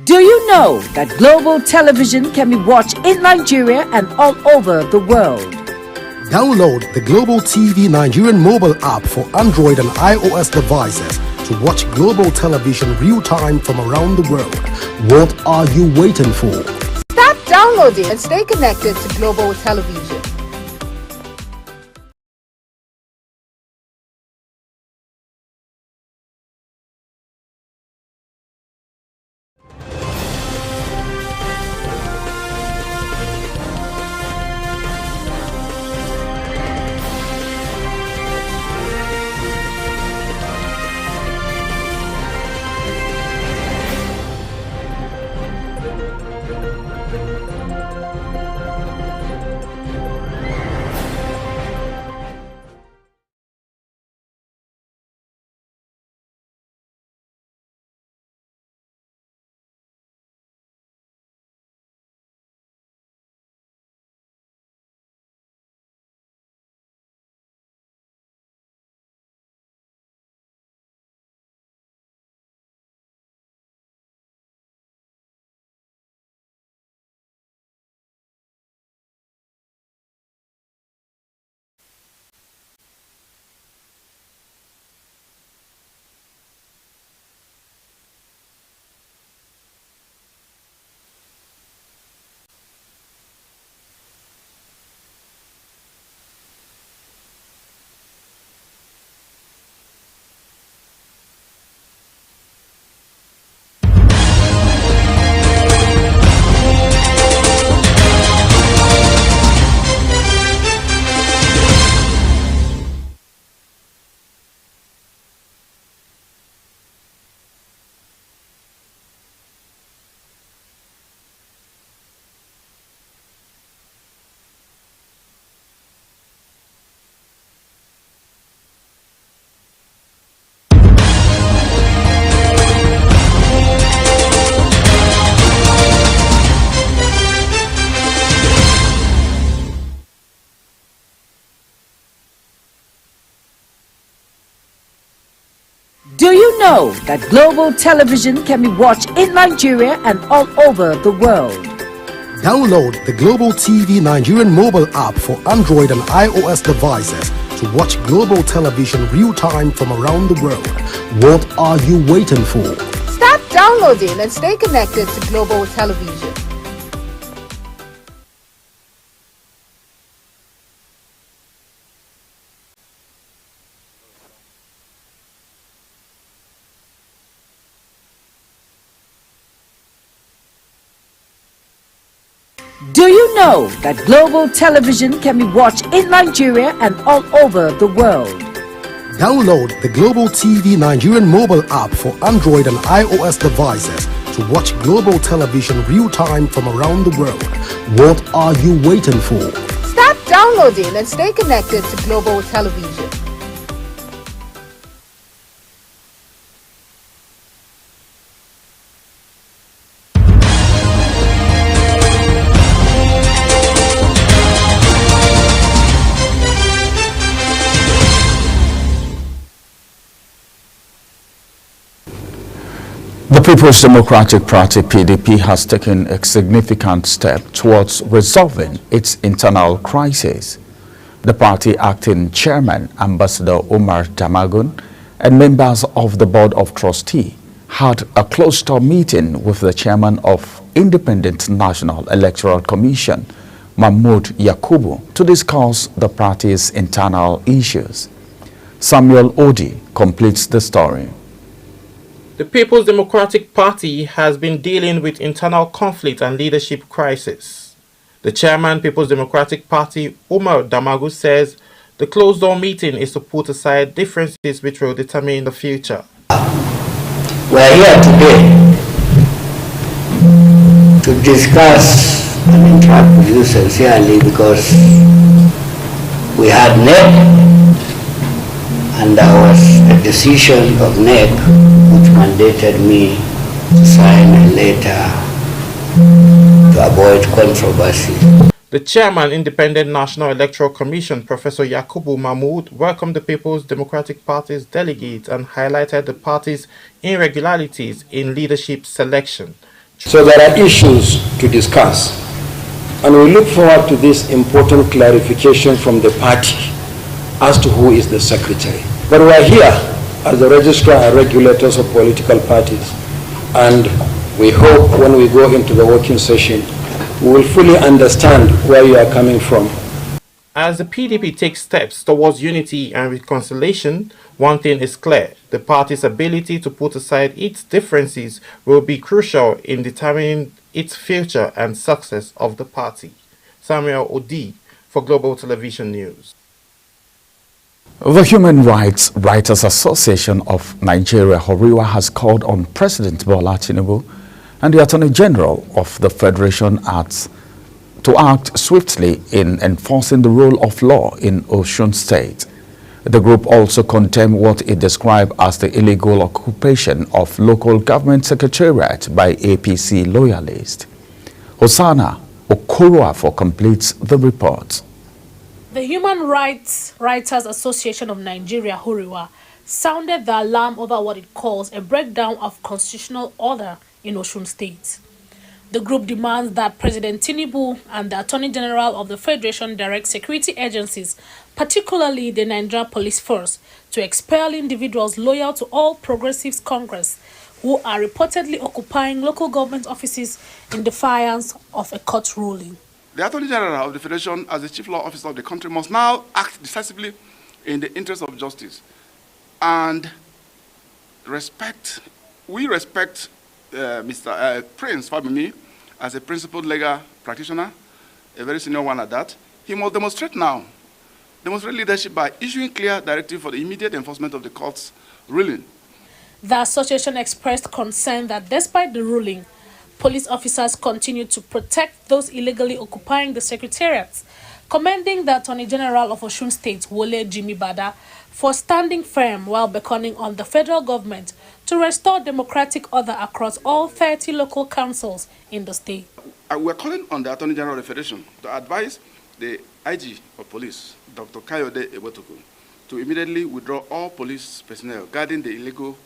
Do you know that global television can be watched in Nigeria and all over the world? Download the Global TV Nigerian mobile app for Android and iOS devices to watch global television real-time from around the world. What are you waiting for? Start downloading and stay connected to global television. Do you know that global television can be watched in Nigeria and all over the world? Download the Global TV Nigerian mobile app for Android and iOS devices to watch global television real-time from around the world. What are you waiting for? Start downloading and stay connected to global television. Do you know that global television can be watched in Nigeria and all over the world? Download the Global TV Nigerian mobile app for Android and iOS devices to watch global television real-time from around the world. What are you waiting for? Start downloading and stay connected to global television. The People's Democratic Party (PDP) has taken a significant step towards resolving its internal crisis. The party acting chairman, Ambassador Umar Damagum, and members of the Board of Trustees had a closed-door meeting with the chairman of Independent National Electoral Commission, Mahmood Yakubu, to discuss the party's internal issues. Samuel Odi completes the story. The People's Democratic Party has been dealing with internal conflict and leadership crisis. The chairman, People's Democratic Party, Umar Damagum, says the closed-door meeting is to put aside differences which will determine the future. We are here today to discuss and interact with you sincerely because we had NEC and there was a decision of NEC which mandated me to sign a letter to avoid controversy. The chairman, Independent National Electoral Commission, Professor Yakubu Mahmood, welcomed the People's Democratic Party's delegates and highlighted the party's irregularities in leadership selection. So there are issues to discuss, and we look forward to this important clarification from the party as to who is the secretary. But we are here as the registrar and regulators of political parties, and we hope when we go into the working session, we will fully understand where you are coming from. As the PDP takes steps towards unity and reconciliation, one thing is clear: the party's ability to put aside its differences will be crucial in determining its future and success of the party. Samuel Odi for Global Television News. The Human Rights Writers Association of Nigeria, HORIWA, has called on President Bola Tinubu and the Attorney General of the Federation to act swiftly in enforcing the rule of law in Osun State. The group also condemned what it described as the illegal occupation of local government secretariat by APC loyalists. Hosanna Okoroafo completes the report. The Human Rights Writers Association of Nigeria, HORIWA, sounded the alarm over what it calls a breakdown of constitutional order in Osun State. The group demands that President Tinubu and the Attorney General of the Federation direct security agencies, particularly the Nigeria Police Force, to expel individuals loyal to All Progressives Congress who are reportedly occupying local government offices in defiance of a court ruling. The Attorney General of the Federation, as the chief law officer of the country, must now act decisively in the interest of justice and we respect Mr. Prince Fabimi as a principled legal practitioner, a very senior one at that. He must demonstrate leadership by issuing clear directive for the immediate enforcement of the court's ruling. The association expressed concern that despite the ruling, police officers continue to protect those illegally occupying the secretariats, commending the Attorney General of Osun State, Wole Jimmy Bada, for standing firm while beckoning on the federal government to restore democratic order across all 30 local councils in the state. We're calling on the Attorney General of the Federation to advise the IG of Police, Dr. Kayode Ebotoku, to immediately withdraw all police personnel guarding the illegal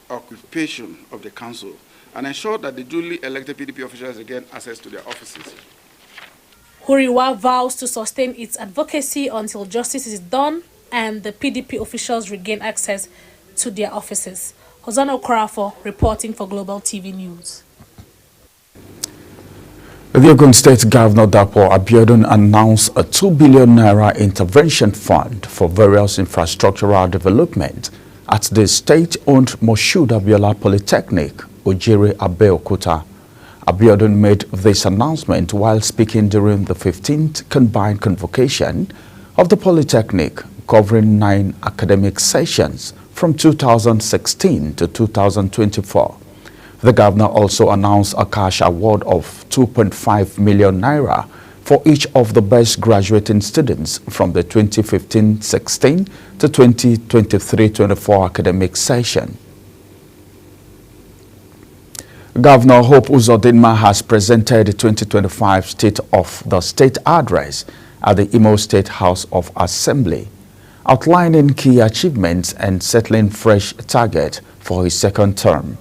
occupation of the council and ensure that the duly elected PDP officials gain access to their offices. HORIWA vows to sustain its advocacy until justice is done and the PDP officials regain access to their offices. Hosanna Okoroafo reporting for Global TV News. The Ogun State Governor Dapo Abiodun announced a 2 billion naira intervention fund for various infrastructural development at the state-owned Moshood Abiola Polytechnic, Ojere Abeokuta. Abiodun made this announcement while speaking during the 15th combined convocation of the Polytechnic, covering 9 academic sessions from 2016 to 2024. The governor also announced a cash award of 2.5 million naira for each of the best graduating students from the 2015-16 to 2023-24 academic session. Governor Hope Uzodinma has presented the 2025 State of the State address at the Imo State House of Assembly, outlining key achievements and settling fresh target for his second term.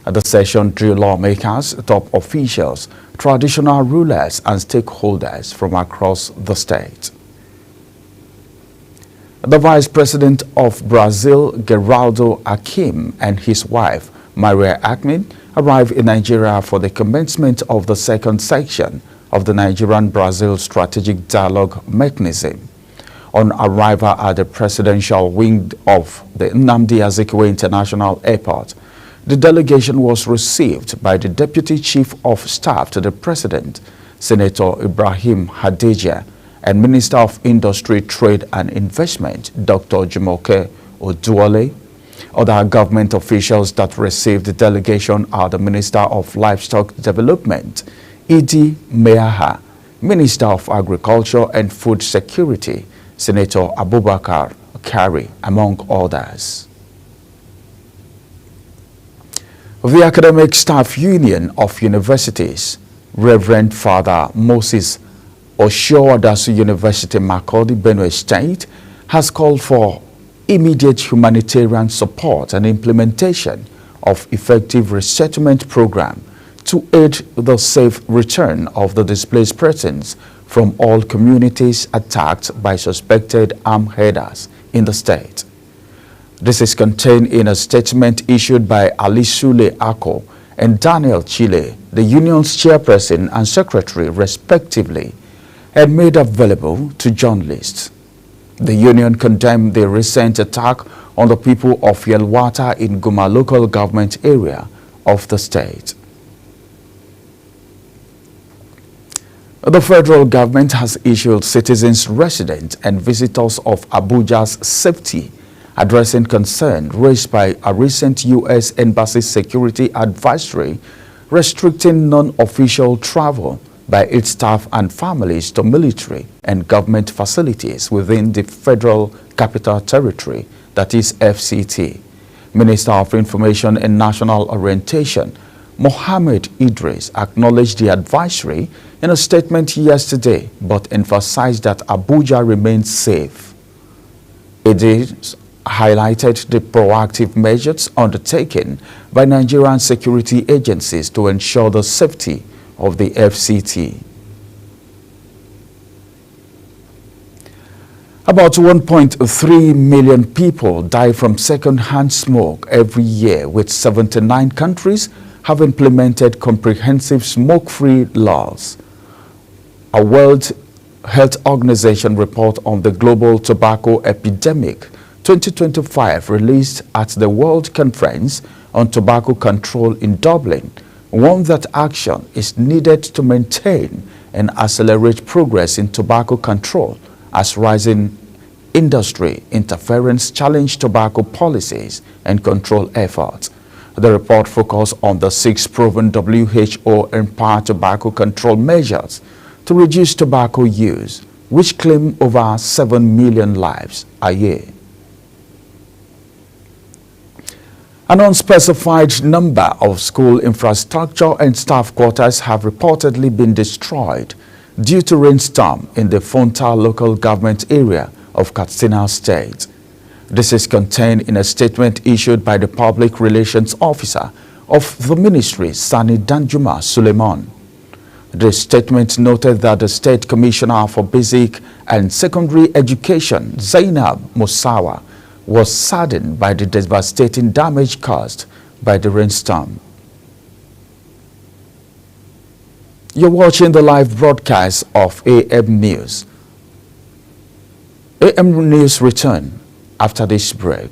The session drew lawmakers, top officials, traditional rulers, and stakeholders from across the state. The Vice President of Brazil, Geraldo Alckmin, and his wife, Maria Alckmin, arrived in Nigeria for the commencement of the second section of the Nigerian-Brazil Strategic Dialogue Mechanism. On arrival at the presidential wing of the Nnamdi Azikiwe International Airport, the delegation was received by the Deputy Chief of Staff to the President, Senator Ibrahim Hadejia, and Minister of Industry, Trade and Investment, Dr. Jumoke Oduole. Other government officials that received the delegation are the Minister of Livestock Development, Idi Meaha, Minister of Agriculture and Food Security, Senator Abubakar Kari, among others. The Academic Staff Union of Universities, Reverend Father Moses Oshiowadasu University, Makurdi, Benue State, has called for immediate humanitarian support and implementation of effective resettlement program to aid the safe return of the displaced persons from all communities attacked by suspected armed raiders in the state. This is contained in a statement issued by Ali Sule Ako and Daniel Chile, the union's chairperson and secretary respectively, and made available to journalists. The union condemned the recent attack on the people of Yelwata in Guma local government area of the state. The federal government has issued citizens, residents and visitors of Abuja's safety, addressing concern raised by a recent U.S. Embassy security advisory restricting non-official travel by its staff and families to military and government facilities within the Federal Capital Territory, that is FCT. Minister of Information and National Orientation, Mohammed Idris, acknowledged the advisory in a statement yesterday, but emphasized that Abuja remains safe. Idris highlighted the proactive measures undertaken by Nigerian security agencies to ensure the safety of the FCT. About 1.3 million people die from second-hand smoke every year, with 79 countries have implemented comprehensive smoke-free laws. A World Health Organization report on the global tobacco epidemic 2025 released at the World Conference on Tobacco Control in Dublin warned that action is needed to maintain and accelerate progress in tobacco control as rising industry interference challenge tobacco policies and control efforts. The report focused on the 6 proven WHO-empowered tobacco control measures to reduce tobacco use, which claim over 7 million lives a year. An unspecified number of school infrastructure and staff quarters have reportedly been destroyed due to rainstorm in the Fonta local government area of Katsina State. This is contained in a statement issued by the Public Relations Officer of the Ministry, Sani Danjuma Suleiman. The statement noted that the State Commissioner for Basic and Secondary Education, Zainab Musawa, was saddened by the devastating damage caused by the rainstorm. You're watching the live broadcast of AM News. AM News return after this break.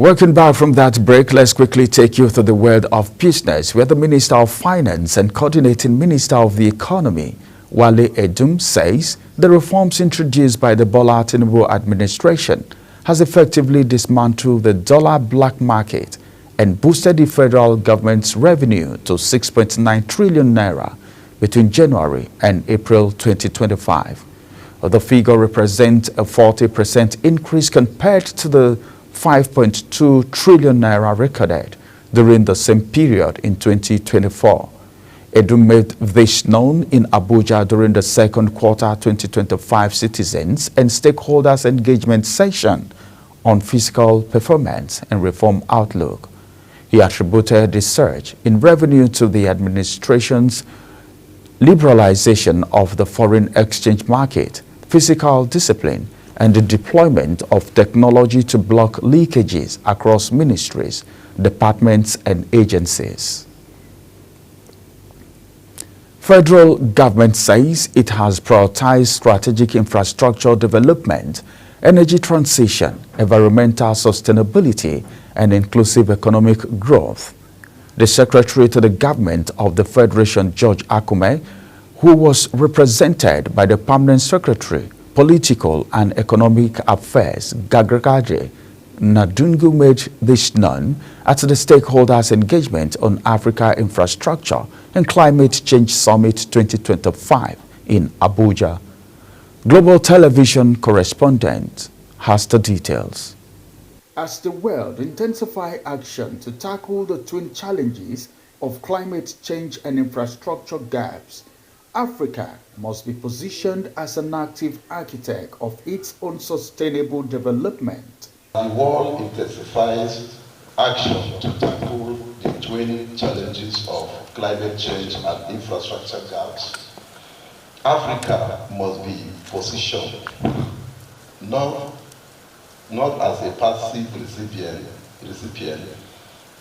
Welcome back from that break. Let's quickly take you through the world of business, where the Minister of Finance and Coordinating Minister of the Economy, Wale Edum, says the reforms introduced by the Bola Tinubu administration has effectively dismantled the dollar black market and boosted the federal government's revenue to 6.9 trillion naira between January and April 2025. The figure represents a 40% increase compared to the 5.2 trillion naira recorded during the same period in 2024. Edum made this known in Abuja during the second quarter 2025 citizens and stakeholders engagement session on fiscal performance and reform outlook. He attributed the surge in revenue to the administration's liberalization of the foreign exchange market, fiscal discipline, and the deployment of technology to block leakages across ministries, departments, and agencies. Federal government says it has prioritized strategic infrastructure development, energy transition, environmental sustainability, and inclusive economic growth. The Secretary to the Government of the Federation, George Akume, who was represented by the Permanent Secretary, Political and Economic Affairs, Gagragaje Nadungu, made this known at the Stakeholders Engagement on Africa Infrastructure and Climate Change Summit 2025 in Abuja. Global Television correspondent has the details. As the world intensifies action to tackle the twin challenges of climate change and infrastructure gaps, Africa must be positioned as an active architect of its own sustainable development. The world intensifies action to tackle the twin challenges of climate change and infrastructure gaps. Africa must be positioned not as a passive recipient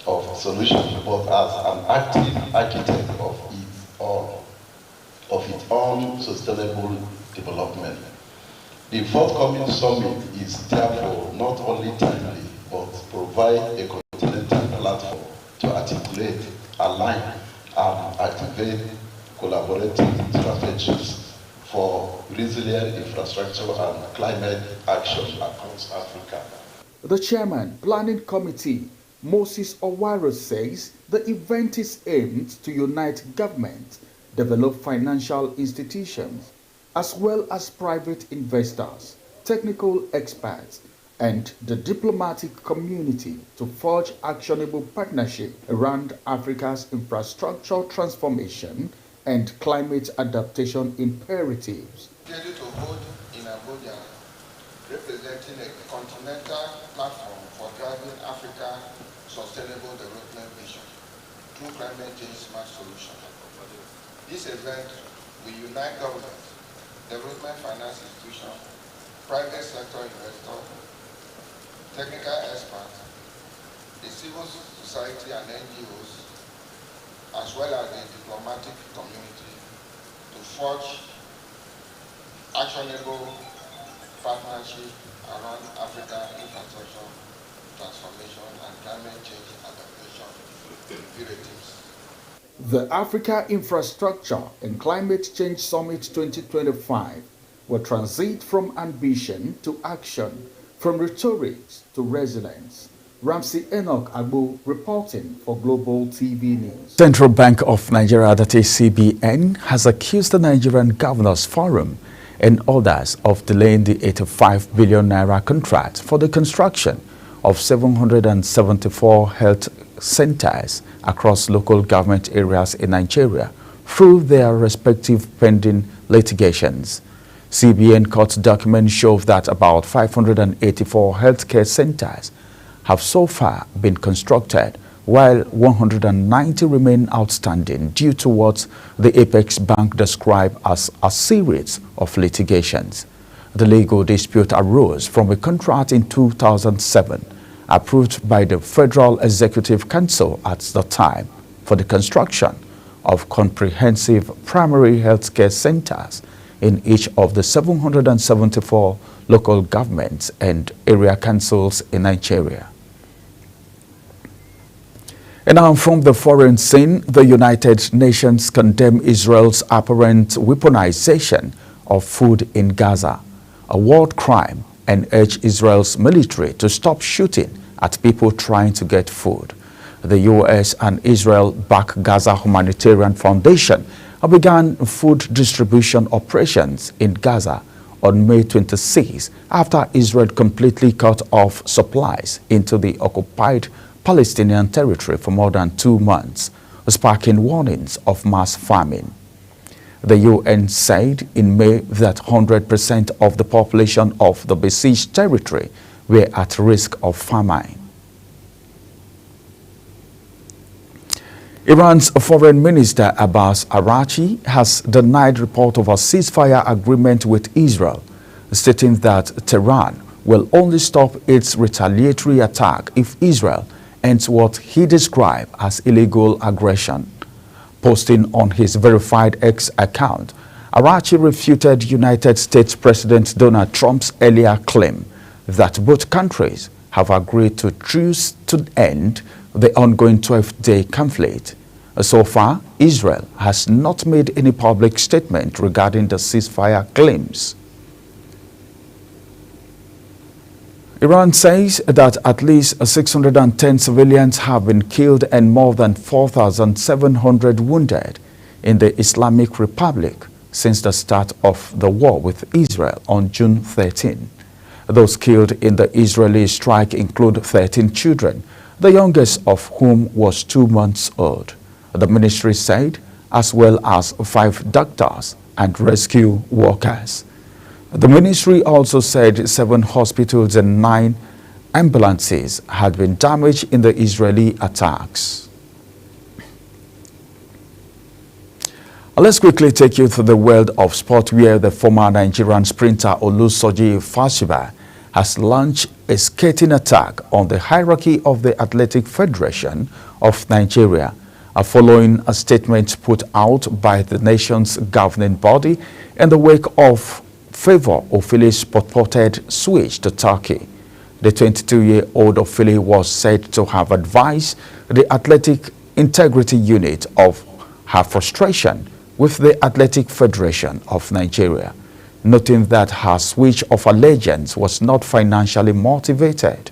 of solutions, but as an active architect of its own sustainable development. The forthcoming summit is therefore not only timely, but provide a continental platform to articulate, align, and activate collaborative strategies for resilient infrastructure and climate action across Africa. The Chairman, Planning Committee, Moses Owaro, says the event is aimed to unite government, develop financial institutions, as well as private investors, technical experts, and the diplomatic community to forge actionable partnership around Africa's infrastructure transformation and climate adaptation imperatives. Scheduled to hold in Abuja, representing a continental platform for driving Africa's sustainable development vision through climate change smart solutions. This event will unite government, development finance institutions, private sector investors, technical experts, the civil society and NGOs, as well as the diplomatic community to forge actionable partnership around African infrastructure transformation and climate change adaptation imperatives. The Africa Infrastructure and Climate Change Summit 2025 will transit from ambition to action, from rhetoric to resilience. Ramsey Enoch Agbo reporting for Global TV News. Central Bank of Nigeria, that is CBN, has accused the Nigerian Governors Forum and others of delaying the 85 billion naira contract for the construction of 774 health centers across local government areas in Nigeria through their respective pending litigations. CBN court documents show that about 584 healthcare centers have so far been constructed, while 190 remain outstanding due to what the Apex Bank described as a series of litigations. The legal dispute arose from a contract in 2007 approved by the Federal Executive Council at the time for the construction of comprehensive primary healthcare centers in each of the 774 local governments and area councils in Nigeria. And now from the foreign scene, the United Nations condemned Israel's apparent weaponization of food in Gaza, a war crime, and urged Israel's military to stop shooting at people trying to get food. The U.S. and Israel-backed Gaza Humanitarian Foundation began food distribution operations in Gaza on May 26 after Israel completely cut off supplies into the occupied Palestinian territory for more than 2 months, sparking warnings of mass famine. The UN said in May that 100% of the population of the besieged territory were at risk of famine. Iran's Foreign Minister Abbas Araghchi has denied report of a ceasefire agreement with Israel, stating that Tehran will only stop its retaliatory attack if Israel ends what he described as illegal aggression. Posting on his verified X account, Araghchi refuted United States President Donald Trump's earlier claim that both countries have agreed to truce to end the ongoing 12-day conflict. So far, Israel has not made any public statement regarding the ceasefire claims. Iran says that at least 610 civilians have been killed and more than 4,700 wounded in the Islamic Republic since the start of the war with Israel on June 13. Those killed in the Israeli strike include 13 children, the youngest of whom was 2 months old. the ministry said, as well as 5 doctors and rescue workers. The ministry also said 7 hospitals and 9 ambulances had been damaged in the Israeli attacks. Let's quickly take you through the world of sport, where the former Nigerian sprinter Olusoji Fashiba has launched a scathing attack on the hierarchy of the Athletic Federation of Nigeria, following a statement put out by the nation's governing body in the wake of favor Ofili's purported switch to Turkey. The 22-year-old Ofili was said to have advised the Athletic Integrity Unit of her frustration with the Athletic Federation of Nigeria, noting that her switch of allegiance was not financially motivated.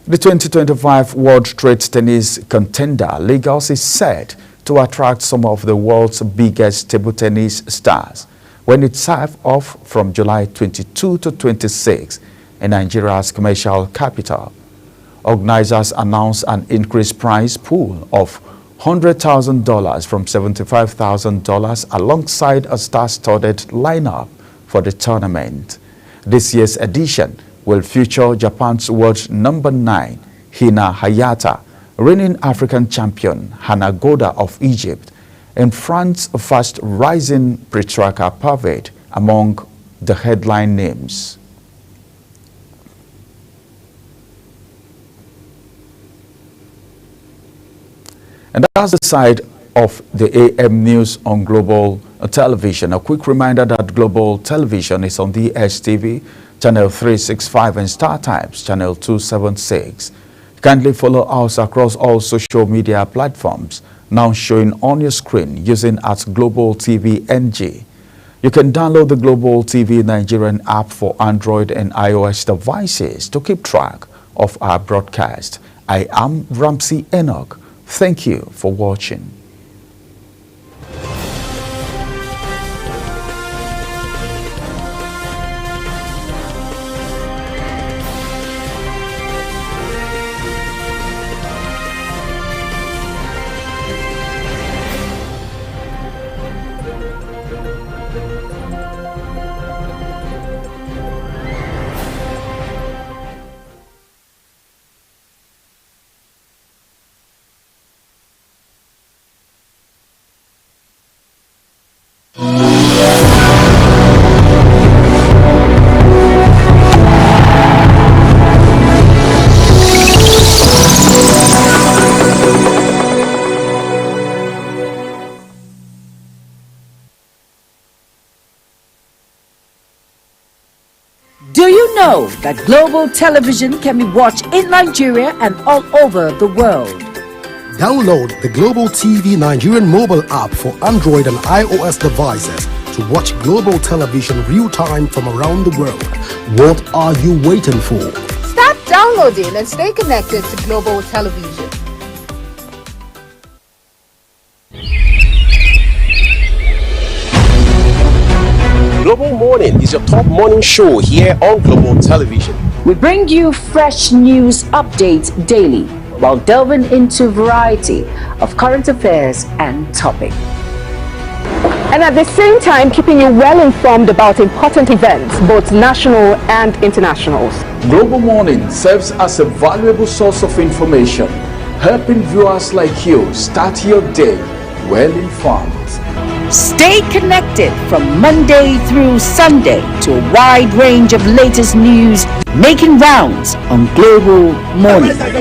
The 2025 World Trade Tennis contender Lagos is set to attract some of the world's biggest table tennis stars when it serves off from July 22 to 26 in Nigeria's commercial capital. Organizers announced an increased prize pool of $100,000 from $75,000 alongside a star-studded lineup for the tournament. This year's edition will feature Japan's world number 9, Hina Hayata, reigning African champion Hana Goda of Egypt, and France's fast-rising Petrarca Pavard among the headline names. And that's the side of the AM news on Global Television. A quick reminder that Global Television is on DSTV, Channel 365 and StarTimes, Channel 276. Kindly follow us across all social media platforms, now showing on your screen using @Global TV NG. You can download the Global TV Nigerian app for Android and iOS devices to keep track of our broadcast. I am Ramsey Enoch. Thank you for watching. Do you know that Global Television can be watched in Nigeria and all over the world? Download the Global TV Nigerian mobile app for Android and iOS devices to watch Global Television real-time from around the world. What are you waiting for? Start downloading and stay connected to Global Television. Global Morning is your top morning show here on Global Television. We bring you fresh news updates daily while delving into a variety of current affairs and topics. And at the same time, keeping you well informed about important events, both national and internationals. Global Morning serves as a valuable source of information, helping viewers like you start your day well informed. Stay connected from Monday through Sunday to a wide range of latest news making rounds on Global Morning. We're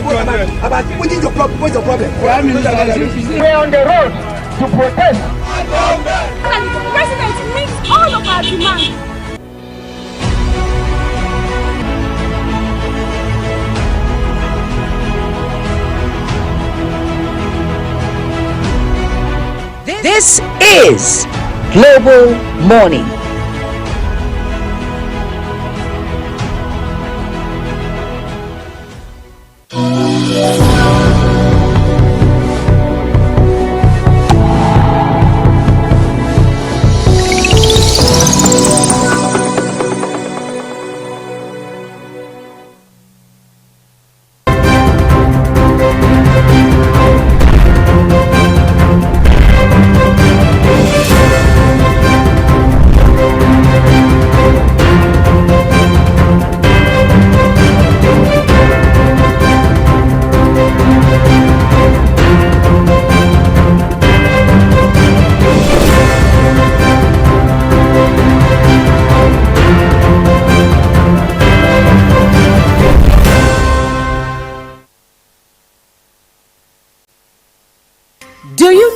on the road to protest. And the president meets all of our demands. This is Global Morning.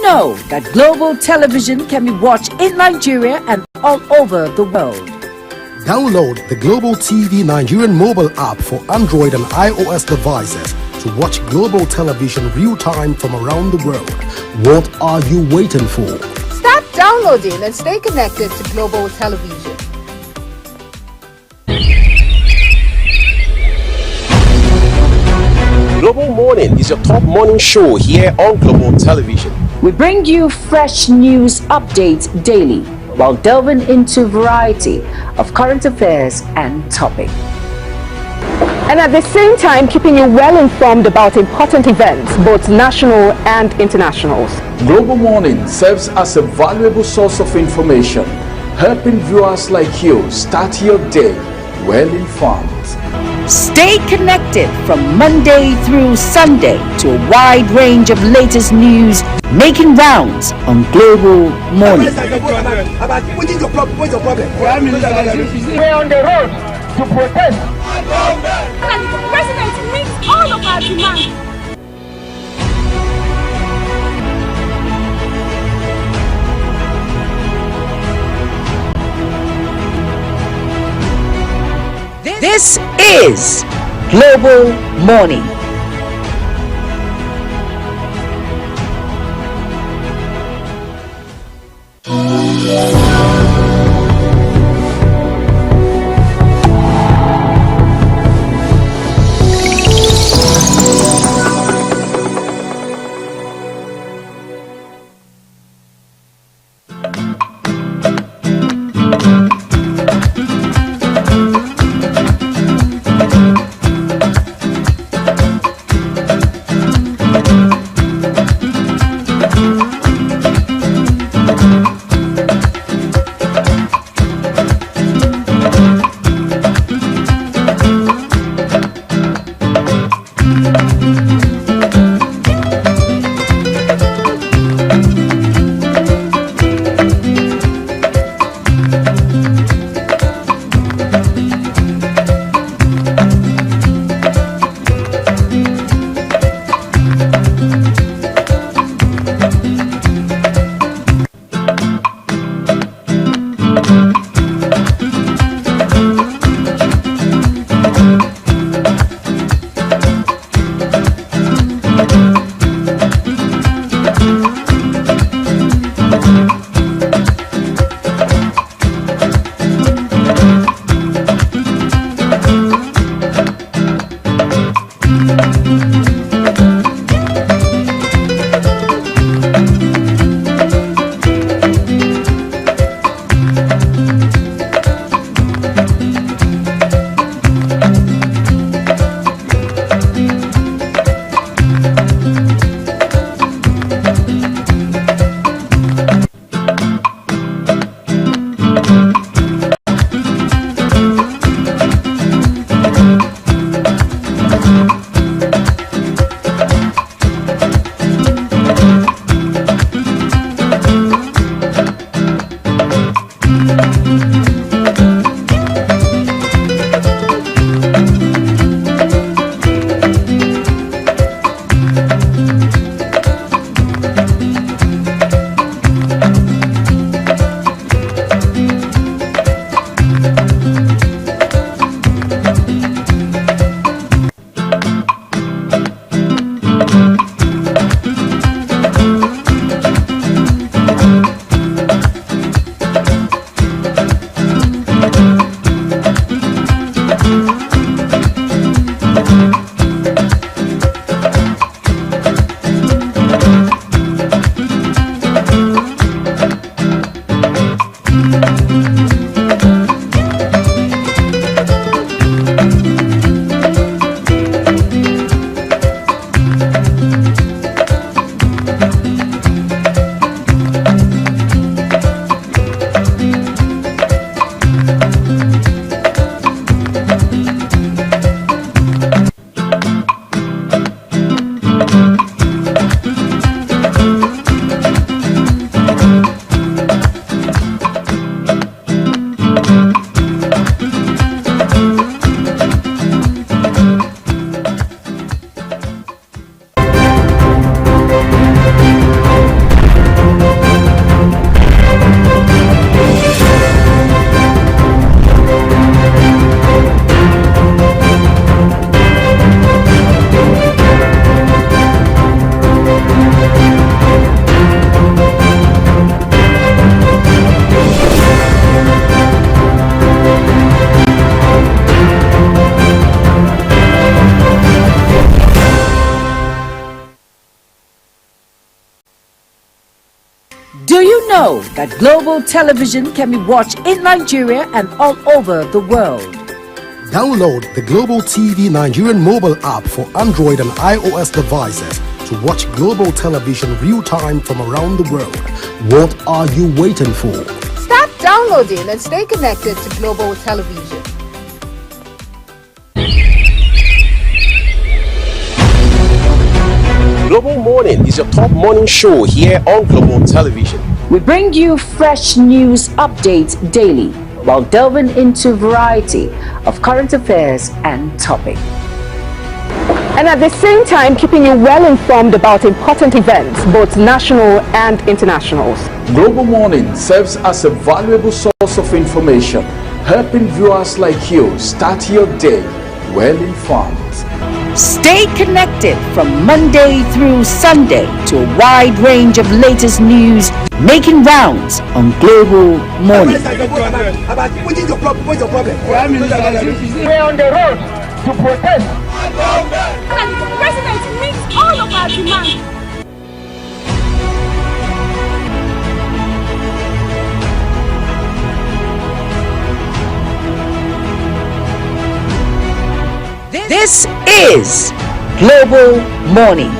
know that Global Television can be watched in Nigeria and all over the world? Download the Global TV Nigerian mobile app for Android and iOS devices to watch Global Television real-time from around the world. What are you waiting for? Start downloading and stay connected to Global Television. Global Morning is your top morning show here on Global Television. We bring you fresh news updates daily while delving into a variety of current affairs and topics. And at the same time, keeping you well informed about important events, both national and international. Global Morning serves as a valuable source of information, helping viewers like you start your day well informed. Stay connected from Monday through Sunday to a wide range of latest news making rounds on Global Morning. We're on the road to protest. And the president meets all of our demands. This is Global Morning. know that Global Television can be watched in Nigeria and all over the world? Download the Global TV Nigerian mobile app for Android and iOS devices to watch Global Television real-time from around the world. What are you waiting for? Start downloading and stay connected to Global Television. Global Morning is your top morning show here on Global Television. We bring you fresh news updates daily while delving into a variety of current affairs and topics. And at the same time, keeping you well informed about important events, both national and internationals. Global Morning serves as a valuable source of information, helping viewers like you start your day well informed. Stay connected from Monday through Sunday to a wide range of latest news making rounds on Global Morning. We're on the road to protest. And the president meets all of our demands. This is Global Morning.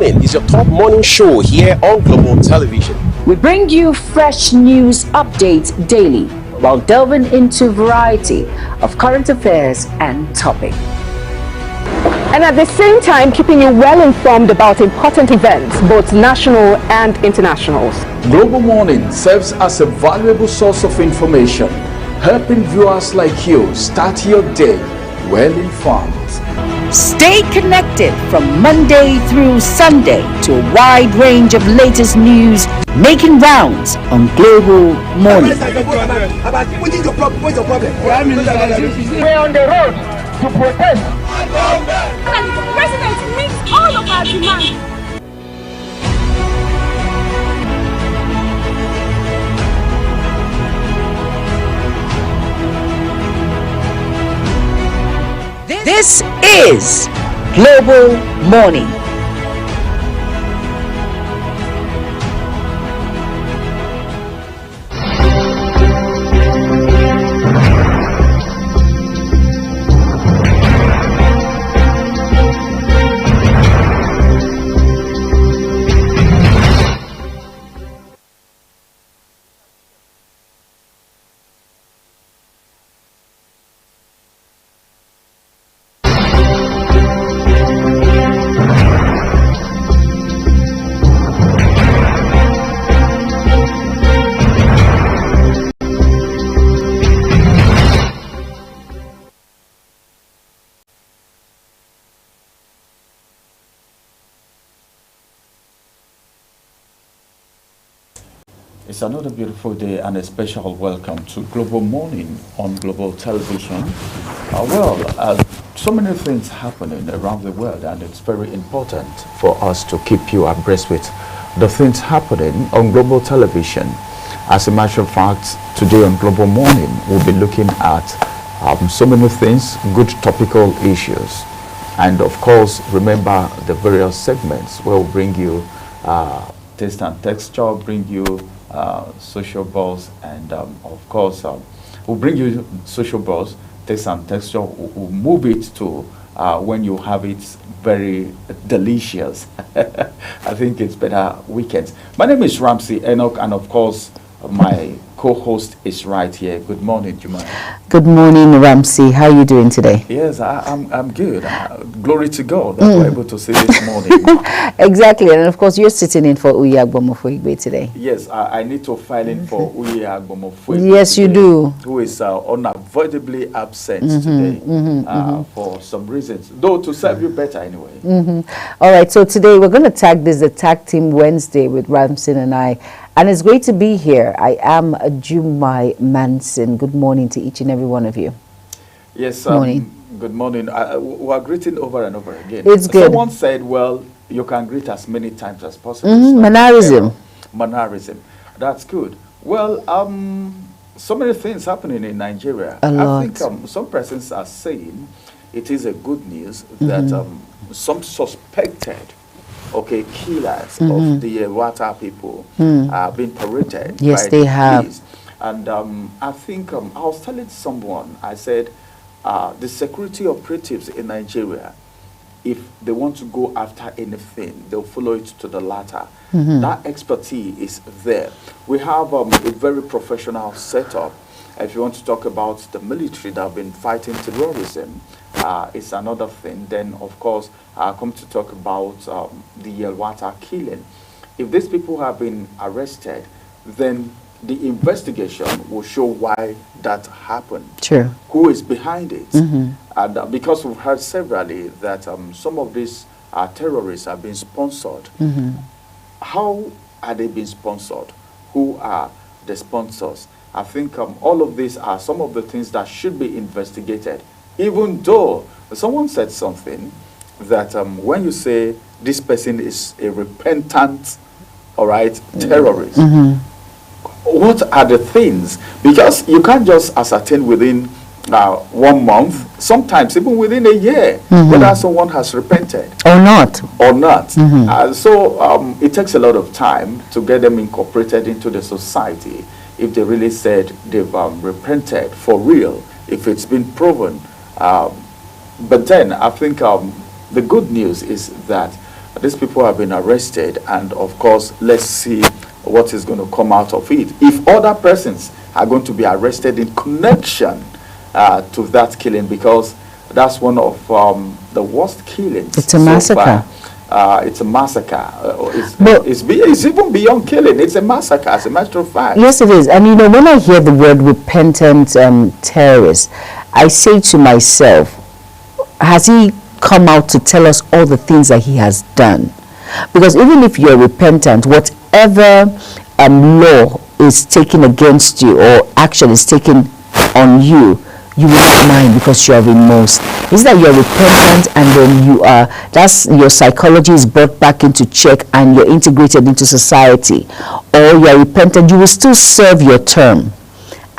Is your top morning show here on Global Television. We bring you fresh news updates daily while delving into a variety of current affairs and topics. And at the same time, keeping you well informed about important events, both national and internationals. Global Morning serves as a valuable source of information, helping viewers like you start your day well informed. Stay connected from Monday through Sunday to a wide range of latest news making rounds on Global Morning. We're on the road to protest. And the president meets all of our demands. This is Global Morning. It's another beautiful day and a special welcome to Global Morning on Global Television. So many things happening around the world, and it's very important for us to keep you abreast with the things happening on Global Television. As a matter of fact, today on Global Morning, we'll be looking at so many things, good topical issues. And of course, remember the various segments where we'll bring you taste and texture, bring you social buzz, and of course, we'll bring you social buzz, taste and texture. We'll move it to when you have it very delicious. I think it's better weekends. My name is Ramsey Enoch, and of course, my co-host is right here. Good morning, Juma. Good morning, Ramsey. How are you doing today? Yes, I'm good. Glory to God that we're able to see this morning. Exactly, and of course, you're sitting in for Uyi Agbomofoigbe today. Yes, I need to file in for Uyi Agbomofoigbe. Yes, you do. Who is unavoidably absent today for some reasons, though to serve you better anyway. All right, so today we're going to tag this the Tag Team Wednesday with Ramsey and I. And it's great to be here. I am Jumai Manson. Good morning to each and every one of you. Yes, morning. Good morning. We are greeting over and over again. It's good. Someone said, well, you can greet as many times as possible. Mannerism. Mannerism. That's good. Well, so many things happening in Nigeria. A lot. I think some persons are saying it is a good news that some suspected killers of the Yelwata people have been paraded. Yes, by they the have. police. And I think I was telling someone, I said, the security operatives in Nigeria, if they want to go after anything, they'll follow it to the latter. That expertise is there. We have a very professional setup. If you want to talk about the military that have been fighting terrorism, it's another thing. Then, of course, I come to talk about the Yelwata killing. If these people have been arrested, then the investigation will show why that happened. True. Who is behind it? And because we've heard severally that some of these terrorists have been sponsored. How are they being sponsored? Who are the sponsors? I think all of these are some of the things that should be investigated. Even though someone said something that when you say this person is a repentant, terrorist, what are the things? Because you can't just ascertain within 1 month, sometimes even within a year, whether someone has repented or not. So it takes a lot of time to get them incorporated into the society. If they really said they've repented for real, if it's been proven. But then I think the good news is that these people have been arrested, and of course, let's see what is going to come out of it. If other persons are going to be arrested in connection to that killing, because that's one of the worst killings. It's a massacre. It's a massacre. It's even beyond killing. It's a massacre, as a matter of fact. Yes, it is. And when I hear the word repentant terrorist, I say to myself, has he come out to tell us all the things that he has done? Because even if you're repentant, whatever law is taken against you or action is taken on you, you will not mind because you are remorse. Is that you're repentant and then that's your psychology is brought back into check and you're integrated into society, or you're repentant, you will still serve your term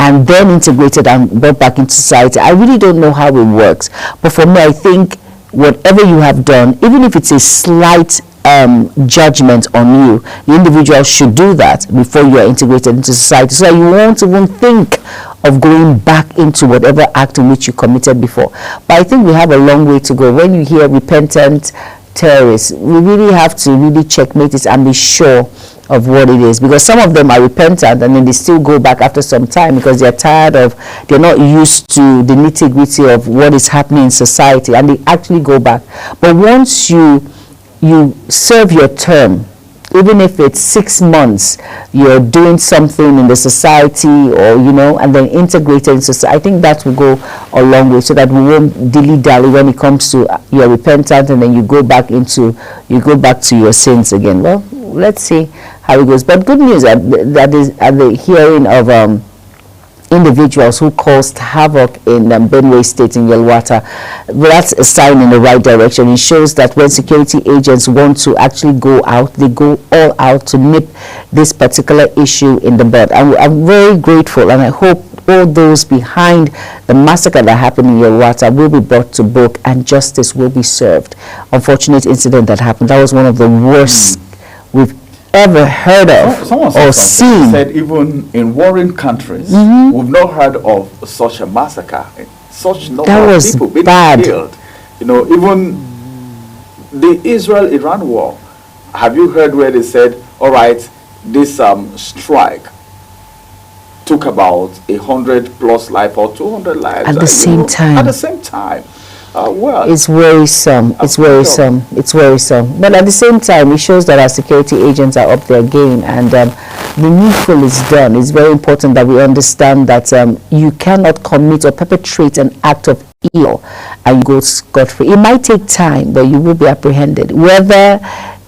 and then integrated and brought back into society. I really don't know how it works, but for me, I think whatever you have done, even if it's a slight judgment on you, the individual should do that before you are integrated into society, so that you won't even think of going back into whatever act in which you committed before. But I think we have a long way to go. When you hear repentant terrorists, we really have to really checkmate it and be sure of what it is, because some of them are repentant and then they still go back after some time because they're not used to the nitty-gritty of what is happening in society, and they actually go back. But once you serve your term, even if it's 6 months, you're doing something in the society, or and then integrated in society, I think that will go a long way, so that we won't dilly-dally when it comes to you're repentant and then you go back to your sins again. Well, let's see how it goes. But good news that is at the hearing of individuals who caused havoc in Benue State in Yelwata. That's a sign in the right direction. It shows that when security agents want to actually go out, they go all out to nip this particular issue in the bud. I'm very grateful, and I hope all those behind the massacre that happened in Yelwata will be brought to book and justice will be served. Unfortunate incident that happened. That was one of the worst we've ever heard of or seen. Said even in warring countries, we've not heard of such a massacre, such number of people being killed. You know, even the Israel-Iran war. Have you heard where they said, all right, this strike took about 100+ lives or 200 lives at the same time? At the same time. Well, it's worrisome. It's worrisome. It's worrisome. But at the same time, it shows that our security agents are up their game, and the needful is done. It's very important that we understand that you cannot commit or perpetrate an act of evil and go scot-free. It might take time, but you will be apprehended, whether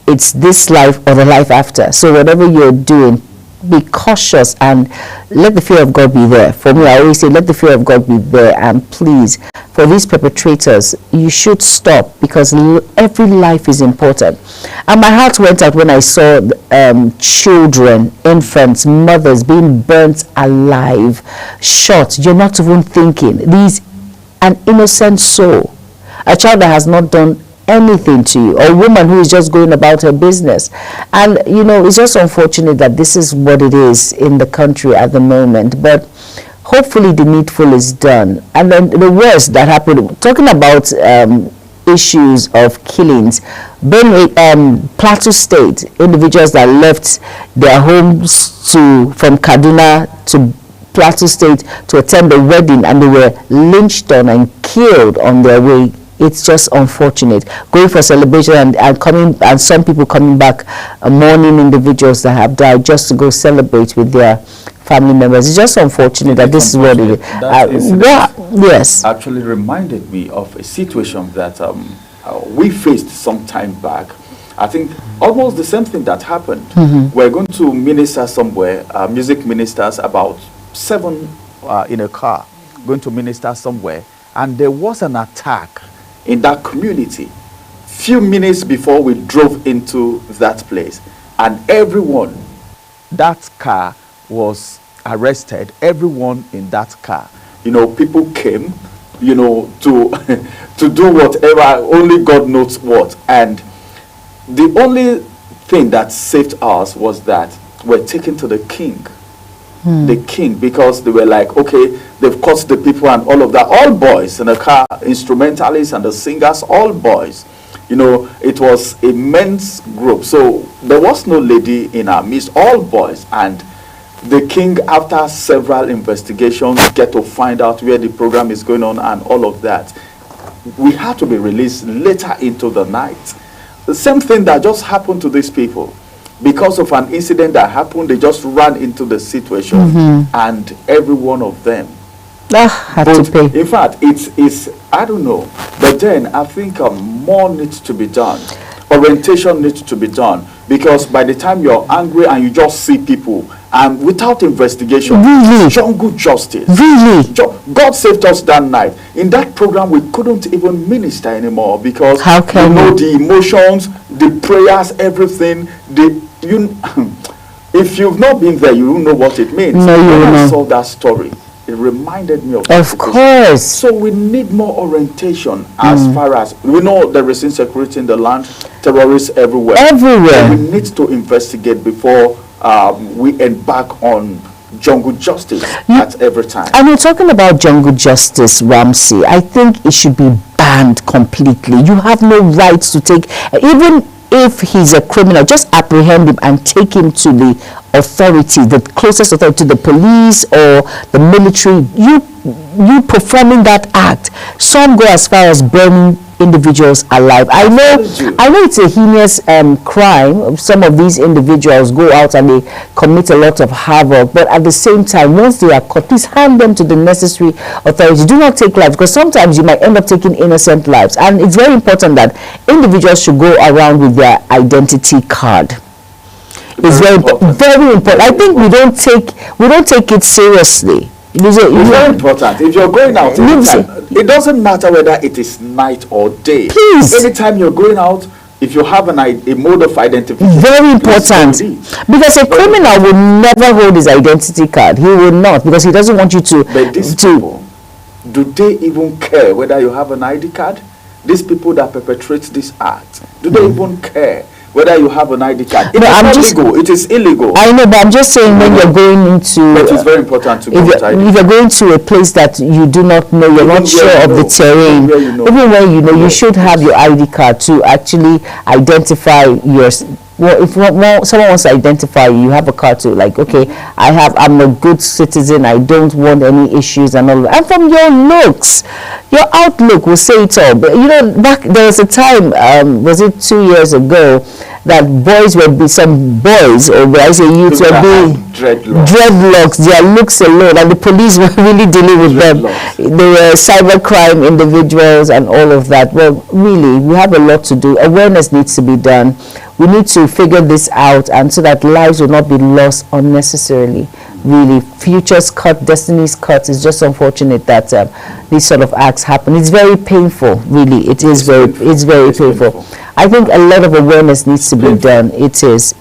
it's this life or the life after. So whatever you're doing, be cautious and let the fear of God be there. For me, I always say, let the fear of God be there, and please, for these perpetrators, you should stop, because every life is important. And my heart went out when I saw children, infants, mothers being burnt alive, shot. You're not even thinking. An innocent soul, a child that has not done anything to you, or a woman who is just going about her business. And you know, it's just unfortunate that this is what it is in the country at the moment, but hopefully the needful is done. And then the worst that happened, talking about issues of killings, Plateau State, individuals that left their homes from Kaduna to Plateau State to attend a wedding, and they were lynched on and killed on their way. It's just unfortunate. Going for celebration and coming, and some people coming back, mourning individuals that have died just to go celebrate with their family members. It's just unfortunate that this is what it is. Yes. Actually reminded me of a situation that we faced some time back. I think almost the same thing that happened. We're going to minister somewhere, music ministers, about 7 in a car, going to minister somewhere, and there was an attack in that community few minutes before we drove into that place, and everyone, that car was arrested. Everyone in that car, you know, people came, you know, to to do whatever, only God knows what. And the only thing that saved us was that we're taken to the king. The king, because they were like, okay, they've caught the people and all of that, all boys in the car, instrumentalists and the singers, all boys. You know, it was a men's group, so there was no lady in our midst, all boys. And the king, after several investigations, get to find out where the program is going on and all of that. We had to be released later into the night. The same thing that just happened to these people. Because of an incident that happened, they just ran into the situation, and every one of them had to pay. In fact, it's I don't know, but then I think more needs to be done. Orientation needs to be done, because by the time you're angry and you just see people and without investigation, jungle justice. God saved us that night. In that program, we couldn't even minister anymore, because you know, the emotions, the prayers, everything. If you've not been there, you don't know what it means. No, when I saw that story, it reminded me of course. So we need more orientation as far as we know. There is insecurity in the land, terrorists everywhere. So we need to investigate before we embark on jungle justice at every time. And we're talking about jungle justice, Ramsey. I think it should be banned completely. You have no rights to take, even if he's a criminal, just apprehend him and take him to the authority, the closest authority, to the police or the military. You performing that act. Some go as far as burning individuals alive. I know it's a heinous crime. Some of these individuals go out and they commit a lot of havoc, but at the same time, once they are caught, please hand them to the necessary authority. Do not take lives, because sometimes you might end up taking innocent lives, and it's very important that individuals should go around with their identity card. It's very important. Very important. I think we don't take it seriously. It's very important. If you're going out anytime, it doesn't matter whether it is night or day. Please. Anytime you're going out, if you have a mode of identification. Very important. Because a criminal will never hold his identity card. He will not, because he doesn't want you to. But these people, do they even care whether you have an ID card? These people that perpetrate this act, do they even care whether you have an ID card? It is illegal. I know, but I'm just saying when you're going into... But it's very important to if you're going to a place that you do not know, you're not sure of the terrain, even when you know, you should have your ID card to actually identify your... Well, if someone wants to identify you, you have a card to, like, okay, I'm a good citizen, I don't want any issues and all that. And from your looks, your outlook will say it all. But you know, there was a time, was it 2 years ago, that some boys, or I say youths, were being dreadlocks, their looks alone, and the police were really dealing with them. They were cybercrime individuals and all of that. Well, really, we have a lot to do. Awareness needs to be done. We need to figure this out, and so that lives will not be lost unnecessarily. Really, futures cut, destinies cut. It's just unfortunate that these sort of acts happen. It's very painful, really. It's very painful. I think a lot of awareness needs to be done. It is.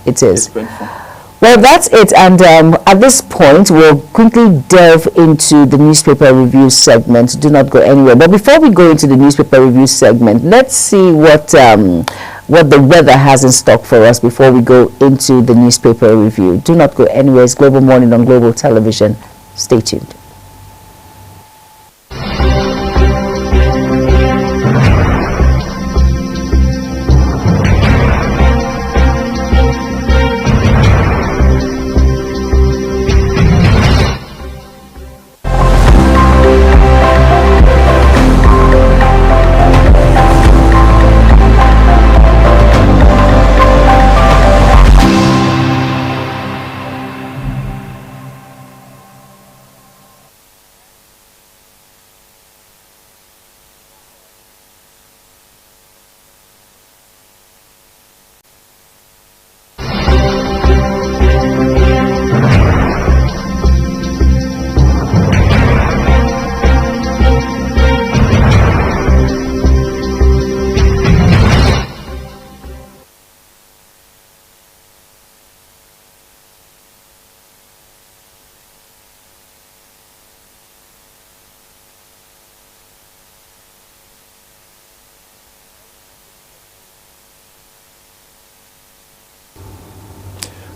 Well, that's it. And at this point, we'll quickly delve into the newspaper review segment. Do not go anywhere. But before we go into the newspaper review segment, let's see what the weather has in stock for us before we go into the newspaper review. Do not go anywhere. It's Global Morning on Global Television. Stay tuned.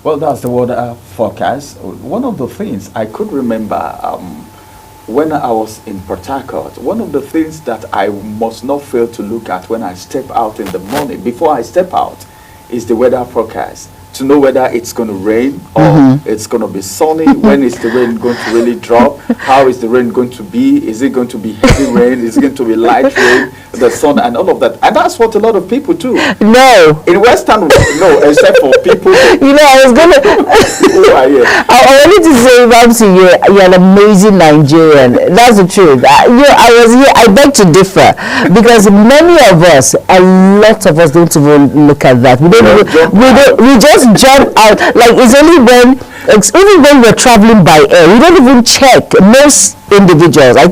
Well, that's the weather forecast. One of the things I could remember when I was in Port Harcourt, one of the things that I must not fail to look at when I step out in the morning, before I step out, is the weather forecast. To know whether it's going to rain or it's going to be sunny. When is the rain going to really drop? How is the rain going to be? Is it going to be heavy rain? Is it going to be light rain? The sun and all of that. And that's what a lot of people do. No. In Western world, no, except for people. You know, I was going to... I wanted to say, Ramsey, you're an amazing Nigerian. That's the truth. I beg to differ. Because many of us, a lot of us don't even look at that. We just jump out. Like, it's only even when we're traveling by air, we don't even check. Most individuals, I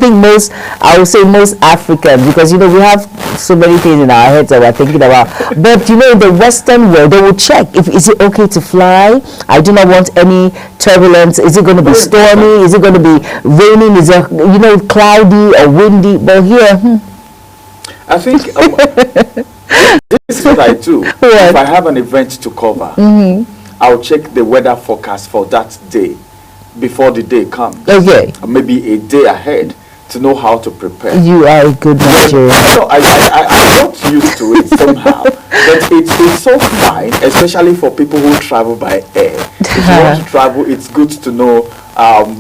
would say most Africans, because you know we have so many things in our heads that we're thinking about. But you know, in the Western world, they will check is it okay to fly. I do not want any turbulence. Is it going to be stormy? Is it going to be raining? Is it cloudy or windy? But here, I think this is what I do. If I have an event to cover, I'll check the weather forecast for that day before the day comes. Okay. Maybe a day ahead to know how to prepare. You are a good Nigerian. So I'm not used to it somehow. But it's so fine, especially for people who travel by air. If you want to travel, it's good to know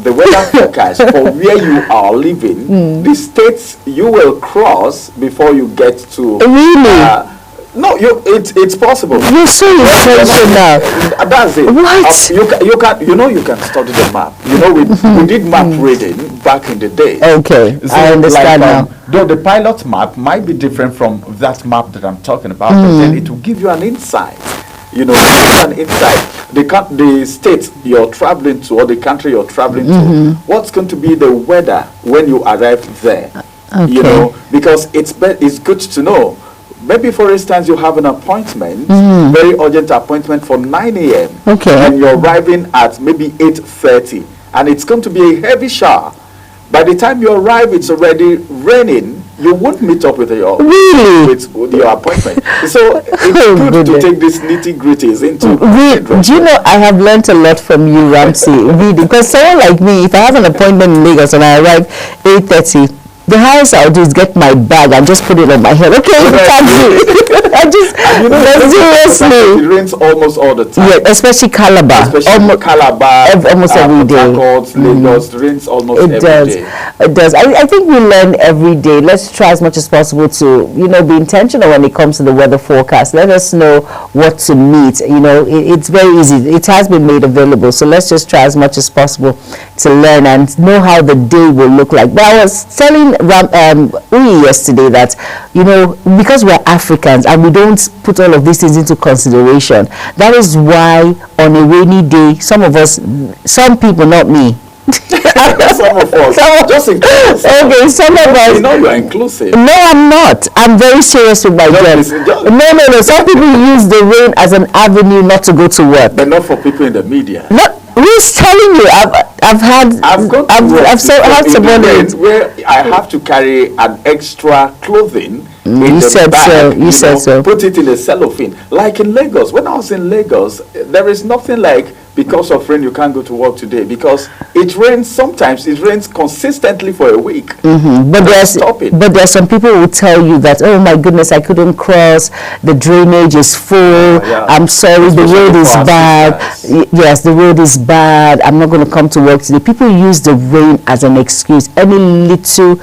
the weather forecast for where you are living, the states you will cross before you get to... Really? No, it's possible. You're so intentional. That's it. What? You can study the map. You know, we did map reading back in the day. Okay, so I understand now. Though the pilot map might be different from that map that I'm talking about, but then it will give you an insight. you know, give an insight. The state you're traveling to or the country you're traveling to, what's going to be the weather when you arrive there? Okay. You know, because it's good to know. Maybe, for instance, you have an appointment, very urgent appointment for 9 a.m. Okay. And you're arriving at maybe 8:30, and it's going to be a heavy shower. By the time you arrive, it's already raining. You won't meet up with your with your appointment. So it's good to take these nitty-gritties into consideration. Do you know, I have learned a lot from you, Ramsey, really, because someone like me, if I have an appointment in Lagos and I arrive 8:30, the highest I'll do is get my bag and just put it on my head. Okay, taxi. I just, seriously. It rains almost all the time. Yeah, especially Calabar. Calabar, almost every day. Lagos, rains almost every day. It does. I think we learn every day. Let's try as much as possible to, you know, be intentional when it comes to the weather forecast. Let us know what to meet. You know, it's very easy. It has been made available. So let's just try as much as possible to learn and know how the day will look like. But I was telling Uyi yesterday that, you know, because we're Africans and we don't put all of these things into consideration, that is why on a rainy day, some people, not me, some of us, just inclusive. Okay, some of us. You know, you are inclusive. No, I'm not. I'm very serious with my job. No. Some people use the rain as an avenue not to go to work. But not for people in the media. No, who's telling you? I've had someone where I have to carry an extra clothing. You said bag, you said so. Put it in a cellophane. Like in Lagos. When I was in Lagos, there is nothing like, because of rain you can't go to work today, because it rains sometimes. It rains consistently for a week. But there's some people who tell you that, oh my goodness, I couldn't cross, the drainage is full, I'm sorry, the road is bad. Yes, the road is bad, I'm not going to come to work today. People use the rain as an excuse. Any little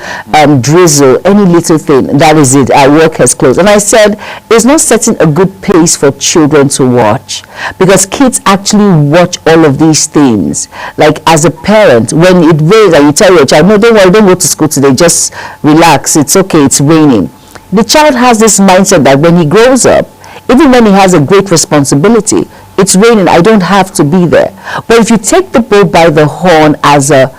drizzle, any little thing, that is it, our work has closed. And I said, it's not setting a good pace for children to watch, because kids actually watch all of these things. Like, as a parent, when it rains and you tell your child, no, don't worry, don't go to school today, just relax, it's okay, it's raining. The child has this mindset that when he grows up, even when he has a great responsibility, it's raining, I don't have to be there. But if you take the bull by the horn as a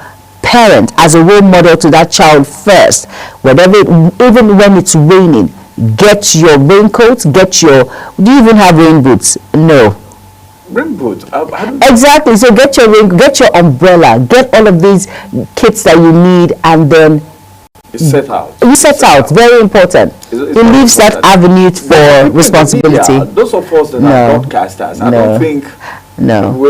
parent, as a role model to that child first, even when it's raining, get your raincoat, do you even have rain boots? No. Rain boots? Exactly. So get your umbrella, get all of these kits that you need, and then you set out. Very important. It leaves that avenue for responsibility. Those of us that are broadcasters, I don't think. No.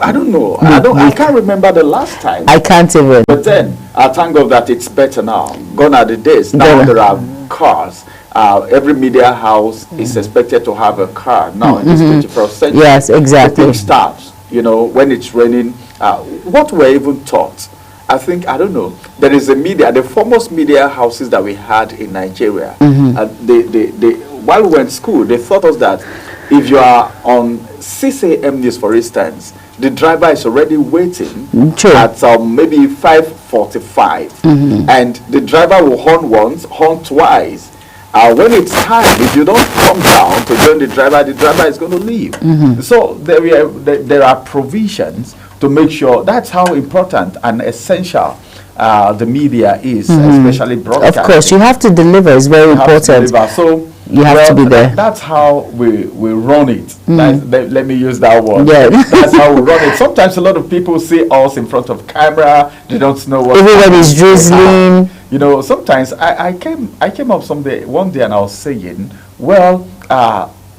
I don't know. I can't remember the last time. I can't even. But then, I thank God that it's better now. Gone are the days. Now there are cars. Every media house is expected to have a car now in this 21st century. Yes, exactly. The thing starts, you know, when it's raining. What we're even taught, I think, I don't know, there is the foremost media houses that we had in Nigeria. While we were in school, they taught us that if you are on 6 a.m. news, for instance, the driver is already waiting at maybe 5:45, and the driver will horn once, horn twice. When it's time, if you don't come down to join the driver is going to leave. So there are provisions to make sure. That's how important and essential the media is, especially broadcasting. Of course, you have to deliver. It's very important. So you have to be there. That's how we run it. Let me use that word. Yeah. That's how we run it. Sometimes a lot of people see us in front of camera. They don't know what. Everybody's drizzling. You know, sometimes I came up one day and I was saying, well,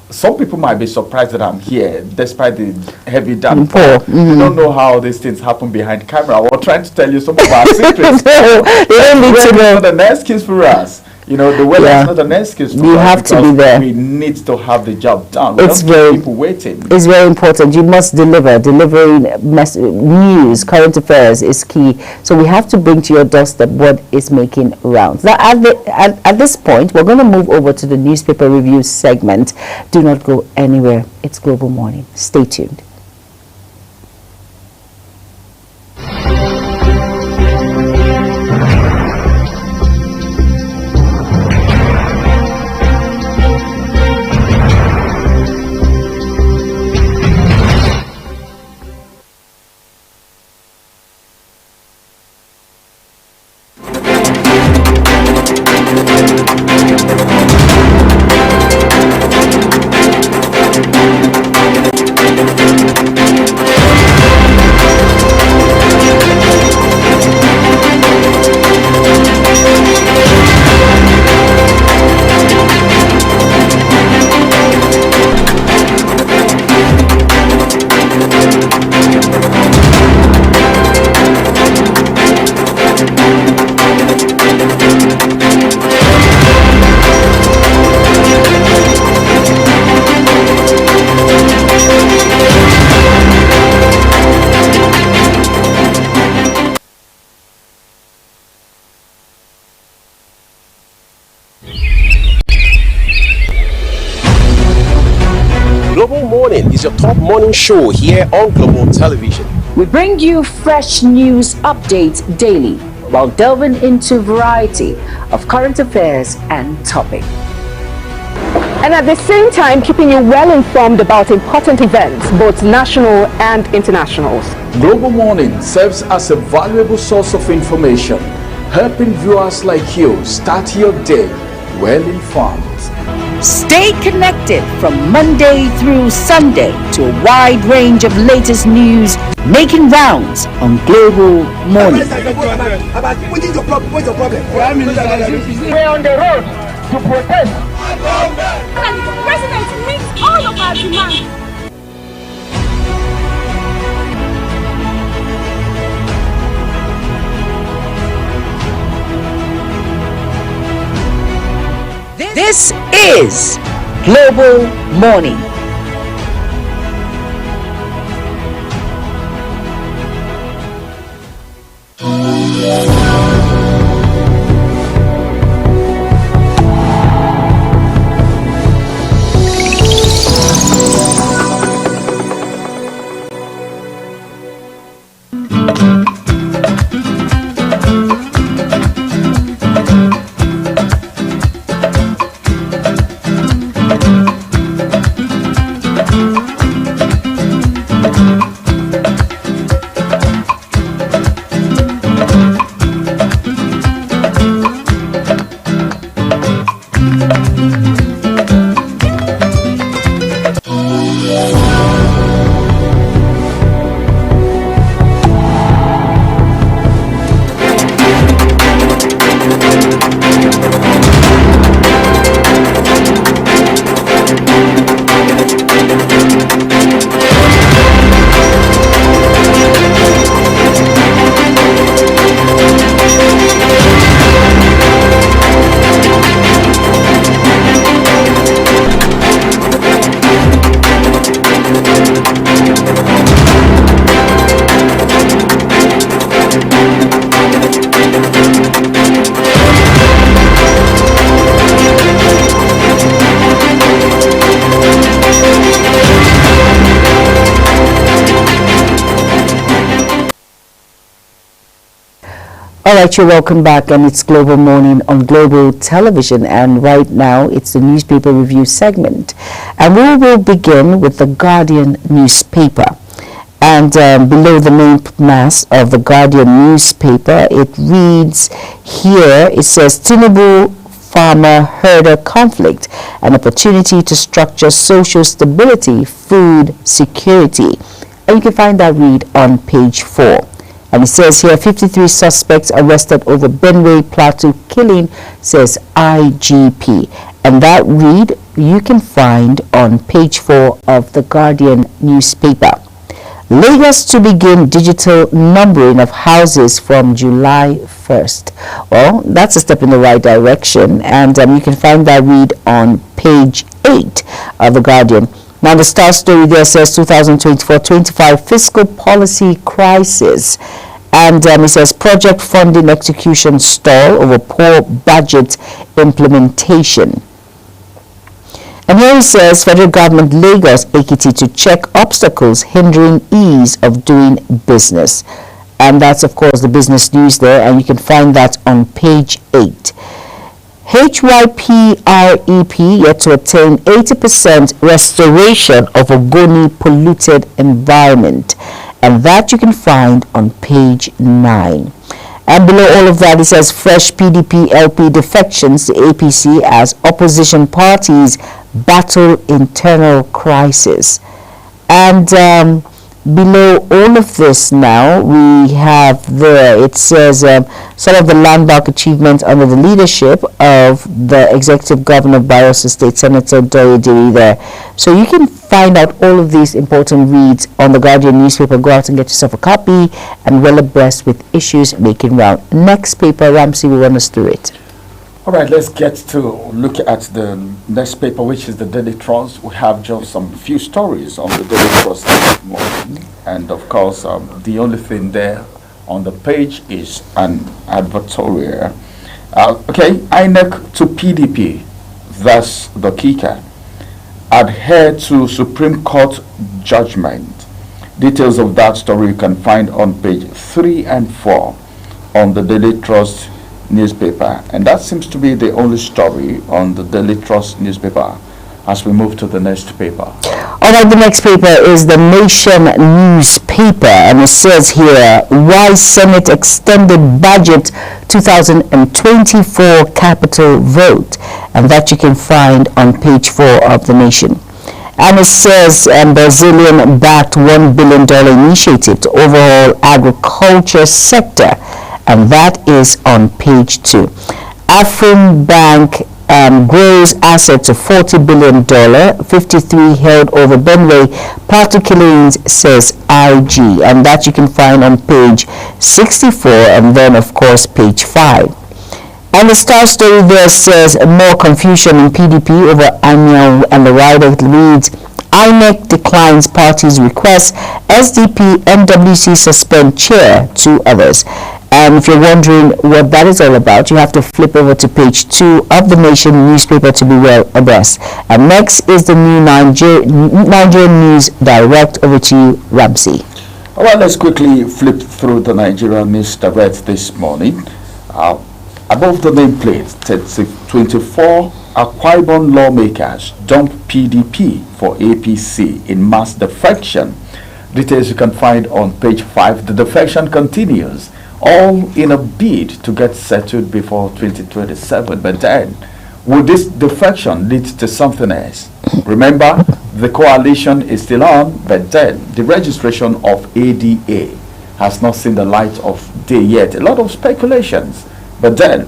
some people might be surprised that I'm here despite the heavy downpour. You don't know how these things happen behind camera. We're trying to tell you some of our secrets. No, they don't need to know. It's not an excuse for us. You know, the weather is not an excuse for us. You have to be there. We need to have the job done. It's very people waiting. It's very important. You must deliver. Delivering news, current affairs is key. So we have to bring to your doorstep what is making rounds. Now, at this point, we're going to move over to the newspaper review segment. Do not go anywhere. It's Global Morning. Stay tuned. Global Morning is your top morning show here on Global Television. We bring you fresh news updates daily while delving into a variety of current affairs and topics. And at the same time, keeping you well informed about important events, both national and international. Global Morning serves as a valuable source of information, helping viewers like you start your day well informed. Stay connected from Monday through Sunday to a wide range of latest news making rounds on Global Morning. What is your problem? What's your problem? We're on the road to protest. And the president meets all of our demands. This is Global Morning. Alright, you're welcome back, and it's Global Morning on Global Television, and right now it's the newspaper review segment, and we will begin with the Guardian newspaper. And below the main mass of the Guardian newspaper, it reads here, it says Tinubu farmer-herder conflict, an opportunity to structure social stability, food security. And you can find that read on page 4. And it says here, 53 suspects arrested over Benue Plateau killing, says IGP. And that read you can find on page 4 of the Guardian newspaper. Lagos to begin digital numbering of houses from July 1st. Well, that's a step in the right direction, and you can find that read on page 8 of the Guardian. Now, the star story there says 2024-25 fiscal policy crisis. And it says project funding execution stall over poor budget implementation. And here it says federal government Lagos Ekiti to check obstacles hindering ease of doing business. And that's, of course, the business news there, and you can find that on page 8. HYPREP yet to attain 80% restoration of Ogoni polluted environment, and that you can find on page 9. And below all of that, it says fresh PDP LP defections to APC as opposition parties battle internal crisis. And below all of this now, we have there, it says some of the landmark achievements under the leadership of the Executive Governor of Bayelsa State, Senator Doye Diri there. So you can find out all of these important reads on the Guardian newspaper. Go out and get yourself a copy and well abreast with issues making round. Next paper, Ramsey will run us through it. All right, let's get to look at the next paper, which is the Daily Trust. We have just some few stories on the Daily Trust this morning. And of course, the only thing there on the page is an advertorial. Okay, INEC to PDP, that's the kicker. Adhere to Supreme Court judgment. Details of that story you can find on page 3 and 4 on the Daily Trust newspaper, and that seems to be the only story on the Daily Trust newspaper as we move to the next paper. All right, the next paper is the Nation newspaper, and it says here, why Senate extended budget 2024 capital vote, and that you can find on page 4 of the Nation. And it says Brazilian-backed $1 billion initiative to overhaul agriculture sector, and that is on page 2. Afrin Bank grows assets of $40 billion, 53 held over Benway, party killings, says IG, and that you can find on page 64, and then of course page 5. And the star story there says more confusion in PDP over Anya, and the rider reads, INEC declines party's request, SDP, NWC suspend chair, 2 others. And if you're wondering what that is all about, you have to flip over to page 2 of the Nation newspaper to be well abreast. And next is the new Nigerian News Direct. Over to you, Ramsey. All right, let's quickly flip through the Nigerian News Direct this morning. Above the nameplate, 24 Akwa Ibom lawmakers dump PDP for APC in mass defection. Details you can find on page 5. The defection continues, all in a bid to get settled before 2027. But then, will this defection lead to something else? Remember, the coalition is still on, but then the registration of ADA has not seen the light of day yet. A lot of speculations, but then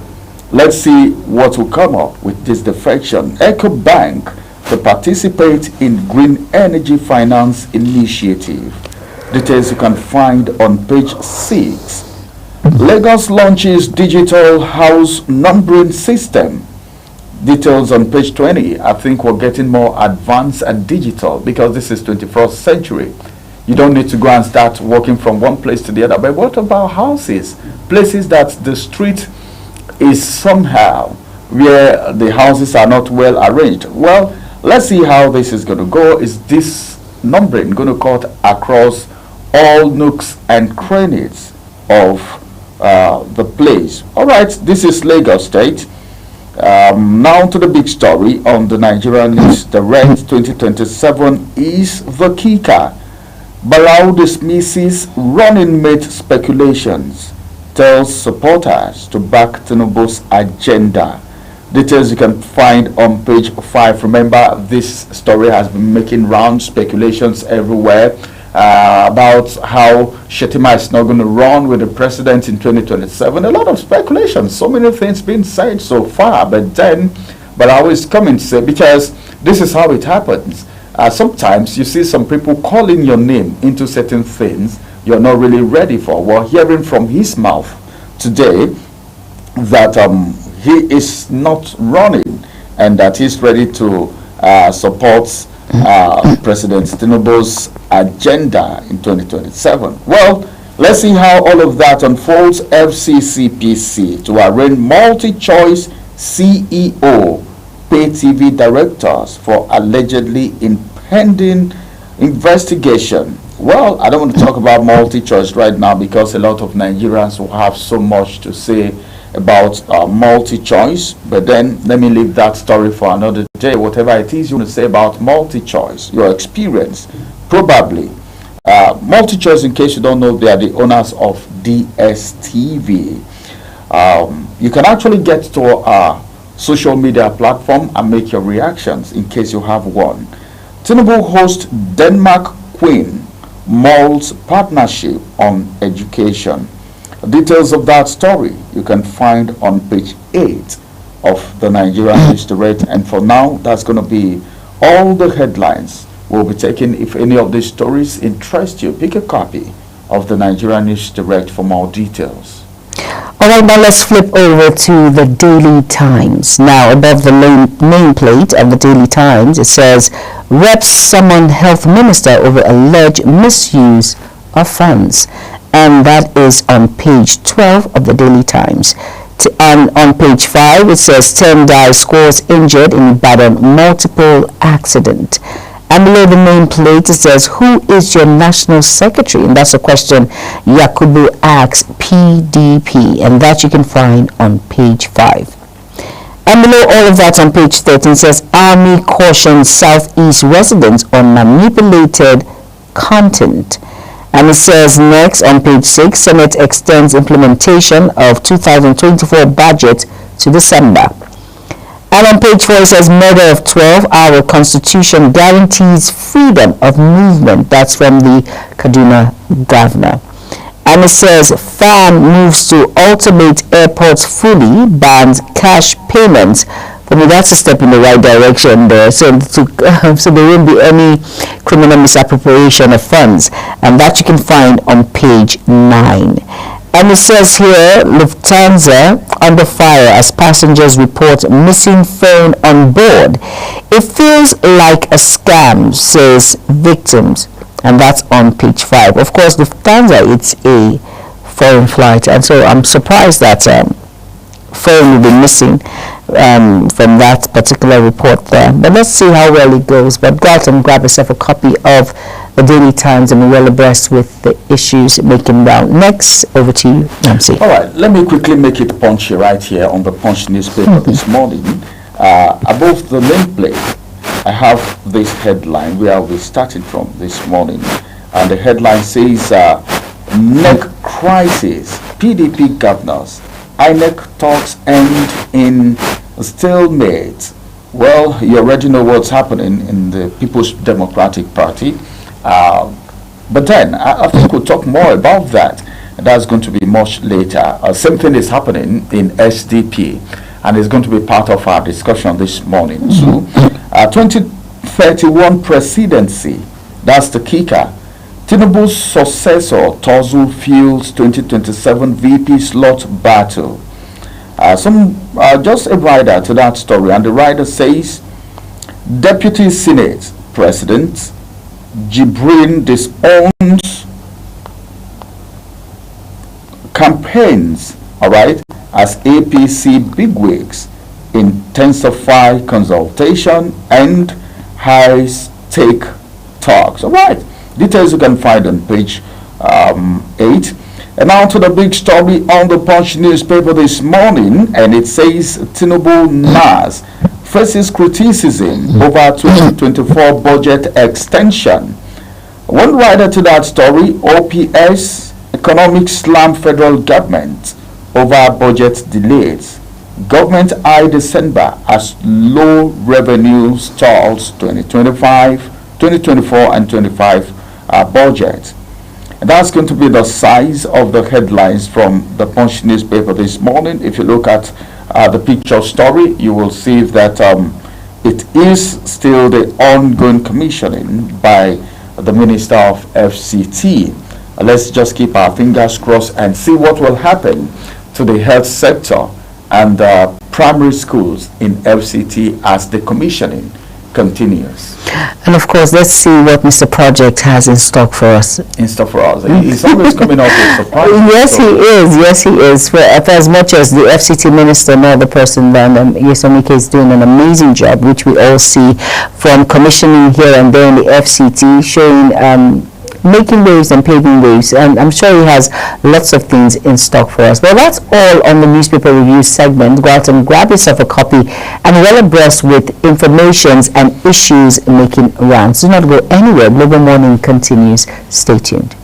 let's see what will come up with this defection. EcoBank to participate in Green Energy Finance Initiative. Details you can find on page 6. Lagos launches digital house numbering system. Details on page 20. I think we're getting more advanced and digital because this is 21st century. You don't need to go and start walking from one place to the other. But what about houses? Places that the street is somehow where the houses are not well arranged. Well, let's see how this is going to go. Is this numbering going to cut across all nooks and crannies of the place? All right, this is Lagos State. Now to the big story on the Nigerian News Direct. 2027 is the kicker. Barau dismisses running mate speculations, tells supporters to back Tinubu's agenda. Details you can find on page 5. Remember, this story has been making round speculations everywhere about how Shettima is not going to run with the president in 2027. A lot of speculation, so many things being said so far, but then Barau is coming to say, because this is how it happens. Sometimes you see some people calling your name into certain things you're not really ready for. We're hearing from his mouth today that he is not running and that he's ready to support President Tinubu's agenda in 2027. Well, let's see how all of that unfolds. FCCPC to arraign multi-choice CEO pay TV directors for allegedly impending investigation. Well, I don't want to talk about multi-choice right now because a lot of Nigerians will have so much to say about multi-choice, but then let me leave that story for another day. Whatever it is you want to say about multi-choice, your experience, probably MultiChoice, in case you don't know, they are the owners of DSTV. You can actually get to our social media platform and make your reactions in case you have one. Tinubu hosts Denmark Queen Malls partnership on education. Details of that story you can find on page 8 of the Nigerian News Direct. And for now, that's going to be all the headlines we'll be taking. If any of these stories interest you, pick a copy of the Nigerian News Direct for more details. All right, now let's flip over to the Daily Times. Now, above the nameplate of the Daily Times, it says, Reps summon health minister over alleged misuse of funds. And that is on page 12 of the Daily Times. And on page 5, it says 10 die, scores injured in Ibadan multiple accident. And below the nameplate, it says, who is your national secretary? And that's a question Yakubu asks PDP. And that you can find on page 5. And below all of that on page 13 says, Army cautions Southeast residents on manipulated content. And it says next on page 6, Senate extends implementation of 2024 budget to December. And on page 4 it says murder of 12, our constitution guarantees freedom of movement. That's from the Kaduna governor. And it says FAM moves to automate airports fully, bans cash payments. For me, that's a step in the right direction there. So there won't be any criminal misappropriation of funds. And that you can find on page 9. And it says here, Lufthansa under fire as passengers report missing phone on board. It feels like a scam, says victims. And that's on page 5. Of course, Lufthansa, it's a foreign flight. And so I'm surprised that phone will be missing from that particular report there. But let's see how well it goes. But go out and grab yourself a copy of the Daily Times and be well abreast with the issues making round. Next, over to you, Nancy. All right, let me quickly make it punchy right here on the Punch newspaper this morning. Above the nameplate, I have this headline where we started from this morning. And the headline says, NEC crisis, PDP governors, INEC talks end in stalemate. Well, you already know what's happening in the People's Democratic Party. But then, I think we'll talk more about that. That's going to be much later. Same thing is happening in SDP, and it's going to be part of our discussion this morning. So, 2031 presidency, that's the kicker. Tinubu's successor, Tozu, fields 2027 VP slot battle. Just a rider to that story, and the rider says, Deputy Senate President Jibrin disowns campaigns, all right, as APC bigwigs intensify consultation and high-stake talks. All right, details you can find on page 8. And now to the big story on the Punch newspaper this morning, and it says Tinubu NAS faces criticism over 2024 budget extension. One writer to that story, OPS, economic slam federal government over budget delays. Government eye December as low revenue stalls 2025, 2024 and 25 budget. And that's going to be the size of the headlines from the Punch newspaper this morning. If you look at the picture story, you will see that it is still the ongoing commissioning by the Minister of FCT. Let's just keep our fingers crossed and see what will happen to the health sector and primary schools in FCT as the commissioning continues. And of course, let's see what Mr. Project has in stock for us. He's always coming up with surprises. Yes, he is. Yes, he is. For as much as the FCT minister and other person, Yesomike is doing an amazing job, which we all see from commissioning here and there in the FCT, showing making waves and paving waves, and I'm sure he has lots of things in stock for us. Well, that's all on the newspaper review segment. Go out and grab yourself a copy and well abreast with informations and issues making rounds. Do not go anywhere. Global Morning continues. Stay tuned.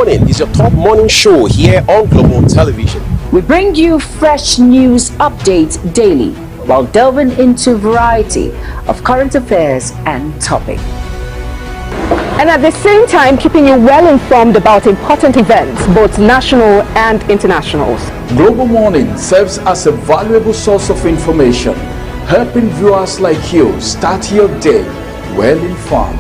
Is your top morning show here on Global Television. We bring you fresh news updates daily while delving into a variety of current affairs and topics. And at the same time, keeping you well informed about important events, both national and internationals. Global Morning serves as a valuable source of information, helping viewers like you start your day well informed.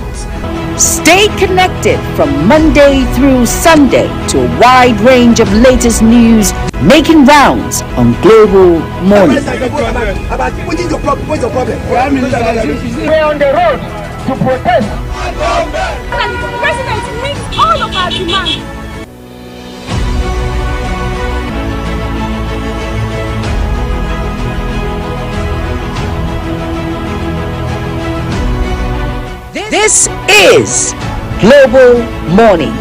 Stay connected from Monday through Sunday to a wide range of latest news making rounds on Global Morning. We're on the road to protest. And the president meets all of our demands. This is Global Morning.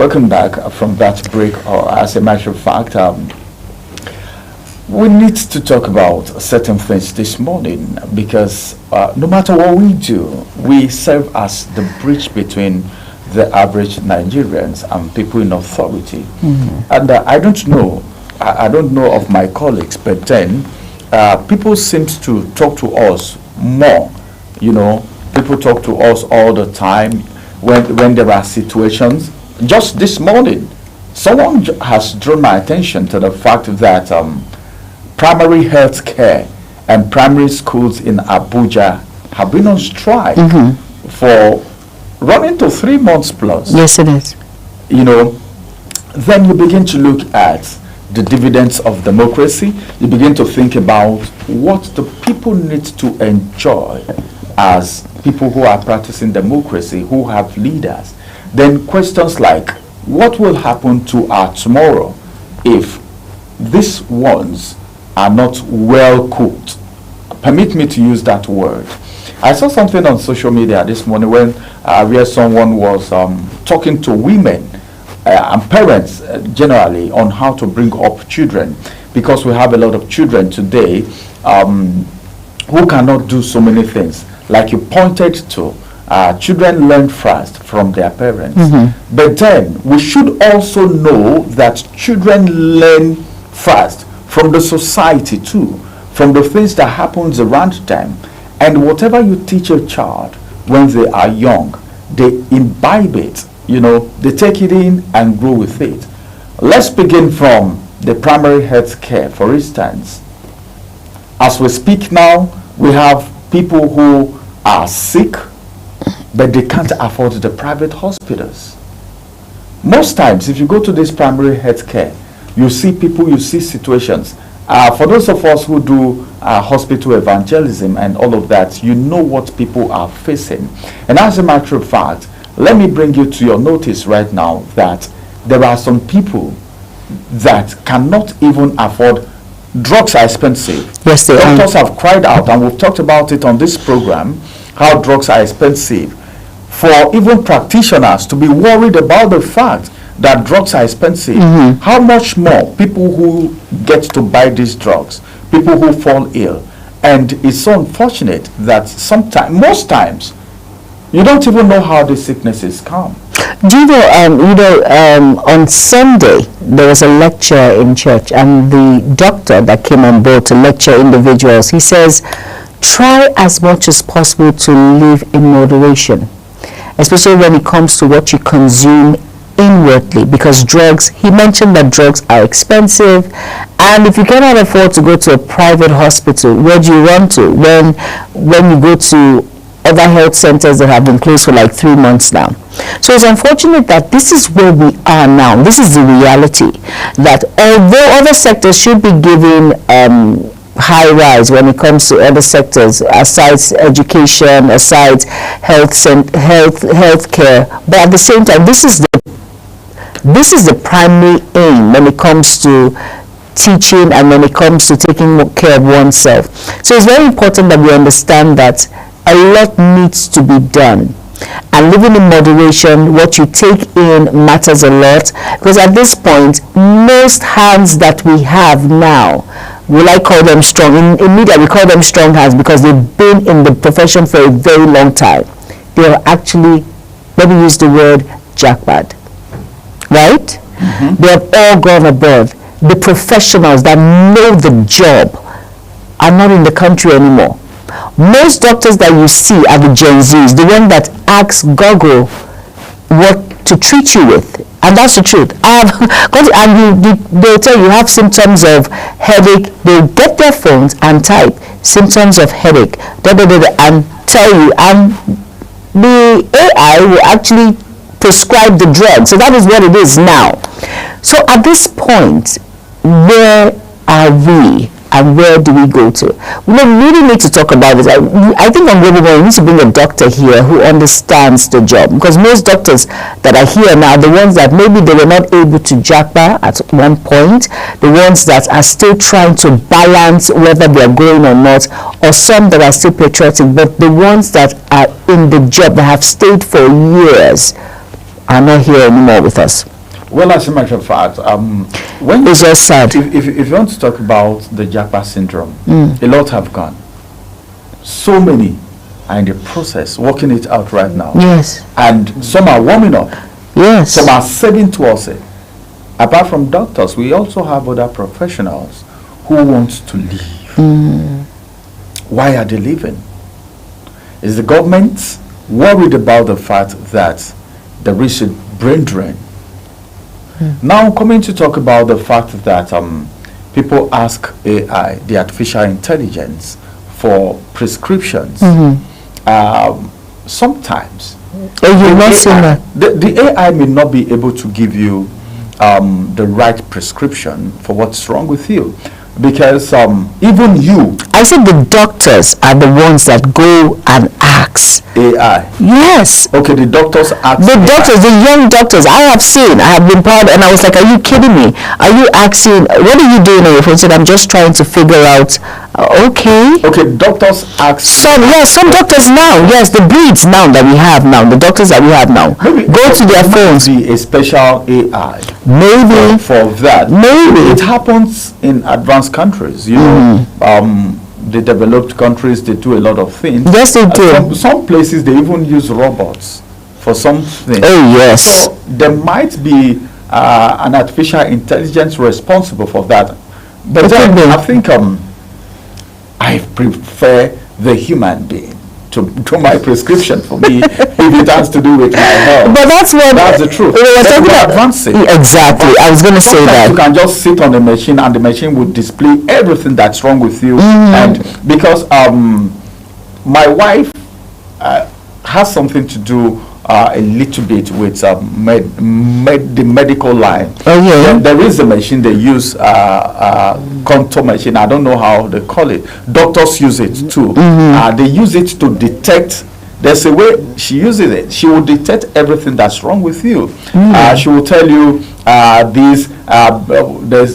Welcome back from that break. As a matter of fact, we need to talk about certain things this morning because no matter what we do, we serve as the bridge between the average Nigerians and people in authority. And I don't know of my colleagues, but then people seems to talk to us more. You know, people talk to us all the time when there are situations. Just this morning, someone has drawn my attention to the fact that primary health care and primary schools in Abuja have been on strike for running to 3 months plus. Yes, it is. You know, then you begin to look at the dividends of democracy. You begin to think about what the people need to enjoy as people who are practicing democracy, who have leaders. Then questions like, what will happen to our tomorrow if these ones are not well cooked? Permit me to use that word. I saw something on social media this morning where someone was talking to women and parents generally on how to bring up children, because we have a lot of children today who cannot do so many things. Like you pointed to, children learn fast from their parents. But then we should also know that children learn fast from the society too, from the things that happens around them. And whatever you teach a child when they are young, they imbibe it, you know, they take it in and grow with it. Let's begin from the primary health care, for instance. As we speak now, we have people who are sick, but they can't afford the private hospitals. Most times, if you go to this primary health care, you see people, you see situations. For those of us who do hospital evangelism and all of that, you know what people are facing. And as a matter of fact, let me bring you to your notice right now that there are some people that cannot even afford. Drugs are expensive. Yes, they are. Doctors have cried out, and we've talked about it on this program, how drugs are expensive. For even practitioners to be worried about the fact that drugs are expensive, how much more people who get to buy these drugs, people who fall ill. And it's so unfortunate that most times, you don't even know how these sicknesses come. Do you know, on Sunday, there was a lecture in church, and the doctor that came on board to lecture individuals, he says, try as much as possible to live in moderation, especially when it comes to what you consume inwardly, because drugs, he mentioned that drugs are expensive, and if you cannot afford to go to a private hospital, where do you run to when you go to other health centers that have been closed for like 3 months now? So it's unfortunate that this is where we are now. This is the reality, that although other sectors should be given high rise when it comes to other sectors, aside education, aside health care, but at the same time, this is the primary aim when it comes to teaching and when it comes to taking care of oneself. So it's very important that we understand that a lot needs to be done, and living in moderation, what you take in matters a lot, because at this point, most hands that we have now, will I call them strong? In media, we call them strong hands because they've been in the profession for a very long time. They are actually, let me use the word, jackpot, right? They have all gone above. The professionals that know the job are not in the country anymore. Most doctors that you see are the Gen Zs, the one that asks Google what to treat you with. And that's the truth. They'll tell you have symptoms of headache. They'll get their phones and type symptoms of headache, and tell you, and the AI will actually prescribe the drug. So that is what it is now. So at this point, where are we? And where do we go to? We really need to talk about this. I think on Global Morning, we need to bring a doctor here who understands the job. Because most doctors that are here now, the ones that maybe they were not able to jackpot at one point, the ones that are still trying to balance whether they're going or not, or some that are still patriotic, but the ones that are in the job, that have stayed for years, are not here anymore with us. Well, as a matter of fact, when it's just sad. If you want to talk about the Japa syndrome, a lot have gone. So many are in the process, working it out right now. Yes. And some are warming up. Yes. Some are saving towards it. Apart from doctors, we also have other professionals who want to leave. Why are they leaving? Is the government worried about the fact that there is a brain drain? Now coming to talk about the fact that people ask AI, the artificial intelligence, for prescriptions. Sometimes the AI may not be able to give you the right prescription for what's wrong with you, because even you, I said the doctors are the ones that go and ask AI. Yes. Okay, the doctors ask. The doctors, the young doctors, I have been proud, and I was like, are you kidding me? Are you asking, what are you doing on your phone? Said, I'm just trying to figure out. Okay, doctors ask. Some doctors now, yes, the breeds now that we have now, the doctors that we have now, go to their phones. Be a special AI. Maybe. For that. Maybe. It happens in advanced countries, you know. The developed countries, they do a lot of things. Yes, they do. Some places, they even use robots for something. Oh, yes. So there might be an artificial intelligence responsible for that. But then I think I prefer the human being to do my prescription for me if it has to do with my health. But that's the truth. We're advancing. Exactly. I was going to say that. You can just sit on the machine and the machine will display everything that's wrong with you. And because my wife has something to do a little bit with the medical line. Oh yeah. There is a machine they use, contour machine. I don't know how they call it. Doctors use it too. They use it to detect. There's a way she uses it. She will detect everything that's wrong with you. She will tell you there's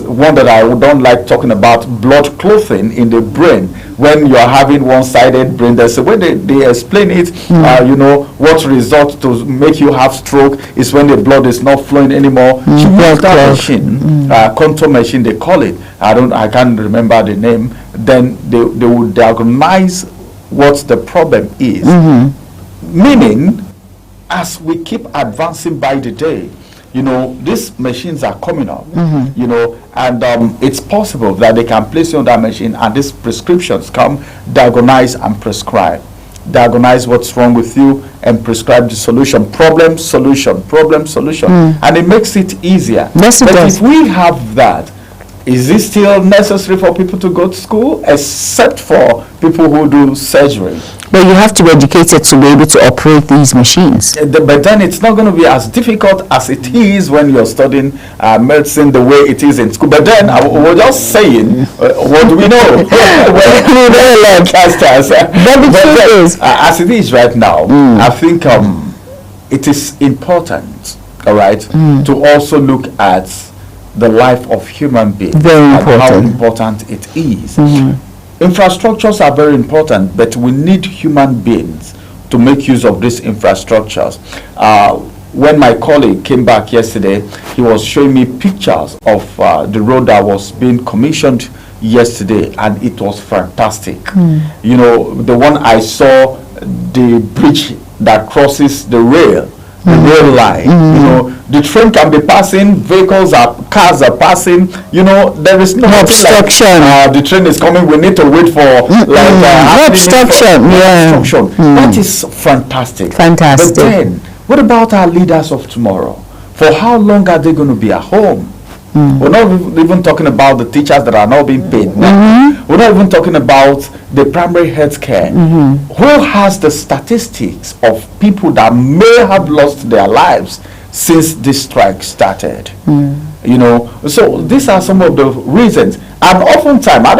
one that I don't like talking about, blood clotting in the brain. When you're having one-sided brain, there's a way they explain it. You know, what result to make you have stroke is when the blood is not flowing anymore. She uses that machine, contour machine they call it. I can't remember the name. Then they will diagnose what the problem is. Meaning, as we keep advancing by the day, you know, these machines are coming up, you know, and it's possible that they can place you on that machine and these prescriptions come, diagnose and prescribe. Diagnose what's wrong with you and prescribe the solution. Problem, solution, problem, solution. And it makes it easier. Yes, it does. If we have that, is it still necessary for people to go to school, except for people who do surgery? But you have to be educated to be able to operate these machines. But then it's not going to be as difficult as it is when you're studying medicine the way it is in school. But then we're just saying, what do we know? As it is right now, I think it is important, all right, to also look at the life of human beings. Very important. How important it is. Infrastructures are very important, but we need human beings to make use of these infrastructures. When my colleague came back yesterday, he was showing me pictures of the road that was being commissioned yesterday, and it was fantastic. You know, the one I saw, the bridge that crosses the rail line, you know, the train can be passing, cars are passing, you know, there is no obstruction. Like, the train is coming, we need to wait for no obstruction. That is fantastic. But then, what about our leaders of tomorrow? For how long are they going to be at home? We're not even talking about the teachers that are not being paid now. We're not even talking about the primary health care. Who has the statistics of people that may have lost their lives since this strike started? You know, so these are some of the reasons. And oftentimes, I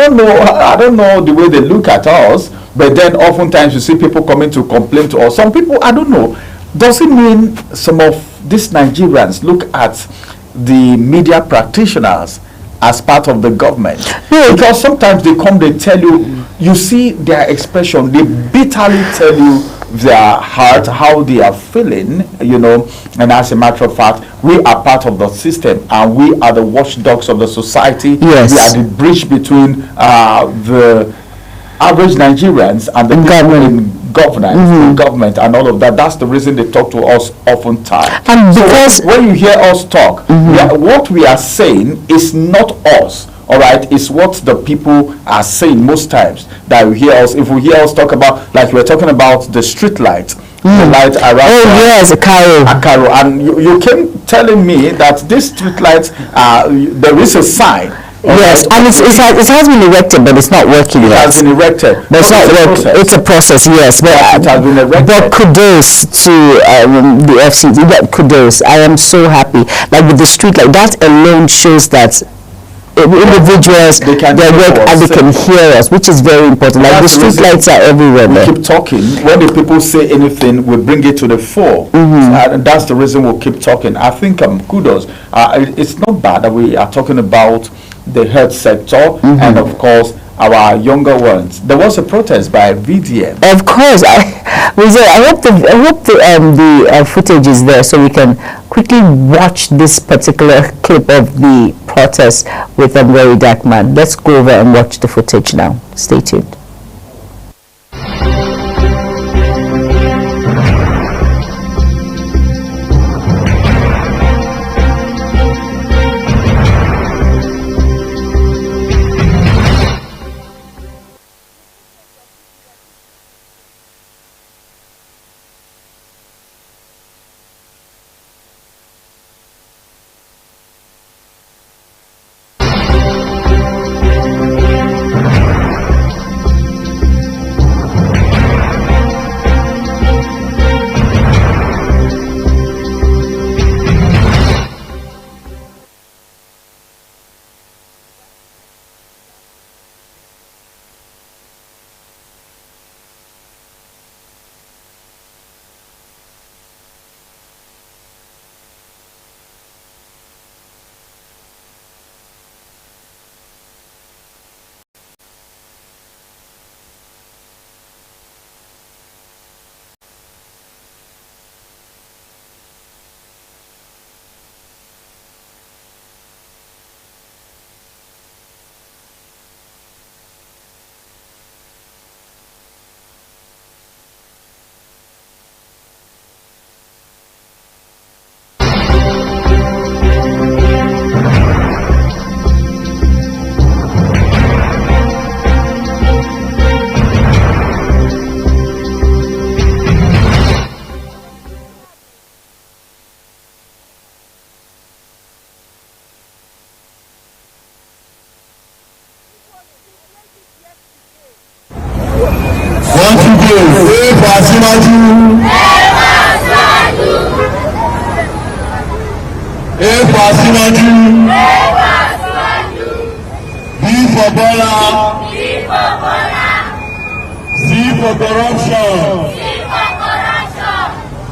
don't know the way they look at us, but then oftentimes you see people coming to complain to us. Some people, I don't know, does it mean some of these Nigerians look at the media practitioners as part of the government? Because sometimes they come, they tell you, you see their expression, they bitterly tell you their heart, how they are feeling, you know. And as a matter of fact, we are part of the system, and we are the watchdogs of the society. Yes. We are the bridge between the average Nigerians and the government and all of that. That's the reason they talk to us oftentimes. And because so when you hear us talk, what we are saying is not us. All right, it's what the people are saying most times that you hear us. If we hear us talk about, like we're talking about the street light, the light around. Oh yes, Akaro, and you came telling me that this street light, there is a sign. Yes, and it has been erected, but it's not working yet. It has been erected, but it's not working. It's a process, yes. But it has been erected. But kudos to the FCT. Kudos. I am so happy. Like with the street light, that alone shows that individuals, they work and they can hear us, which is very important. Like the street lights are everywhere. We keep talking. When the people say anything, we bring it to the fore. And that's the reason we'll keep talking. I think kudos. It's not bad that we are talking about the health sector and of course our younger ones. There was a protest by VDM. Of course, I hope the footage is there so we can quickly watch this particular clip of the protest with Very Dark Man. Let's go over and watch the footage now. Stay tuned.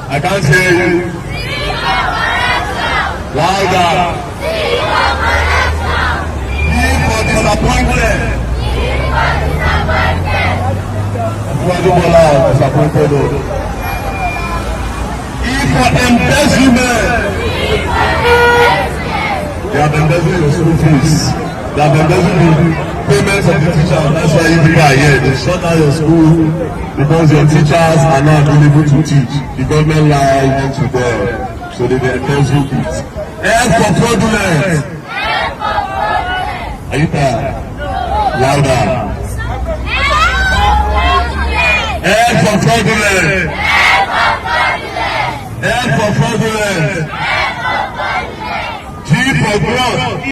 I can't hear you. Louder. E for disappointed. Disappointed. E for embezzlement. They have embezzled your school fees. They have embezzled the payments of the teachers. That's why you people are here. They shut down your school because your teachers are not available to teach. The government lied to them, so they embezzled it. F for fraudulent. Are you tired? Louder. F for fraudulent. F for fraudulent. G for growth.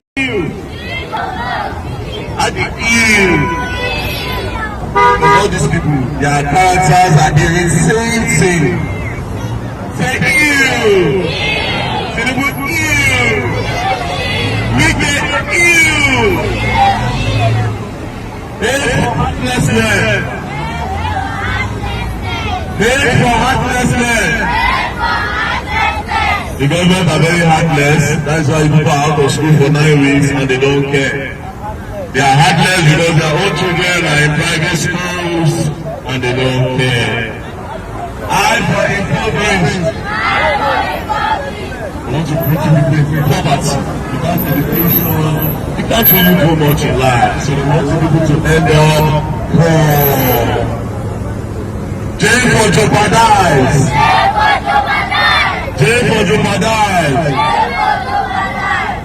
All these people, their characters are the insane thing. Say ew. Say the word ew. Wicked ew. Hate for heartlessness. Hate for heartlessness. The government are very heartless. That's why people are out of school for 9 weeks and they don't care. They are heartless because their own children are in private schools and they don't care. friends? We want to bring people poverty without education. You can't really do much in life. So we want people to end up poor. J for jeopardize. J for jeopardize.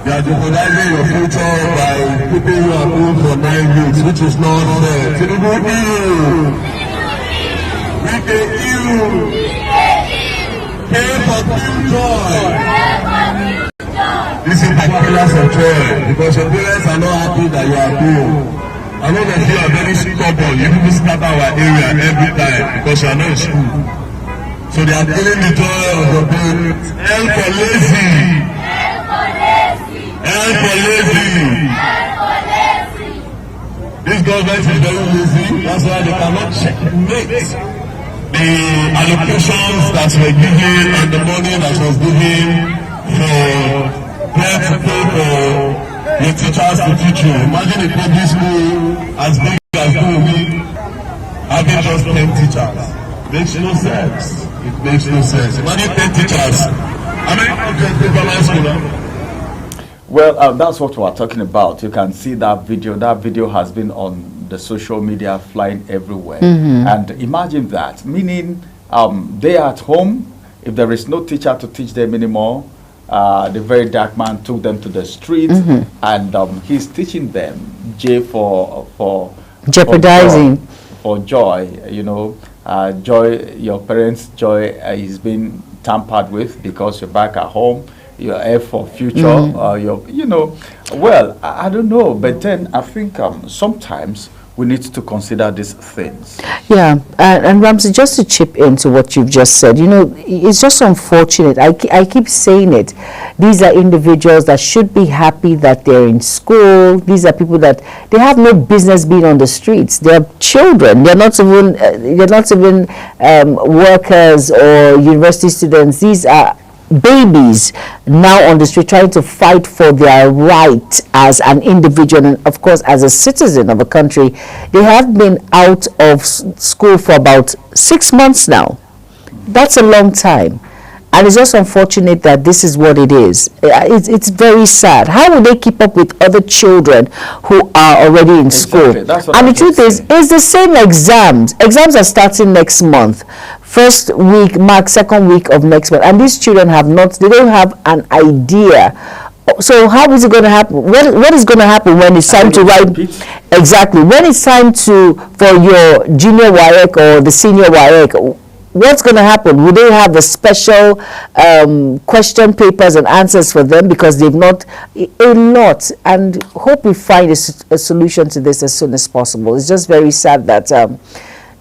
They are jeopardizing your future by keeping you at home for 9 weeks, which is not fair. Tinubu ill. Wike ill. K for joy. This is the pillars of joy because your parents are not happy that you are poor. I know that you are very stubborn. You people scatter our area every time because you are not in school. So they are killing the joy of your parents. L for lazy. L for lazy. This government is very lazy. That's why they cannot checkmate the allocations that were given and the money that was given for them to pay for your teachers to teach you. Imagine a public school as big as Google having just 10 teachers. Makes no sense. It makes no sense. Imagine 10 teachers. How many objects in primary school now? Well, that's what we're talking about. You can see that video. That video has been on the social media, flying everywhere. And imagine that, meaning they are at home. If there is no teacher to teach them anymore, the very dark man took them to the street, and he's teaching them J for jeopardizing, for joy. You know, joy. Your parents' joy is being tampered with because you're back at home. Your F for future. You know, well, I don't know, but then I think sometimes we need to consider these things. Yeah, and Ramsey, just to chip into what you've just said, you know, it's just unfortunate. I keep saying it. These are individuals that should be happy that they're in school. These are people that they have no business being on the streets. They're children. They're not even workers or university students. These are babies now on the street trying to fight for their right as an individual and of course as a citizen of a country. They have been out of school for about 6 months now. That's a long time, and it's just unfortunate that this is what it is. It's very sad. How will they keep up with other children who are already in school? And the truth is, it's the same exams. Exams are starting next month. First week, second week of next month, and these children they don't have an idea. So how is it going to happen? What is going to happen when it's time to write? Exactly. When it's time for your junior WAEC or the senior WAEC, what's going to happen? Will they have the special question papers and answers for them because they've not a lot? And hope we find a solution to this as soon as possible. It's just very sad that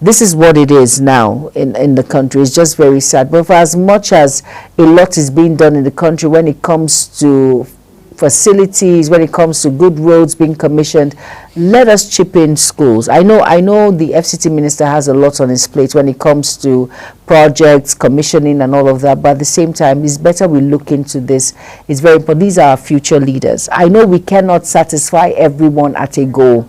this is what it is now in the country. It's just very sad. But for as much as a lot is being done in the country when it comes to facilities, when it comes to good roads being commissioned, let us chip in schools. I know the FCT minister has a lot on his plate when it comes to projects, commissioning and all of that, but at the same time, it's better we look into this. It's very important. These are our future leaders. I know we cannot satisfy everyone at a go.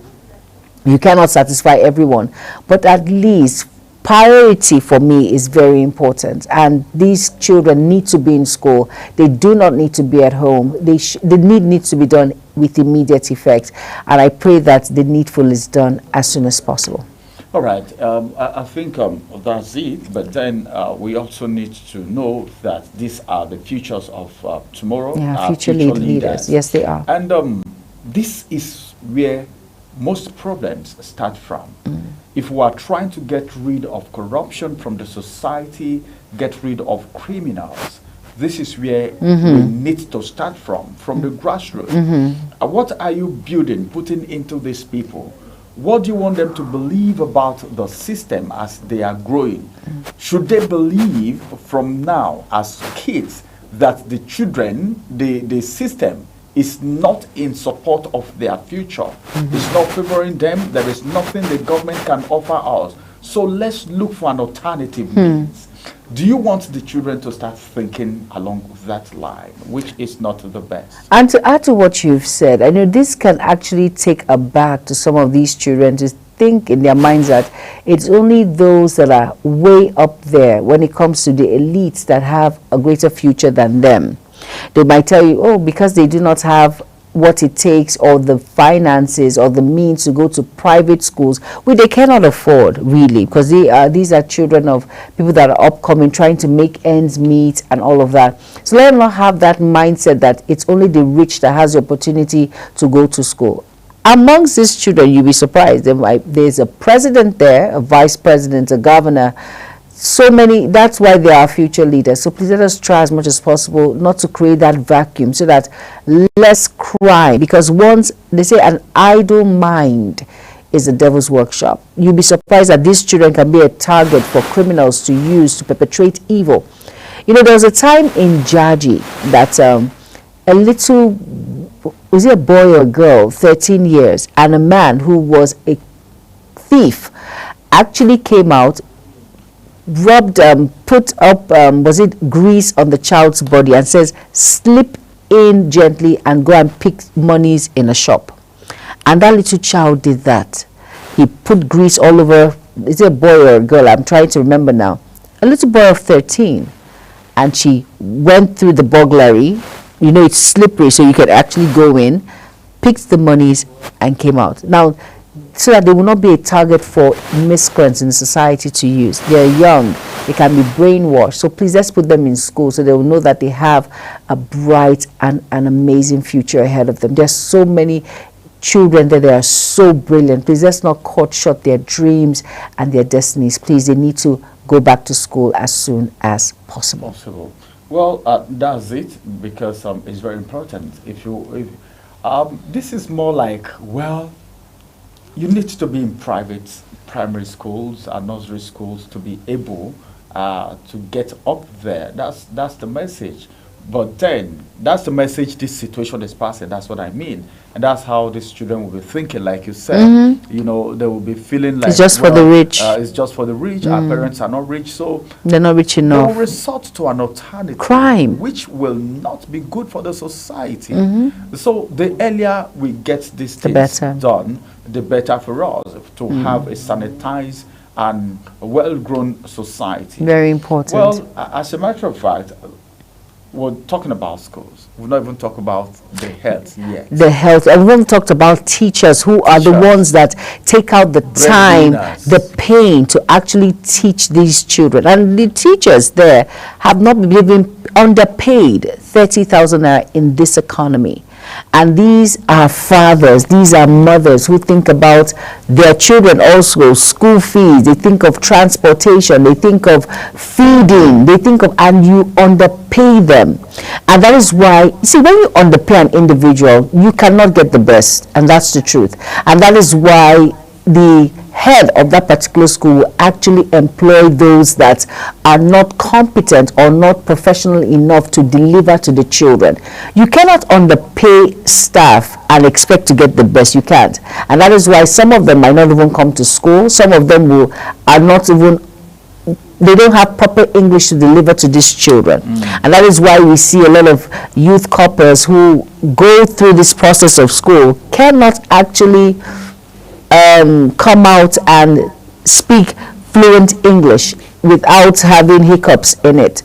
You cannot satisfy everyone, but at least priority for me is very important, and these children need to be in school. They do not need to be at home. The need needs to be done with immediate effect, and I pray that the needful is done as soon as possible. All right, I think that's it, but then we also need to know that these are the futures of tomorrow. Yeah, future leaders. Yes, they are. And this is where most problems start from. If we are trying to get rid of corruption from the society, get rid of criminals, this is where we need to start from the grassroots. What are you building, putting into these people? What do you want them to believe about the system as they are growing? Should they believe from now as kids that the children, the system is not in support of their future? It's not favoring them. There is nothing the government can offer us. So let's look for an alternative means. Do you want the children to start thinking along that line, which is not the best? And to add to what you've said, I know this can actually take a back to some of these children to think in their minds that it's only those that are way up there when it comes to the elites that have a greater future than them. They might tell you, oh, because they do not have what it takes or the finances or the means to go to private schools, which they cannot afford really, because these are children of people that are upcoming, trying to make ends meet and all of that. So let them not have that mindset that it's only the rich that has the opportunity to go to school. Amongst these children, you'll be surprised, there's a president there, a vice president, a governor, so many. That's why they are future leaders. So please let us try as much as possible not to create that vacuum, so that less crime, because once they say an idle mind is the devil's workshop, you'll be surprised that these children can be a target for criminals to use to perpetrate evil. You know, there was a time in Jaji that a little, was it a boy or a girl, 13 years, and a man who was a thief actually came out, rubbed, put up, was it grease on the child's body, and says, slip in gently and go and pick monies in a shop. And that little child did that. He put grease all over, is it a boy or a girl? I'm trying to remember now. A little boy of 13. And she went through the burglary. You know, it's slippery, so you can actually go in, picked the monies, and came out. Now, so that they will not be a target for miscreants in society to use. They're young, they can be brainwashed. So please, let's put them in school so they will know that they have a bright and an amazing future ahead of them. There's so many children that they are so brilliant. Please, let's not cut short their dreams and their destinies. Please, they need to go back to school as soon as possible. Well, that's it, because it's very important. This is more like, well, you need to be in private primary schools and nursery schools to be able to get up there. That's the message. But then, that's the message this situation is passing. That's what I mean. And that's how these children will be thinking, like you said. You know, they will be feeling like, it's just for the rich. It's just for the rich. Our parents are not rich, so they're not rich enough. They will resort to an alternative. Crime. Which will not be good for the society. So the earlier we get these things done, the better for us to have a sanitized and well-grown society. Very important. Well, as a matter of fact, we're talking about schools. We've not even talked about the health yet. The health. And we haven't talked about teachers, who are the ones that take out the time, the pain to actually teach these children. And the teachers there have not been underpaid 30,000 naira in this economy. And these are fathers, these are mothers who think about their children also, school fees, they think of transportation, they think of feeding, they think of, and you underpay them. And that is why, see, when you underpay an individual, you cannot get the best, and that's the truth. And that is why the head of that particular school will actually employ those that are not competent or not professional enough to deliver to the children. You cannot underpay staff and expect to get the best. You can't. And that is why some of them might not even come to school. Some of them are not even, they don't have proper English to deliver to these children. And that is why we see a lot of youth corpers who go through this process of school cannot actually come out and speak fluent English without having hiccups in it.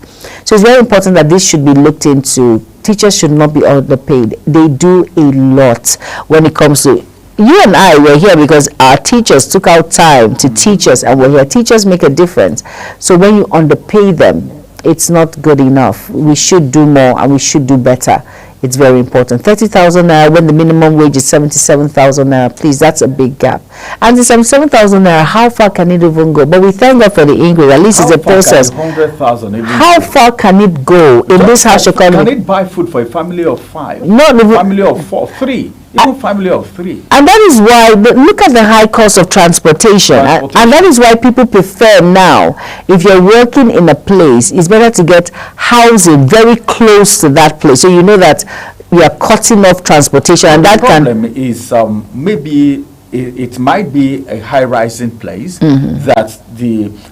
So it's very important that this should be looked into. Teachers should not be underpaid. They do a lot when it comes to, you and I were here because our teachers took out time to teach us, and we're here. Teachers make a difference. So when you underpay them, it's not good enough. We should do more and we should do better. It's very important. 30,000 naira when the minimum wage is 77,000 naira. Please, that's a big gap. And the 77,000 naira, how far can it even go? But we thank God for the increase. At least it's a process. 100,000. How far can it go in this harsh economy? Can it buy food for a family of 5? Not even family of 4, 3. Even family of 3. And that is why, look at the high cost of transportation. And that is why people prefer now, if you're working in a place, it's better to get housing very close to that place, so you know that you are cutting off transportation. And that problem is maybe it might be a high-rising place that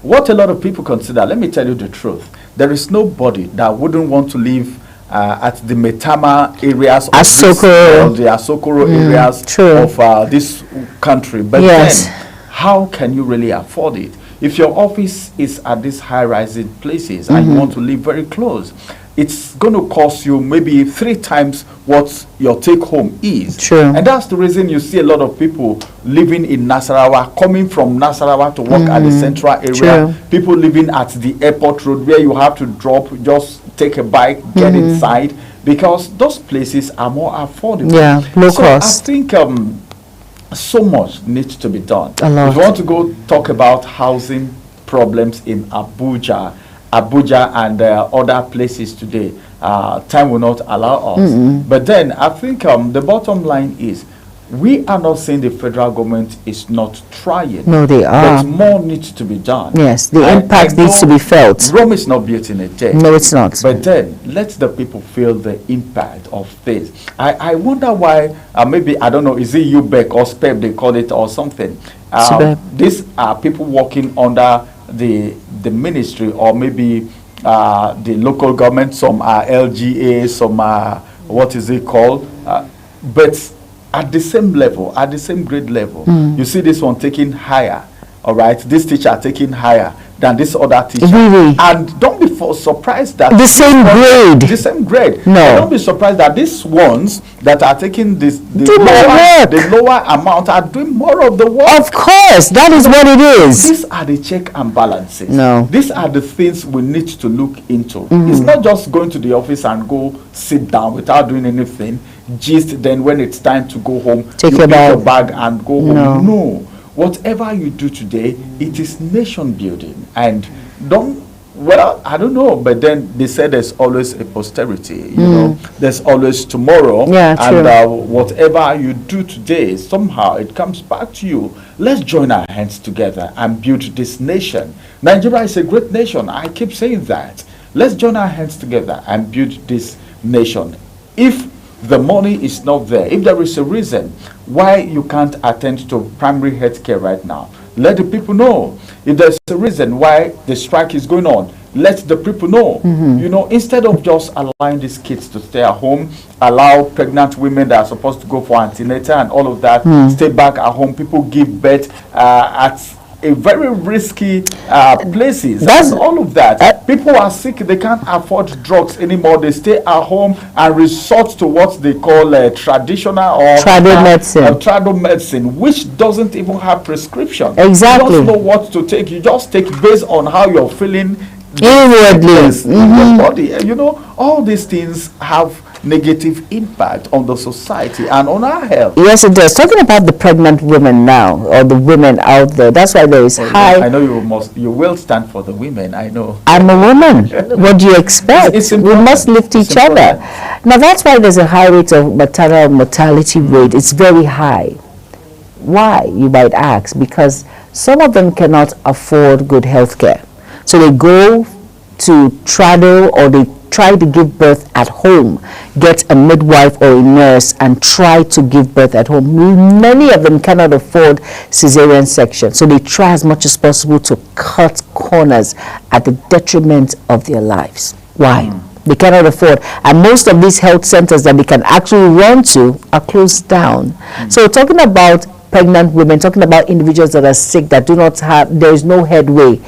what a lot of people consider. Let me tell you the truth. There is nobody that wouldn't want to live at the Metama areas of the Asokoro areas of this country. But then, how can you really afford it? If your office is at these high-rising places and you want to live very close, it's going to cost you maybe 3 times what your take-home is. True. And that's the reason you see a lot of people living in Nasarawa, coming from Nasarawa to work at the central area. True. People living at the airport road where you have to drop, just take a bike, get inside, because those places are more affordable. Yeah, low so cost. I think so much needs to be done. A lot. If you want to go talk about housing problems in Abuja and other places today, time will not allow us. But then I think the bottom line is, we are not saying the federal government is not trying. No, they are. But more needs to be done. Yes, the impact needs to be felt. Rome is not built in a day. No, it's not. But then, let the people feel the impact of this. I wonder why, maybe, I don't know, is it UBEC or SPEP they call it or something? These are people working under the ministry, or maybe the local government. Some are LGA, some are, what is it called? But at the same level, at the same grade level, you see this one taking higher, all right? This teacher taking higher than this other teacher. Really? And don't be surprised that the same grade. The same grade. No. And don't be surprised that these ones that are taking the lower amount are doing more of the work. Of course, that is what it is. These are the check and balances. No. These are the things we need to look into. It's not just going to the office and go sit down without doing anything. Just then when it's time to go home, take you your pick your bag and go home. No. Whatever you do today, it is nation building. And I don't know, but then they said there's always a posterity, you know, there's always tomorrow. Yeah, true. And whatever you do today, somehow it comes back to you. Let's join our hands together and build this nation. Nigeria is a great nation. I keep saying that. Let's join our hands together and build this nation. If the money is not there, if there is a reason why you can't attend to primary health care right now, let the people know. If there's a reason why the strike is going on, let the people know. You know, instead of just allowing these kids to stay at home, allow pregnant women that are supposed to go for antenatal and all of that, stay back at home. People give birth at a very risky places. That's all of that. People are sick, they can't afford drugs anymore. They stay at home and resort to what they call traditional or trado medicine, which doesn't even have prescription. Exactly. You don't know what to take. You just take based on how you're feeling inwardly in your body. And you know, all these things have negative impact on the society and on our health. Yes, it does. Talking about the pregnant women now, or the women out there, that's why there is high. I know you will stand for the women. I know. I'm a woman. What do you expect? We must lift each other. Now that's why there's a high rate of maternal mortality rate. It's very high. Why, you might ask? Because some of them cannot afford good health care, so they go to Trado, or they try to give birth at home, get a midwife or a nurse and try to give birth at home. Many of them cannot afford cesarean section, so they try as much as possible to cut corners at the detriment of their lives. Why? They cannot afford, and most of these health centers that they can actually run to are closed down. So talking about pregnant women, talking about individuals that are sick, that do not have, there is no headway.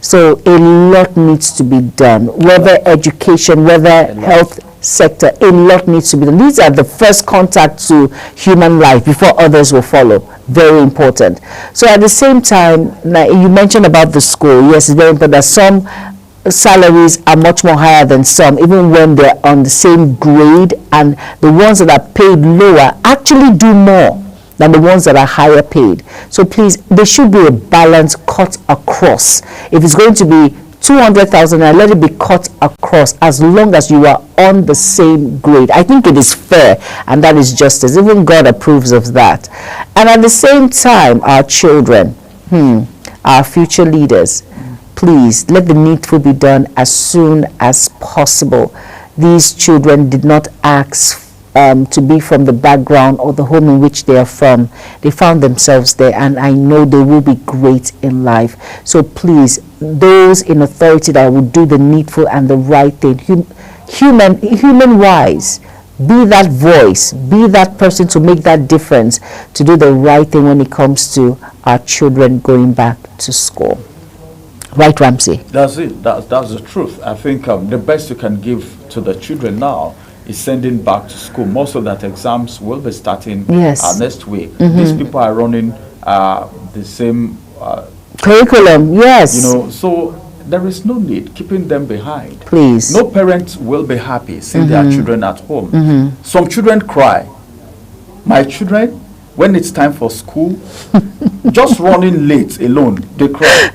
So a lot needs to be done, whether education, whether health sector, a lot needs to be done. These are the first contact to human life before others will follow. Very important. So at the same time, now you mentioned about the school. Yes, it's very important that some salaries are much more higher than some, even when they're on the same grade, and the ones that are paid lower actually do more than the ones that are higher paid. So please, there should be a balance cut across. If it's going to be 200,000, let it be cut across, as long as you are on the same grade. I think it is fair, and that is justice. Even God approves of that. And at the same time, our children, our future leaders, please let the needful be done as soon as possible. These children did not ask to be from the background or the home in which they are from. They found themselves there, and I know they will be great in life. So please, those in authority that will do the needful and the right thing, human-wise, be that voice, be that person to make that difference, to do the right thing when it comes to our children going back to school. Right, Ramsey? That's it. That's the truth. I think the best you can give to the children now is sending back to school. Most of that exams will be starting next week. These people are running the same curriculum, yes. You know, so there is no need keeping them behind. Please. No parent will be happy seeing their children at home. Some children cry. My children, when it's time for school, just running late alone, they cry.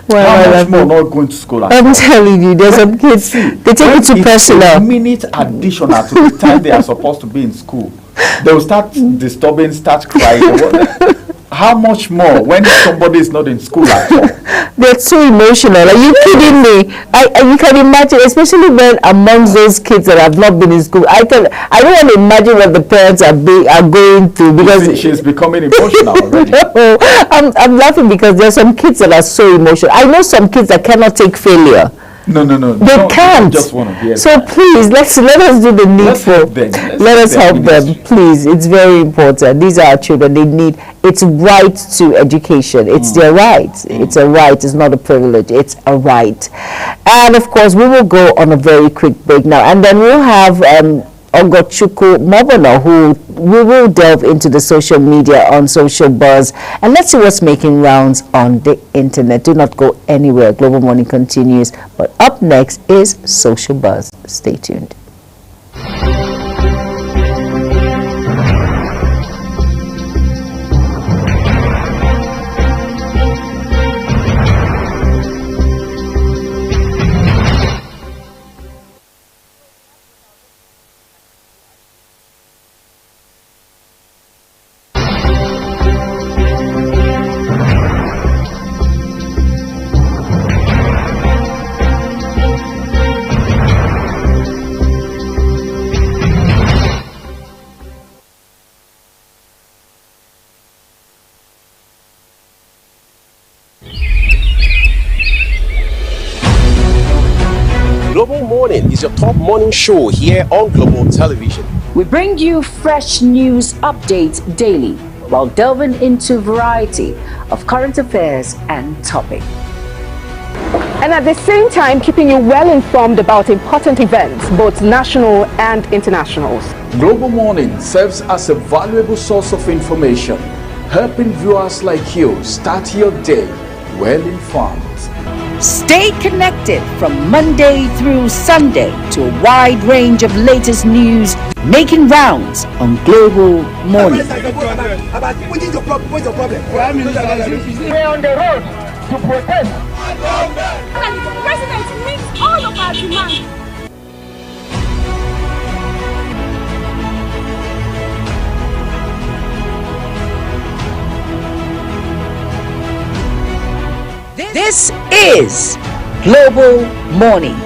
How much more not going to school? I'm telling you, there's some kids, they take it too personal. A minute additional to the time they are supposed to be in school, they will start disturbing, start crying. How much more when somebody is not in school at all? They're so emotional. Are you kidding me? You can imagine, especially when amongst those kids that have not been in school. I don't want to imagine what the parents are going through, because she's becoming emotional already. No, I'm laughing because there are some kids that are so emotional. I know some kids that cannot take failure. No. They can't. Just want to hear so that. Please, let us do the needful. Let us help them, please. It's very important. These are our children. They need. It's right to education. It's their right. It's a right. It's not a privilege. It's a right. And of course, we will go on a very quick break now, and then we'll have Ogochukwu Mobona, who we will delve into the social media on Social Buzz, and let's see what's making rounds on the internet. Do not go anywhere. Global Morning continues, but up next is Social Buzz. Stay tuned. Global Morning is your top morning show here on Global Television. We bring you fresh news updates daily while delving into a variety of current affairs and topics. And at the same time, keeping you well informed about important events, both national and internationals. Global Morning serves as a valuable source of information, helping viewers like you start your day well informed. Stay connected from Monday through Sunday to a wide range of latest news making rounds on Global Morning. What is your problem? We're on the road to protest. And the president meets all of our demands. This is Global Morning.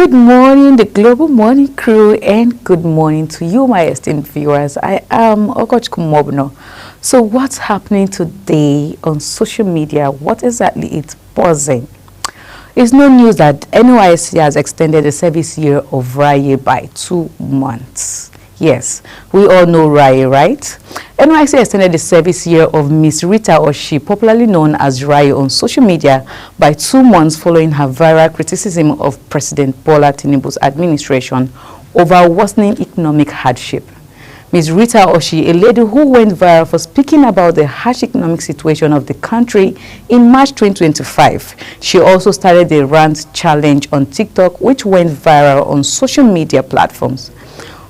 Good morning, the Global Morning Crew, and good morning to you, my esteemed viewers. I am Ogochukwu Mobno. So what's happening today on social media? What exactly is buzzing? It's no news that NYSC has extended the service year of RAYE by 2 months. Yes, we all know RAYE, right? NYSC extended the service year of Miss Rita Oshie, popularly known as RAYE on social media, by 2 months following her viral criticism of President Bola Tinubu's administration over worsening economic hardship. Ms. Rita Oshie, a lady who went viral for speaking about the harsh economic situation of the country in March 2025. She also started the rant challenge on TikTok, which went viral on social media platforms.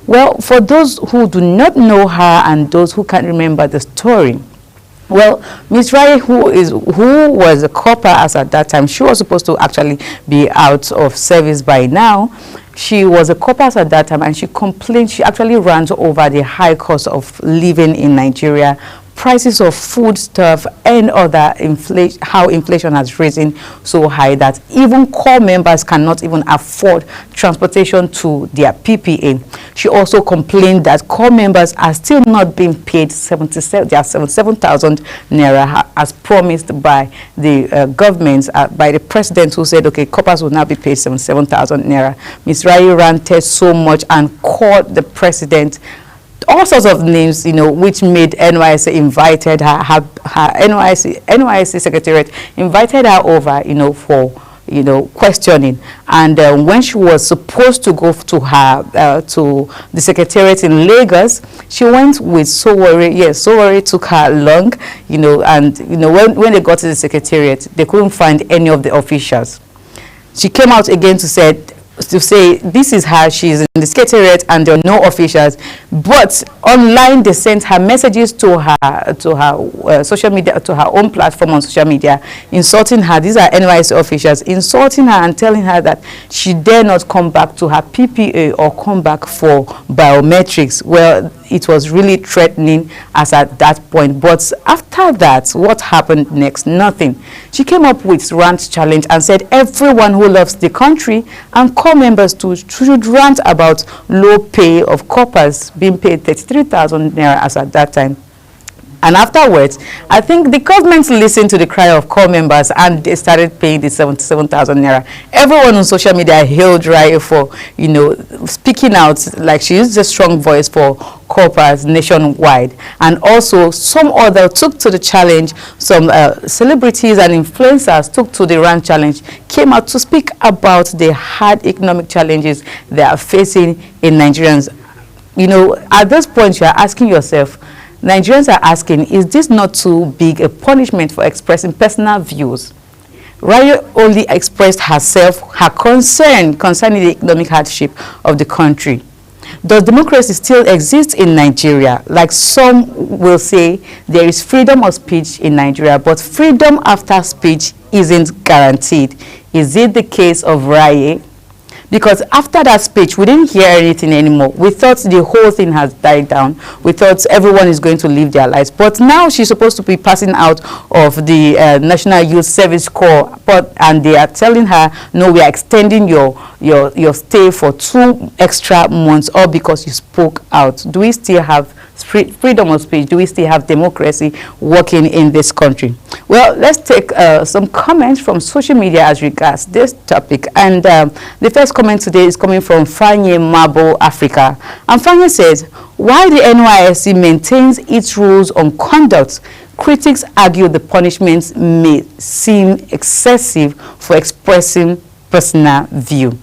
Well, for those who do not know her and those who can't remember the story, well, Ms. RAYE, who was a copper as at that time, she was supposed to actually be out of service by now. She was a copper at that time, and she complained, she actually ran over the high cost of living in Nigeria, prices of food stuff, and other how inflation has risen so high that even core members cannot even afford transportation to their PPA. She also complained that core members are still not being paid 77,000 naira as promised by the government, by the president, who said, okay, coppers will now be paid 77,000 naira. Ms. RAYE ranted so much and called the president all sorts of names, you know, which made NYSC invited her NYSC secretariat invited her over, you know, for, you know, questioning. And when she was supposed to go to her to the secretariat in Lagos, she went with Sowore. Yes, Sowore took her along, you know, and you know, when they got to the secretariat, they couldn't find any of the officials. She came out again to say this is her, she's in the secretariat and there are no officials, but online they sent her messages to her social media, to her own platform on social media, insulting her. These are NYSC officials insulting her and telling her that she dare not come back to her PPA or come back for biometrics. Well, it was really threatening as at that point. But after that, what happened next? Nothing. She came up with rant challenge and said everyone who loves the country and core members too should rant about low pay of coppers being paid 33,000 naira as at that time. And afterwards, I think the government listened to the cry of core members and they started paying the 77,000 naira. Everyone on social media hailed RAYE for, you know, speaking out, like she used a strong voice for corporates nationwide. And also some other took to the challenge, some celebrities and influencers took to the rant challenge, came out to speak about the hard economic challenges they are facing in Nigerians. You know, at this point you are asking yourself, Nigerians are asking, is this not too big a punishment for expressing personal views? RAYE only expressed herself, her concern concerning the economic hardship of the country. Does democracy still exist in Nigeria? Like some will say, there is freedom of speech in Nigeria, but freedom after speech isn't guaranteed. Is it the case of RAYE? Because after that speech, we didn't hear anything anymore. We thought the whole thing has died down. We thought everyone is going to live their lives. But now she's supposed to be passing out of the National Youth Service Corps. And they are telling her, no, we are extending your stay for 2 extra months, all because you spoke out. Do we still have freedom of speech? Do we still have democracy working in this country? Well, let's take some comments from social media as regards this topic. And the first comment today is coming from Fanye Mabo Africa. And Fanye says, while the NYSC maintains its rules on conduct, critics argue the punishments may seem excessive for expressing personal view.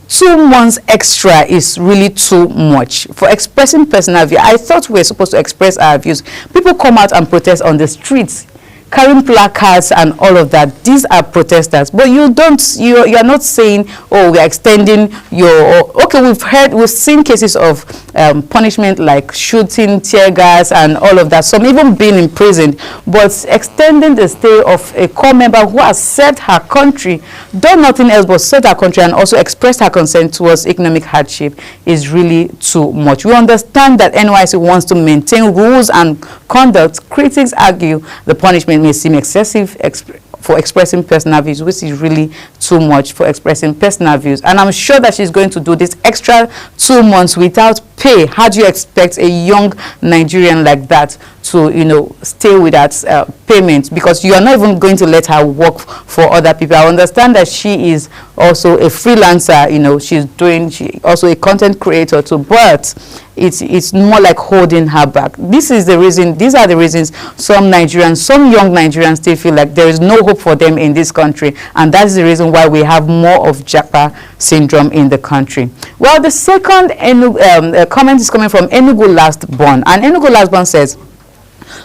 2 months extra is really too much for expressing personal view. I thought we were supposed to express our views. People come out and protest on the streets, carrying placards and all of that. These are protesters, but you are not saying, oh, we are extending your, okay, we've seen cases of punishment like shooting, tear gas and all of that, some even being imprisoned. But extending the stay of a core member who has served her country, done nothing else but served her country and also expressed her concern towards economic hardship is really too much. We understand that NYSC wants to maintain rules and conduct. Critics argue the punishment may seem excessive for expressing personal views, which is really too much for expressing personal views. And I'm sure that she's going to do this extra 2 months without pay. How do you expect a young Nigerian like that to, you know, stay without payment? Because you are not even going to let her work for other people. I understand that she is also a freelancer, you know, she also a content creator too, but it's more like holding her back. These are the reasons some young Nigerians still feel like there is no hope for them in this country, and that's the reason why we have more of Japa syndrome in the country. Well, the second comment is coming from Enugu Lastborn, and Enugu Lastborn says,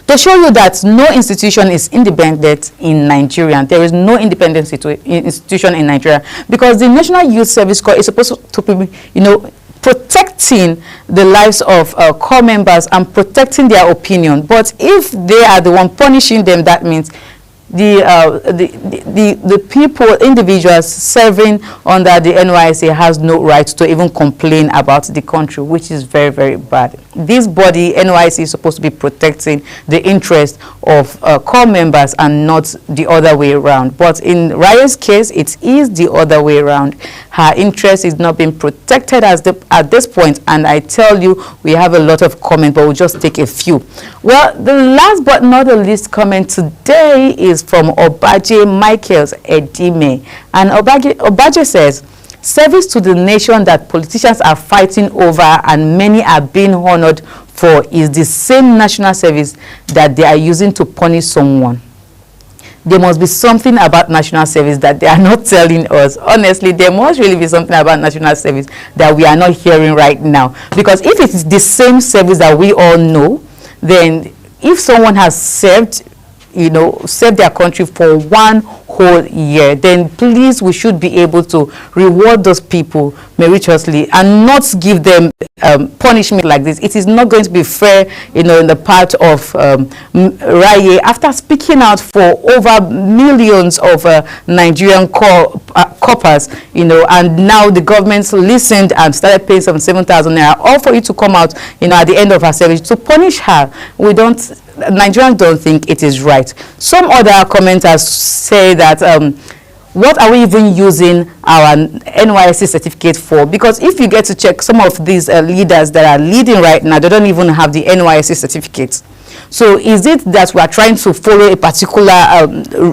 to show you that no institution is independent in Nigeria. There is no independent institution in Nigeria, because the National Youth Service Corps is supposed to be, you know, protecting the lives of corps members and protecting their opinion. But if they are the one punishing them, that means the people, individuals serving under the NYSC has no right to even complain about the country, which is very, very bad. This body, NYSC, is supposed to be protecting the interest of corps members and not the other way around. But in Raye's case, it is the other way around. Her interest is not being protected at this point, and I tell you, we have a lot of comments, but we'll just take a few. Well, the last but not the least comment today is from Obaje Michaels Edime, and Obaje says, service to the nation that politicians are fighting over and many are being honored for is the same national service that they are using to punish someone. There must be something about national service that they are not telling us. Honestly, there must really be something about national service that we are not hearing right now. Because if it is the same service that we all know, then if someone has served their country for 1 whole year, then please, we should be able to reward those people meritoriously and not give them punishment like this. It is not going to be fair, in the part of Raye, after speaking out for over millions of Nigerian coppers, and now the government listened and started paying some 7,000 naira, all for you to come out, at the end of her service to punish her. Nigerians don't think it is right. Some other commenters say that what are we even using our NYSC certificate for? Because if you get to check some of these leaders that are leading right now, they don't even have the NYSC certificate. So is it that we are trying to follow a particular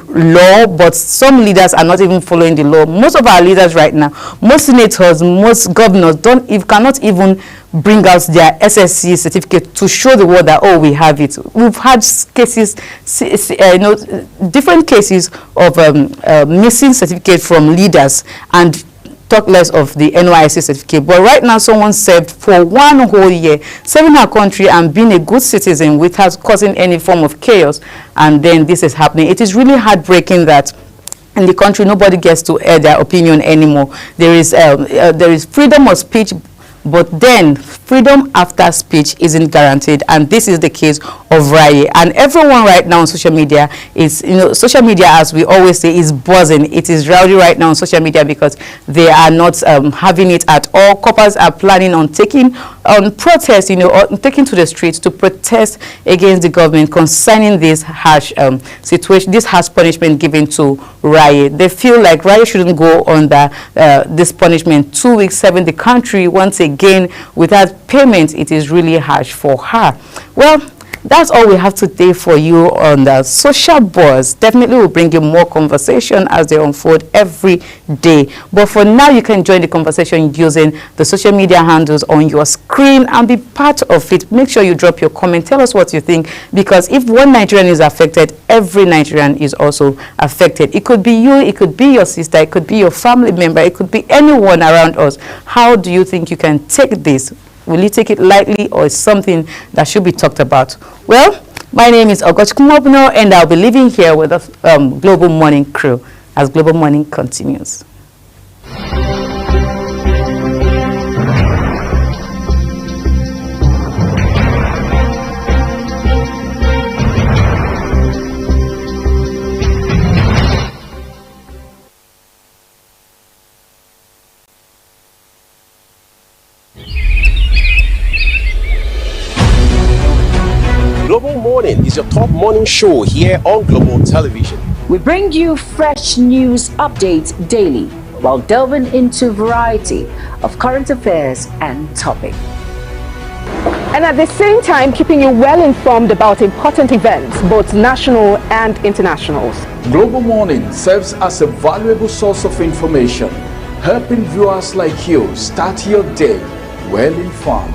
law, but some leaders are not even following the law? Most of our leaders right now, most senators, most governors cannot even bring out their SSC certificate to show the world that, oh, we have it. We've had cases, different cases of missing certificate from leaders, and talk less of the NYSC certificate. But right now, someone served for 1 whole year, serving our country and being a good citizen without causing any form of chaos, and then this is happening. It is really heartbreaking that in the country nobody gets to air their opinion anymore. There is freedom of speech, but then freedom after speech isn't guaranteed, and this is the case of Raye. And everyone right now on social media is, social media, as we always say, is buzzing. It is rowdy right now on social media because they are not having it at all. Coppers are planning on taking on protest, or taking to the streets to protest against the government concerning this harsh situation, this harsh punishment given to Raye. They feel like Raye shouldn't go under this punishment. 2 weeks serving the country once again without payment. It is really harsh for her. Well, that's all we have today for you on the Social Buzz. Definitely we'll bring you more conversation as they unfold every day. But for now, you can join the conversation using the social media handles on your screen and be part of it. Make sure you drop your comment. Tell us what you think, because if one Nigerian is affected, every Nigerian is also affected. It could be you, it could be your sister, it could be your family member, it could be anyone around us. How do you think you can take this? Will you take it lightly, or is something that should be talked about? Well, my name is Ogoch Kumobno, and I'll be living here with the Global Morning crew as Global Morning continues. Global Morning is your top morning show here on Global Television. We bring you fresh news updates daily while delving into a variety of current affairs and topics. And at the same time, keeping you well informed about important events, both national and internationals. Global Morning serves as a valuable source of information, helping viewers like you start your day well informed.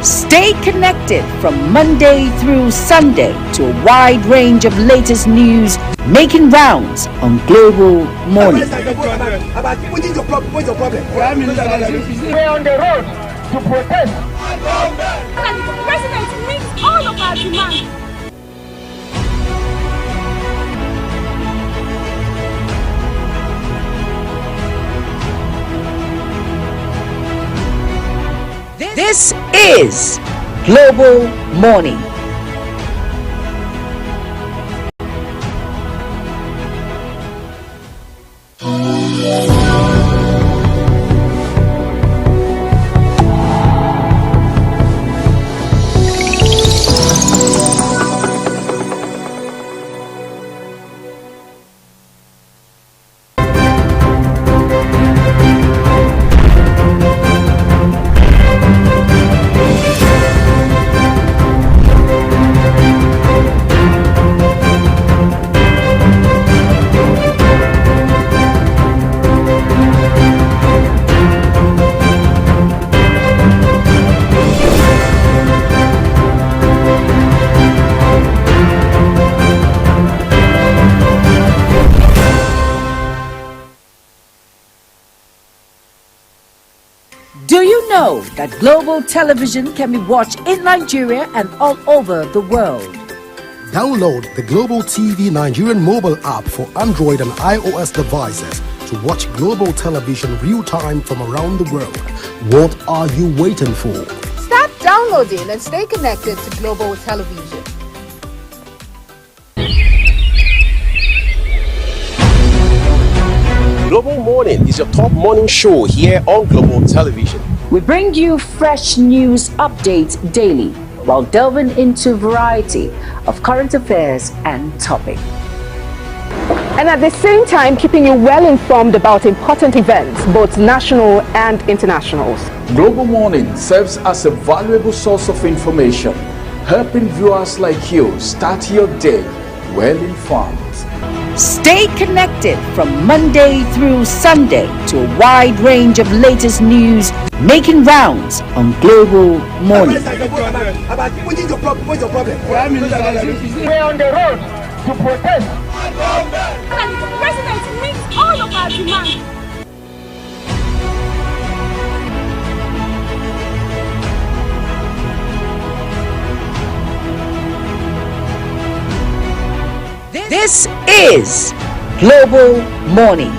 Stay connected from Monday through Sunday to a wide range of latest news making rounds on Global Morning. What is your problem? What's your problem? We're on the road to protest. And the president meets all of our demands. This is Global Morning. Do you know that Global Television can be watched in Nigeria and all over the world? Download the Global TV Nigerian mobile app for Android and iOS devices to watch Global Television real-time from around the world. What are you waiting for? Start downloading and stay connected to Global Television. Global Morning is your top morning show here on Global Television. We bring you fresh news updates daily while delving into a variety of current affairs and topics. And at the same time, keeping you well informed about important events, both national and internationals. Global Morning serves as a valuable source of information, helping viewers like you start your day well informed. Stay connected from Monday through Sunday to a wide range of latest news making rounds on Global Morning. What is your problem? What's your problem? We're on the road to protest. And the president meets all of our demands. This is Global Morning.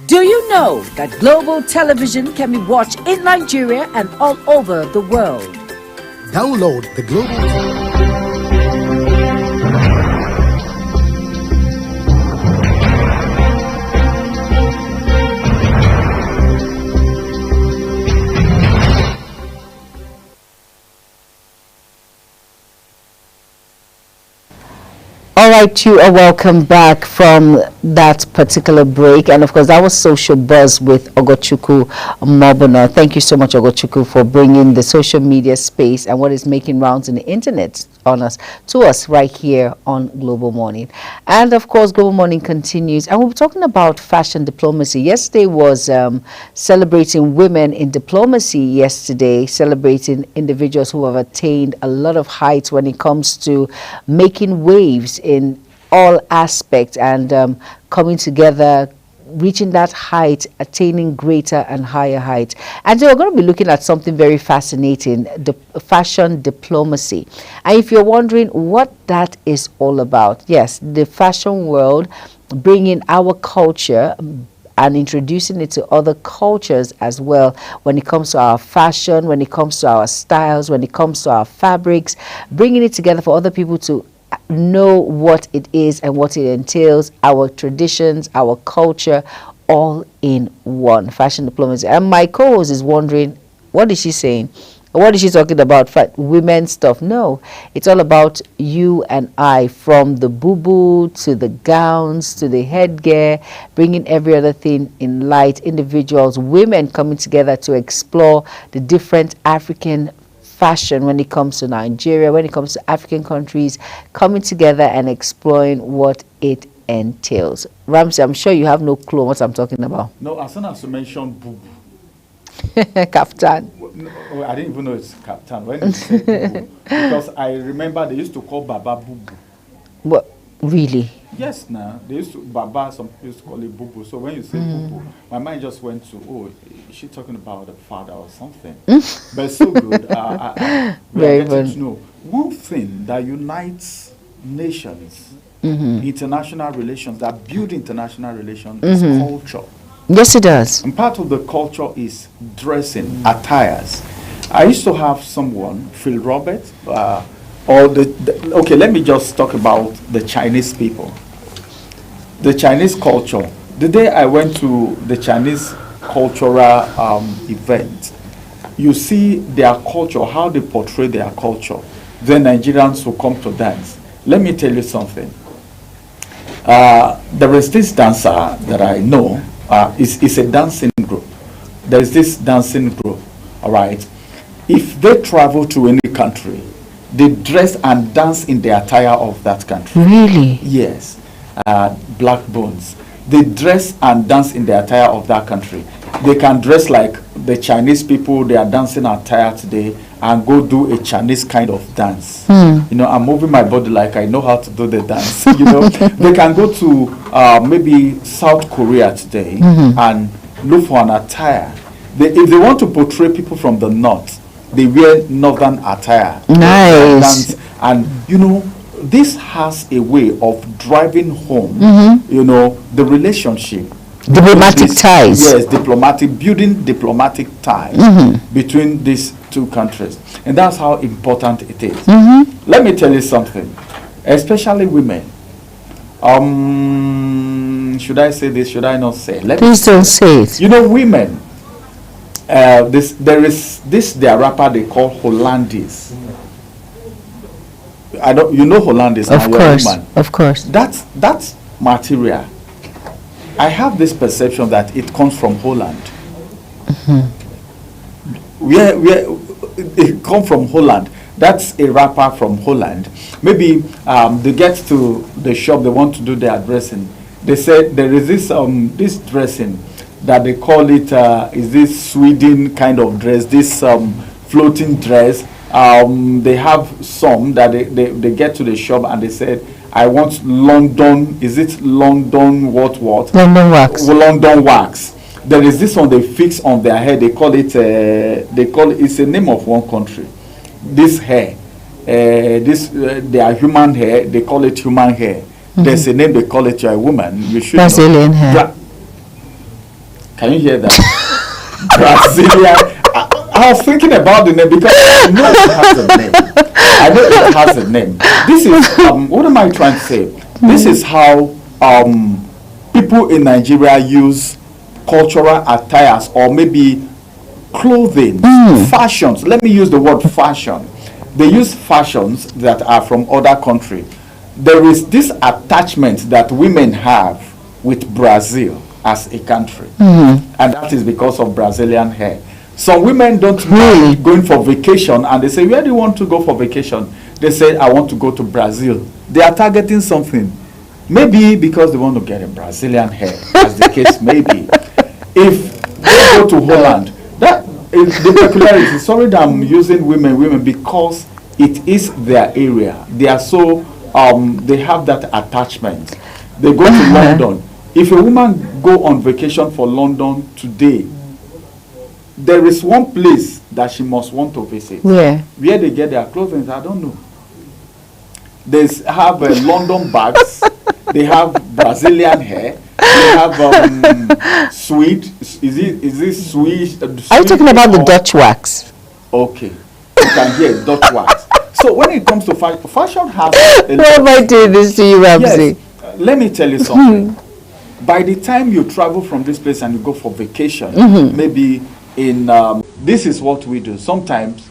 Do you know that Global Television can be watched in Nigeria and all over the world? Download the Global All right, you are welcome back from that particular break, and of course that was Social Buzz with Ogochukwu Mobuna. Thank you so much, Ogochukwu, for bringing the social media space and what is making rounds in the internet to us right here on Global Morning. And of course Global Morning continues, and we'll be talking about fashion diplomacy. Yesterday was celebrating women in diplomacy yesterday, celebrating individuals who have attained a lot of heights when it comes to making waves in all aspects and coming together, reaching that height, attaining greater and higher heights. And so we're going to be looking at something very fascinating, fashion diplomacy. And if you're wondering what that is all about, yes, the fashion world, bringing our culture and introducing it to other cultures as well when it comes to our fashion, when it comes to our styles, when it comes to our fabrics, bringing it together for other people to know what it is and what it entails, our traditions, our culture, all in one. Fashion diplomacy. And my co-host is wondering, what is she saying? What is she talking about? Women stuff? No, it's all about you and I, from the boo-boo to the gowns to the headgear, bringing every other thing in light. Individuals, women coming together to explore the different African fashion when it comes to Nigeria, when it comes to African countries, coming together and exploring what it entails. Ramsey, I'm sure you have no clue what I'm talking about. No, as soon as you mentioned boo-boo. Kaftan. No, I didn't even know it's Kaftan. When you said boo-boo, because I remember they used to call Baba boo-boo. What? Really? Yes, now they used to Baba. Some people used to call it boo-boo. So when you say boo-boo, my mind just went to, oh, is she talking about the father or something? But it's so good. Very good to know one thing that unites nations, international relations, that build international relations, is culture. Yes, it does. And part of the culture is dressing, attires. I used to have someone, Phil Roberts, okay, let me just talk about the Chinese people. The Chinese culture. The day I went to the Chinese cultural event, you see their culture, how they portray their culture. Then Nigerians will come to dance. Let me tell you something. There is this dancer that I know. It's a dancing group. There is this dancing group, all right? If they travel to any country, they dress and dance in the attire of that country. Really? Yes. Black Bones. They dress and dance in the attire of that country. They can dress like the Chinese people, they are dancing attire today, and go do a Chinese kind of dance. You know, I'm moving my body like I know how to do the dance. You know, they can go to maybe South Korea today and look for an attire. If they want to portray people from the north, they wear northern attire. Nice. And you know, this has a way of driving home, you know, the relationship. Diplomatic ties. Yes, building diplomatic ties between these two countries. And that's how important it is. Let me tell you something, especially women. Should I say this? Should I not say? Please don't say it. You know, women, there is their rapper they call Hollandaise. You know Hollandaise. Of course, of course. That's material. I have this perception that it comes from Holland. Where it comes from Holland. That's a rapper from Holland. Maybe they get to the shop, they want to do their dressing. They said there is this dressing that they call it is this Sweden kind of dress, this floating dress. They have some that they get to the shop and they said, I want London, is it London what? London wax. London wax. There is this one they fix on their head, they call it it's a name of one country. This hair, their human hair, they call it human hair. There's a name they call it, you're a woman, you should Brazilian know. hair. Can you hear that? Brazilian. I was thinking about the name because I know it has a name. I know it has a name. This is, what am I trying to say? This is how people in Nigeria use cultural attires or maybe clothing, fashions. Let me use the word fashion. They use fashions that are from other countries. There is this attachment that women have with Brazil as a country. Mm-hmm. And that is because of Brazilian hair. Some women don't mind going for vacation, and they say, where do you want to go for vacation? They say, I want to go to Brazil. They are targeting something. Maybe because they want to get a Brazilian hair, as the case may be. If they go to Holland, that is the peculiarity. Sorry that I'm using women because it is their area. They are so, they have that attachment. They go to London. If a woman go on vacation for London today, there is one place that she must want to visit. Where? Where they get their clothing, I don't know. They have London bags. They have Brazilian hair. They have Swede. Is it Swedish? Are you talking about the Dutch wax? Okay, you can hear Dutch wax. So when it comes to fashion, fashion has. Why am I doing this to you, Ramsey? Yes. Let me tell you something. By the time you travel from this place and you go for vacation, maybe in this is what we do sometimes.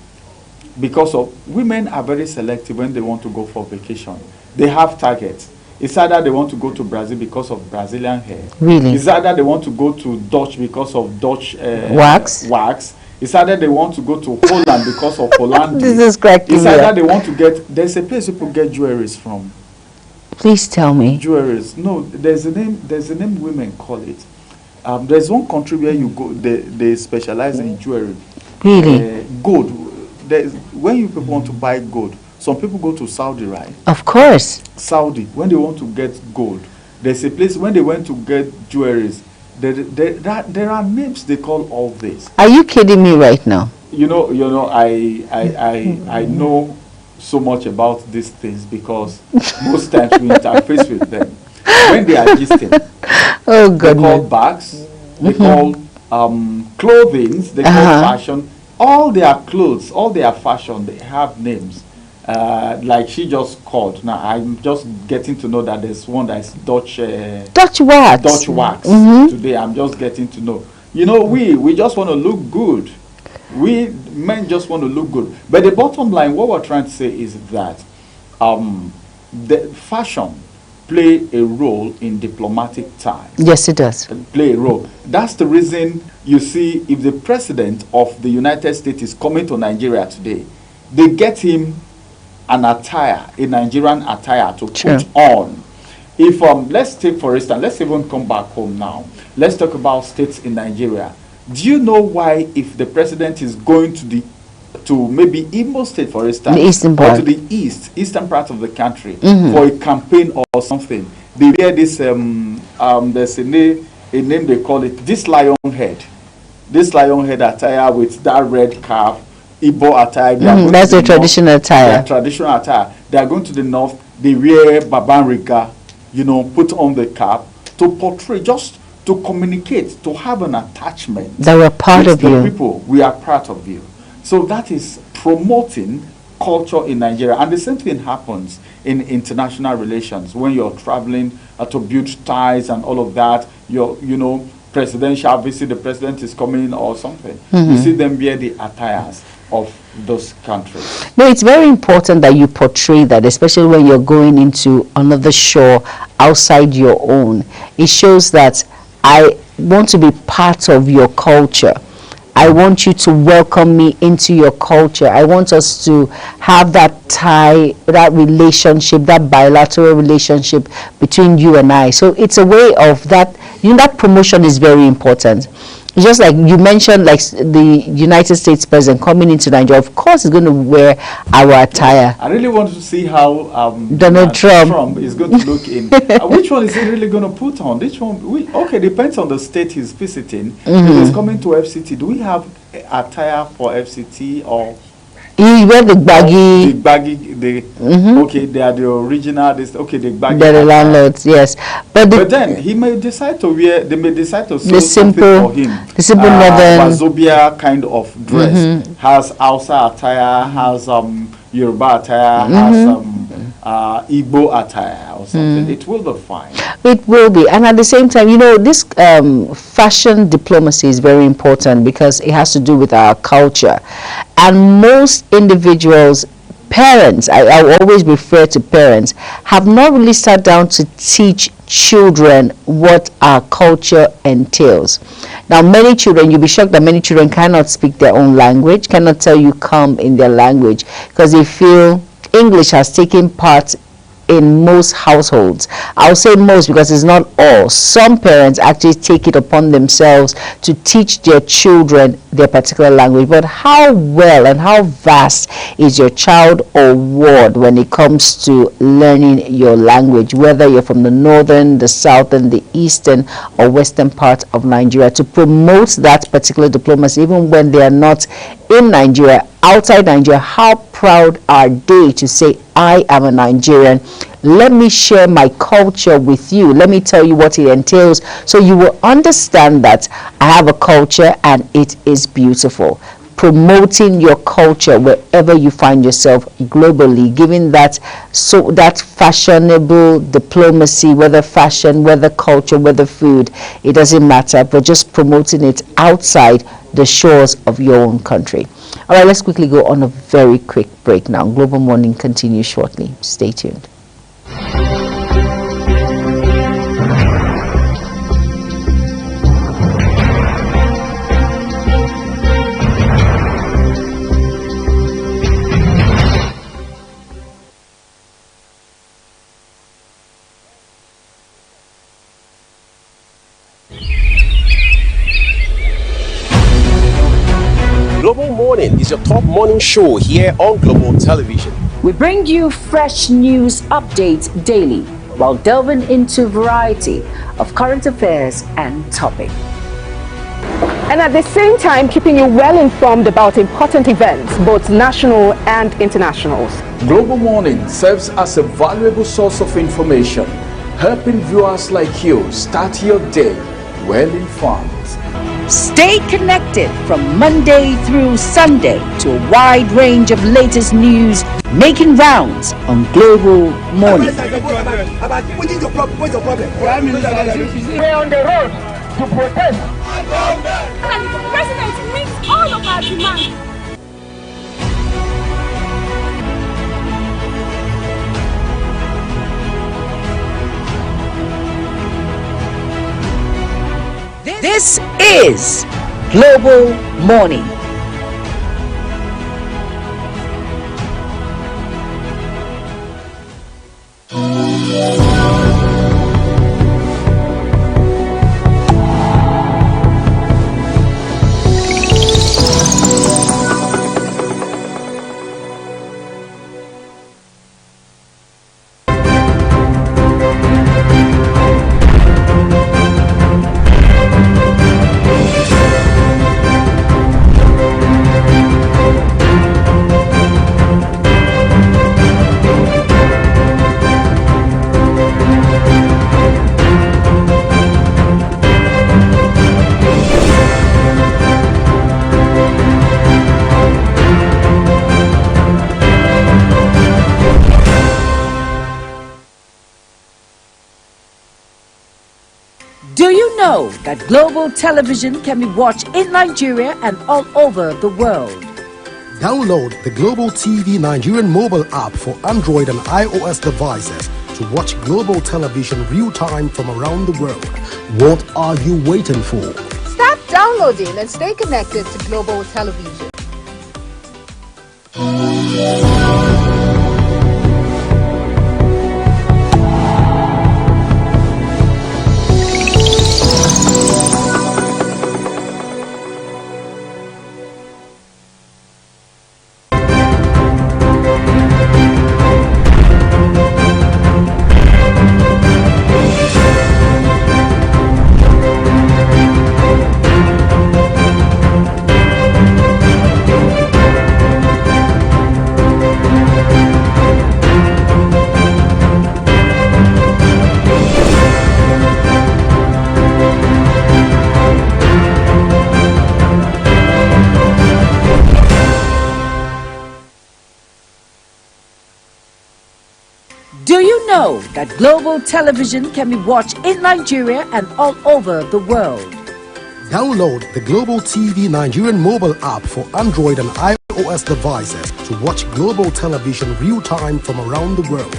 Because of women are very selective when they want to go for vacation. They have targets. It's either they want to go to Brazil because of Brazilian hair. Really? It's either they want to go to Dutch because of Dutch wax. It's either they want to go to Holland because of Holland. This is cracking. It's either they want to get. There's a place people get jewelries from. Please tell me. Jewelries. No, there's a name. There's a name women call it. There's one country where you go. They specialize in jewelry. Really? Gold. When you people want to buy gold, some people go to Saudi, right? Of course. Saudi, when they want to get gold, there's a place when they went to get jewelries. There are names they call all this. Are you kidding me right now? You know, I know so much about these things because most times we interface with them. When they are gisting, oh they call bags, they call clothing, they call fashion. All their clothes, all their fashion, they have names. Like she just called. Now I'm just getting to know that there's one that is Dutch wax. Dutch wax. Today I'm just getting to know. You know, we just want to look good. We men just want to look good. But the bottom line, what we're trying to say is that the fashion play a role in diplomatic ties. Yes, it does. Play a role. That's the reason you see if the president of the United States is coming to Nigeria today, they get him an attire, a Nigerian attire to put on. If let's take for instance, let's even come back home now. Let's talk about states in Nigeria. Do you know why if the president is going to maybe Imo State, for instance, the eastern part, or to the eastern part of the country for a campaign or something, they wear this there's a name they call it this lion head attire with that red cap, Igbo attire. That's the traditional attire. Their traditional attire. They are going to the north. They wear babanriga, put on the cap to portray, just to communicate, to have an attachment. That we're part of you. People, we are part of you. So that is promoting culture in Nigeria. And the same thing happens in international relations. When you're traveling to build ties and all of that, presidential visit, the president is coming or something. You see them wear the attires of those countries. No, it's very important that you portray that, especially when you're going into another shore outside your own. It shows that I want to be part of your culture. I want you to welcome me into your culture. I want us to have that tie, that relationship, that bilateral relationship between you and I. So it's a way of that, that promotion is very important. Just like you mentioned, like the United States president coming into Nigeria, of course he's going to wear our attire. I really want to see how Donald Trump is going to look in. Which one is he really going to put on? Which one? Okay, depends on the state he's visiting. If he's coming to FCT, do we have attire for FCT or? He wear the baggy. Okay, they are the original. The baggy. They're the landlords, yes. But then he may decide to wear. They may decide to sew the simple for him. The simple northern Wazobia kind of dress has Hausa attire, has Yoruba attire, has Igbo attire or something. It will be fine. It will be, and at the same time, this fashion diplomacy is very important because it has to do with our culture, and most individuals parents, I always refer to parents, have not really sat down to teach children what our culture entails. Now, many children, you'll be shocked that many children cannot speak their own language, cannot tell you come in their language, because they feel English has taken part in most households. I'll say most because it's not all. Some parents actually take it upon themselves to teach their children their particular language. But how well and how vast is your child or ward when it comes to learning your language, whether you're from the northern, the southern, the eastern or western part of Nigeria, to promote that particular diplomacy even when they are not in Nigeria, outside Nigeria? How proud are they to say, I am a Nigerian, let me share my culture with you, let me tell you what it entails, so you will understand that I have a culture and it is beautiful. Promoting your culture wherever you find yourself globally, giving that that fashionable diplomacy, whether fashion, whether culture, whether food, it doesn't matter, but just promoting it outside the shores of your own country. All right, let's quickly go on a very quick break now. Global Morning continues shortly. Stay tuned. Global Morning is your top morning show here on Global Television. We bring you fresh news updates daily while delving into a variety of current affairs and topics. And at the same time, keeping you well informed about important events, both national and international. Global Morning serves as a valuable source of information, helping viewers like you start your day well informed. Stay connected from Monday through Sunday to a wide range of latest news making rounds on Global Morning. We're on the road to protest. And the president meets all of our demands. This is Global Morning. Do you know that Global Television can be watched in Nigeria and all over the world? Download the Global TV Nigerian mobile app for Android and iOS devices to watch Global Television real-time from around the world. What are you waiting for? Start downloading and stay connected to Global Television. Do you know that Global Television can be watched in Nigeria and all over the world? Download the Global TV Nigerian mobile app for Android and iOS devices to watch global television real-time from around the world.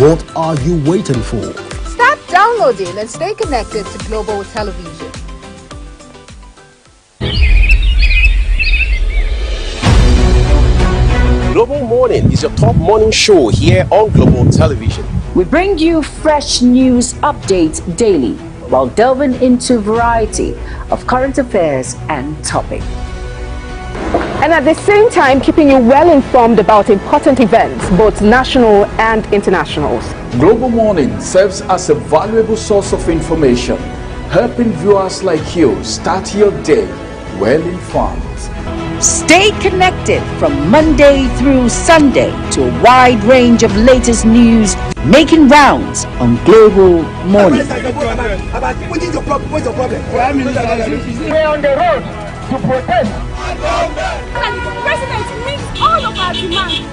What are you waiting for? Start downloading and stay connected to Global Television. Global Morning is your top morning show here on Global Television. We bring you fresh news updates daily while delving into a variety of current affairs and topics. And at the same time, keeping you well informed about important events, both national and international. Global Morning serves as a valuable source of information, helping viewers like you start your day well informed. Stay connected from Monday through Sunday to a wide range of latest news making rounds on Global Morning. What is your problem? What's your problem? We're on the road to protest. And the president meets all of our demands.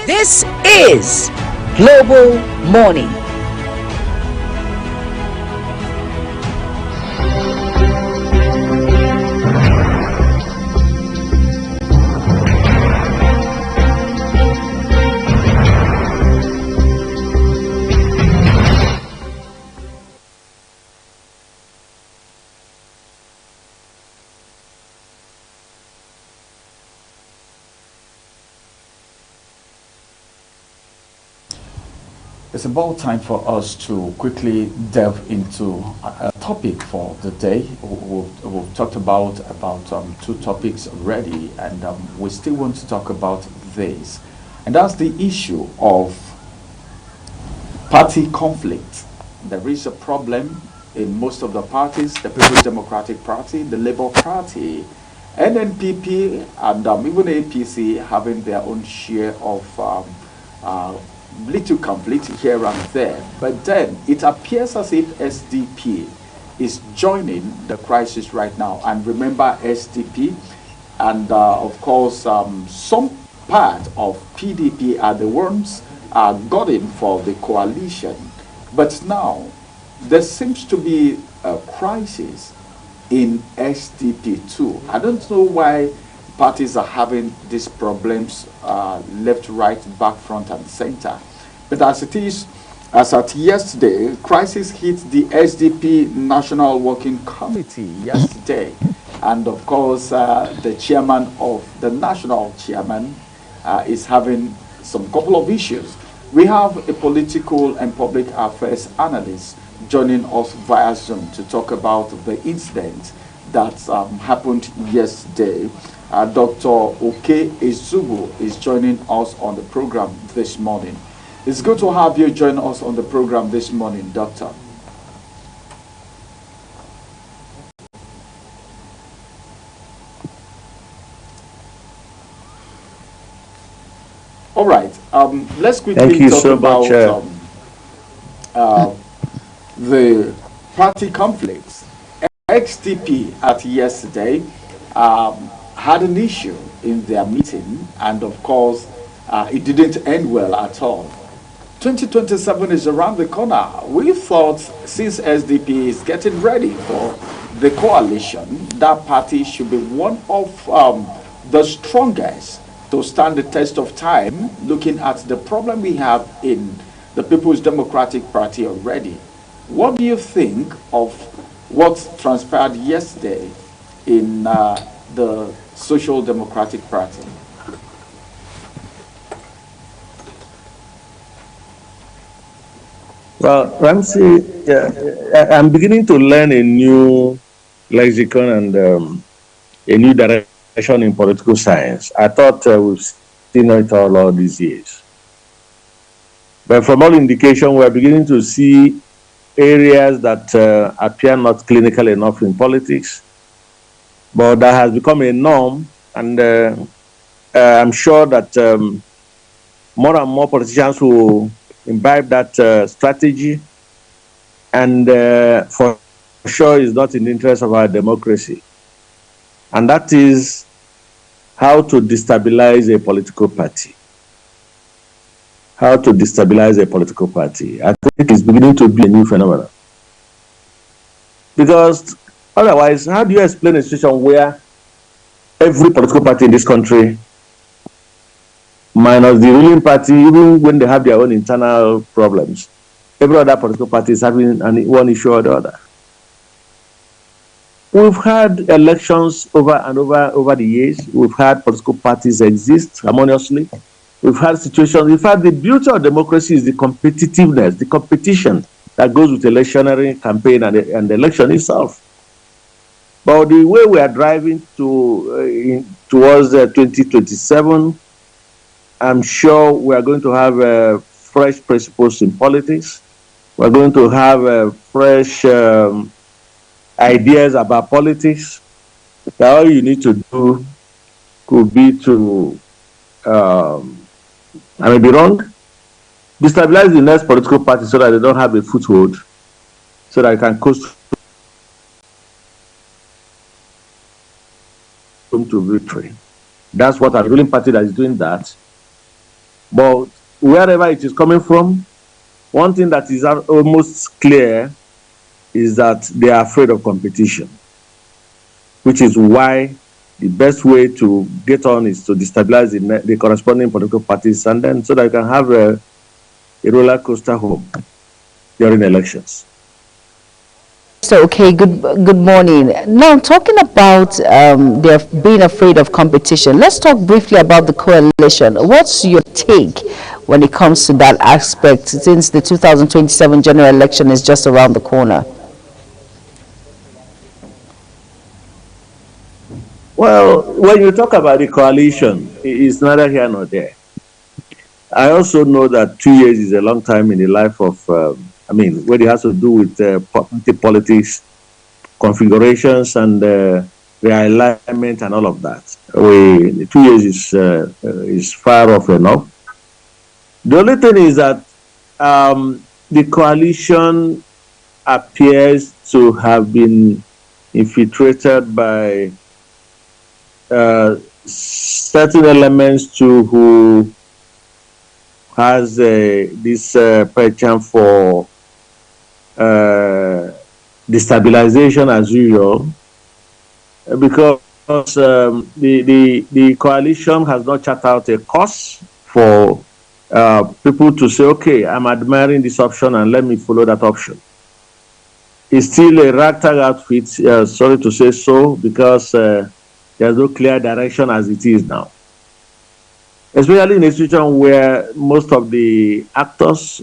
This is Global Morning. It's about time for us to quickly delve into a topic for the day. We've talked about two topics already, and we still want to talk about this. And that's the issue of party conflict. There is a problem in most of the parties, the People's Democratic Party, the Labour Party, NNPP, and even APC having their own share of little conflict here and there. But then it appears as if SDP is joining the crisis right now. And remember, SDP and of course some part of PDP are the ones got in for the coalition. But now there seems to be a crisis in SDP too. I don't know why parties are having these problems left, right, back, front, and center. But as it is, as at yesterday, crisis hit the SDP National Working Committee yesterday. And of course, the chairman of the national chairman is having some couple of issues. We have a political and public affairs analyst joining us via Zoom to talk about the incident that happened yesterday. Dr. Oke Ezubu is joining us on the program this morning. It's good to have you join us on the program this morning, Doctor. All right, let's quickly talk about the party conflicts. XTP at yesterday had an issue in their meeting, and of course, it didn't end well at all. 2027 is around the corner. We thought since SDP is getting ready for the coalition, that party should be one of the strongest to stand the test of time, looking at the problem we have in the People's Democratic Party already. What do you think of what transpired yesterday in the Social Democratic Party? Well, Ramsey, I'm beginning to learn a new lexicon and a new direction in political science. I thought we've seen it all these years. But from all indication, we're beginning to see areas that appear not clinical enough in politics, but that has become a norm, and I'm sure that more and more politicians will imbibe that strategy, and for sure is not in the interest of our democracy. And that is how to destabilize a political party. How to destabilize a political party. I think it's beginning to be a new phenomenon. Because otherwise, how do you explain a situation where every political party in this country, minus the ruling party, even when they have their own internal problems, every other political party is having one issue or the other? We've had elections over and over the years. We've had political parties exist harmoniously. We've had situations. In fact, the beauty of democracy is the competitiveness, the competition that goes with electioneering campaign and the election itself. But the way we are driving towards 2027, I'm sure we are going to have fresh principles in politics. We're going to have fresh ideas about politics. That all you need to do could be to, I may be wrong, destabilize the next political party so that they don't have a foothold, so that I can coast to victory. That's what a ruling party that is doing that. But wherever it is coming from, one thing that is almost clear is that they are afraid of competition, which is why the best way to get on is to destabilize the corresponding political parties, and then so that you can have a roller coaster home during elections. So, okay, good morning. Now, talking about they're being afraid of competition, let's talk briefly about the coalition. What's your take when it comes to that aspect, since the 2027 general election is just around the corner? Well, when you talk about the coalition, it's neither here nor there. I also know that 2 years is a long time in the life of, when it has to do with politics, configurations, and realignment and all of that. 2 years is far off enough. The only thing is that the coalition appears to have been infiltrated by certain elements who has this penchant for destabilization as usual, because the coalition has not charted out a course for people to say, okay, I'm admiring this option and let me follow that option. It's still a ragtag outfit, sorry to say so, because there's no clear direction as it is now. Especially in a situation where most of the actors,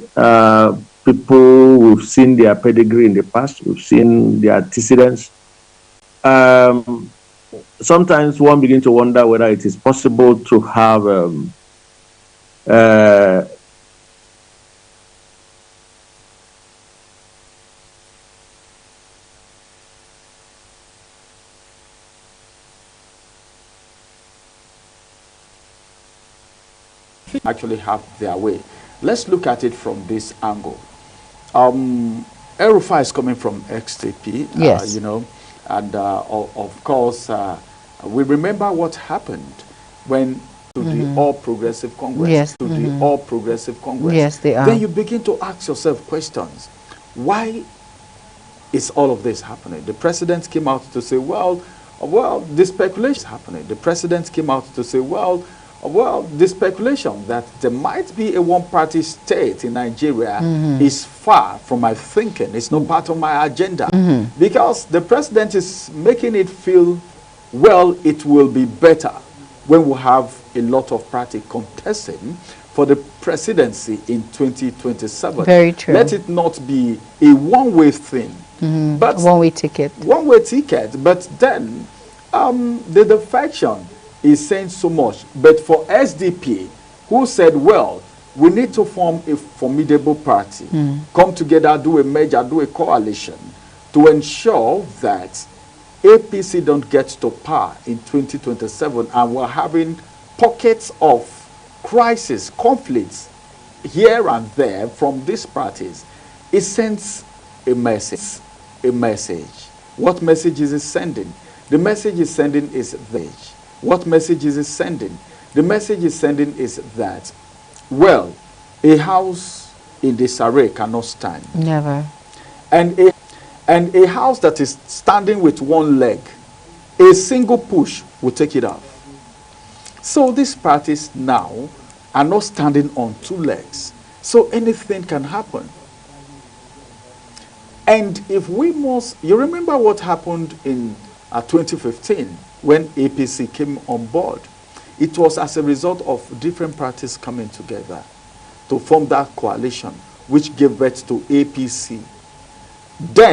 people, we've seen their pedigree in the past, we've seen their antecedents. Sometimes one begins to wonder whether it is possible to have actually have their way. Let's look at it from this angle. El-Rufai is coming from XTP, yes. And of course, we remember what happened when to the All Progressive Congress, yes. the All Progressive Congress. Yes, they are. Then you begin to ask yourself questions. Why is all of this happening? The president came out to say, well, the speculation is happening. The president came out to say, well, the speculation that there might be a one-party state in Nigeria is far from my thinking. It's not part of my agenda. Because the president is making it feel, well, it will be better when we have a lot of party contesting for the presidency in 2027. Very true. Let it not be a one-way thing. But one-way ticket. One-way ticket. But then the defection is saying so much. But for SDP, who said, well, we need to form a formidable party, come together, do a merger, do a coalition to ensure that APC don't get to power in 2027, and we're having pockets of crisis, conflicts here and there from these parties. It sends a message. What message is it sending? The message is sending is this. What message is it sending? The message it's sending is that, well, a house in disarray cannot stand. Never. And a house that is standing with one leg, a single push will take it off. So these parties now are not standing on two legs. So anything can happen. And if we must, you remember what happened in 2015 when APC came on board. It was as a result of different parties coming together to form that coalition, which gave birth to APC. Then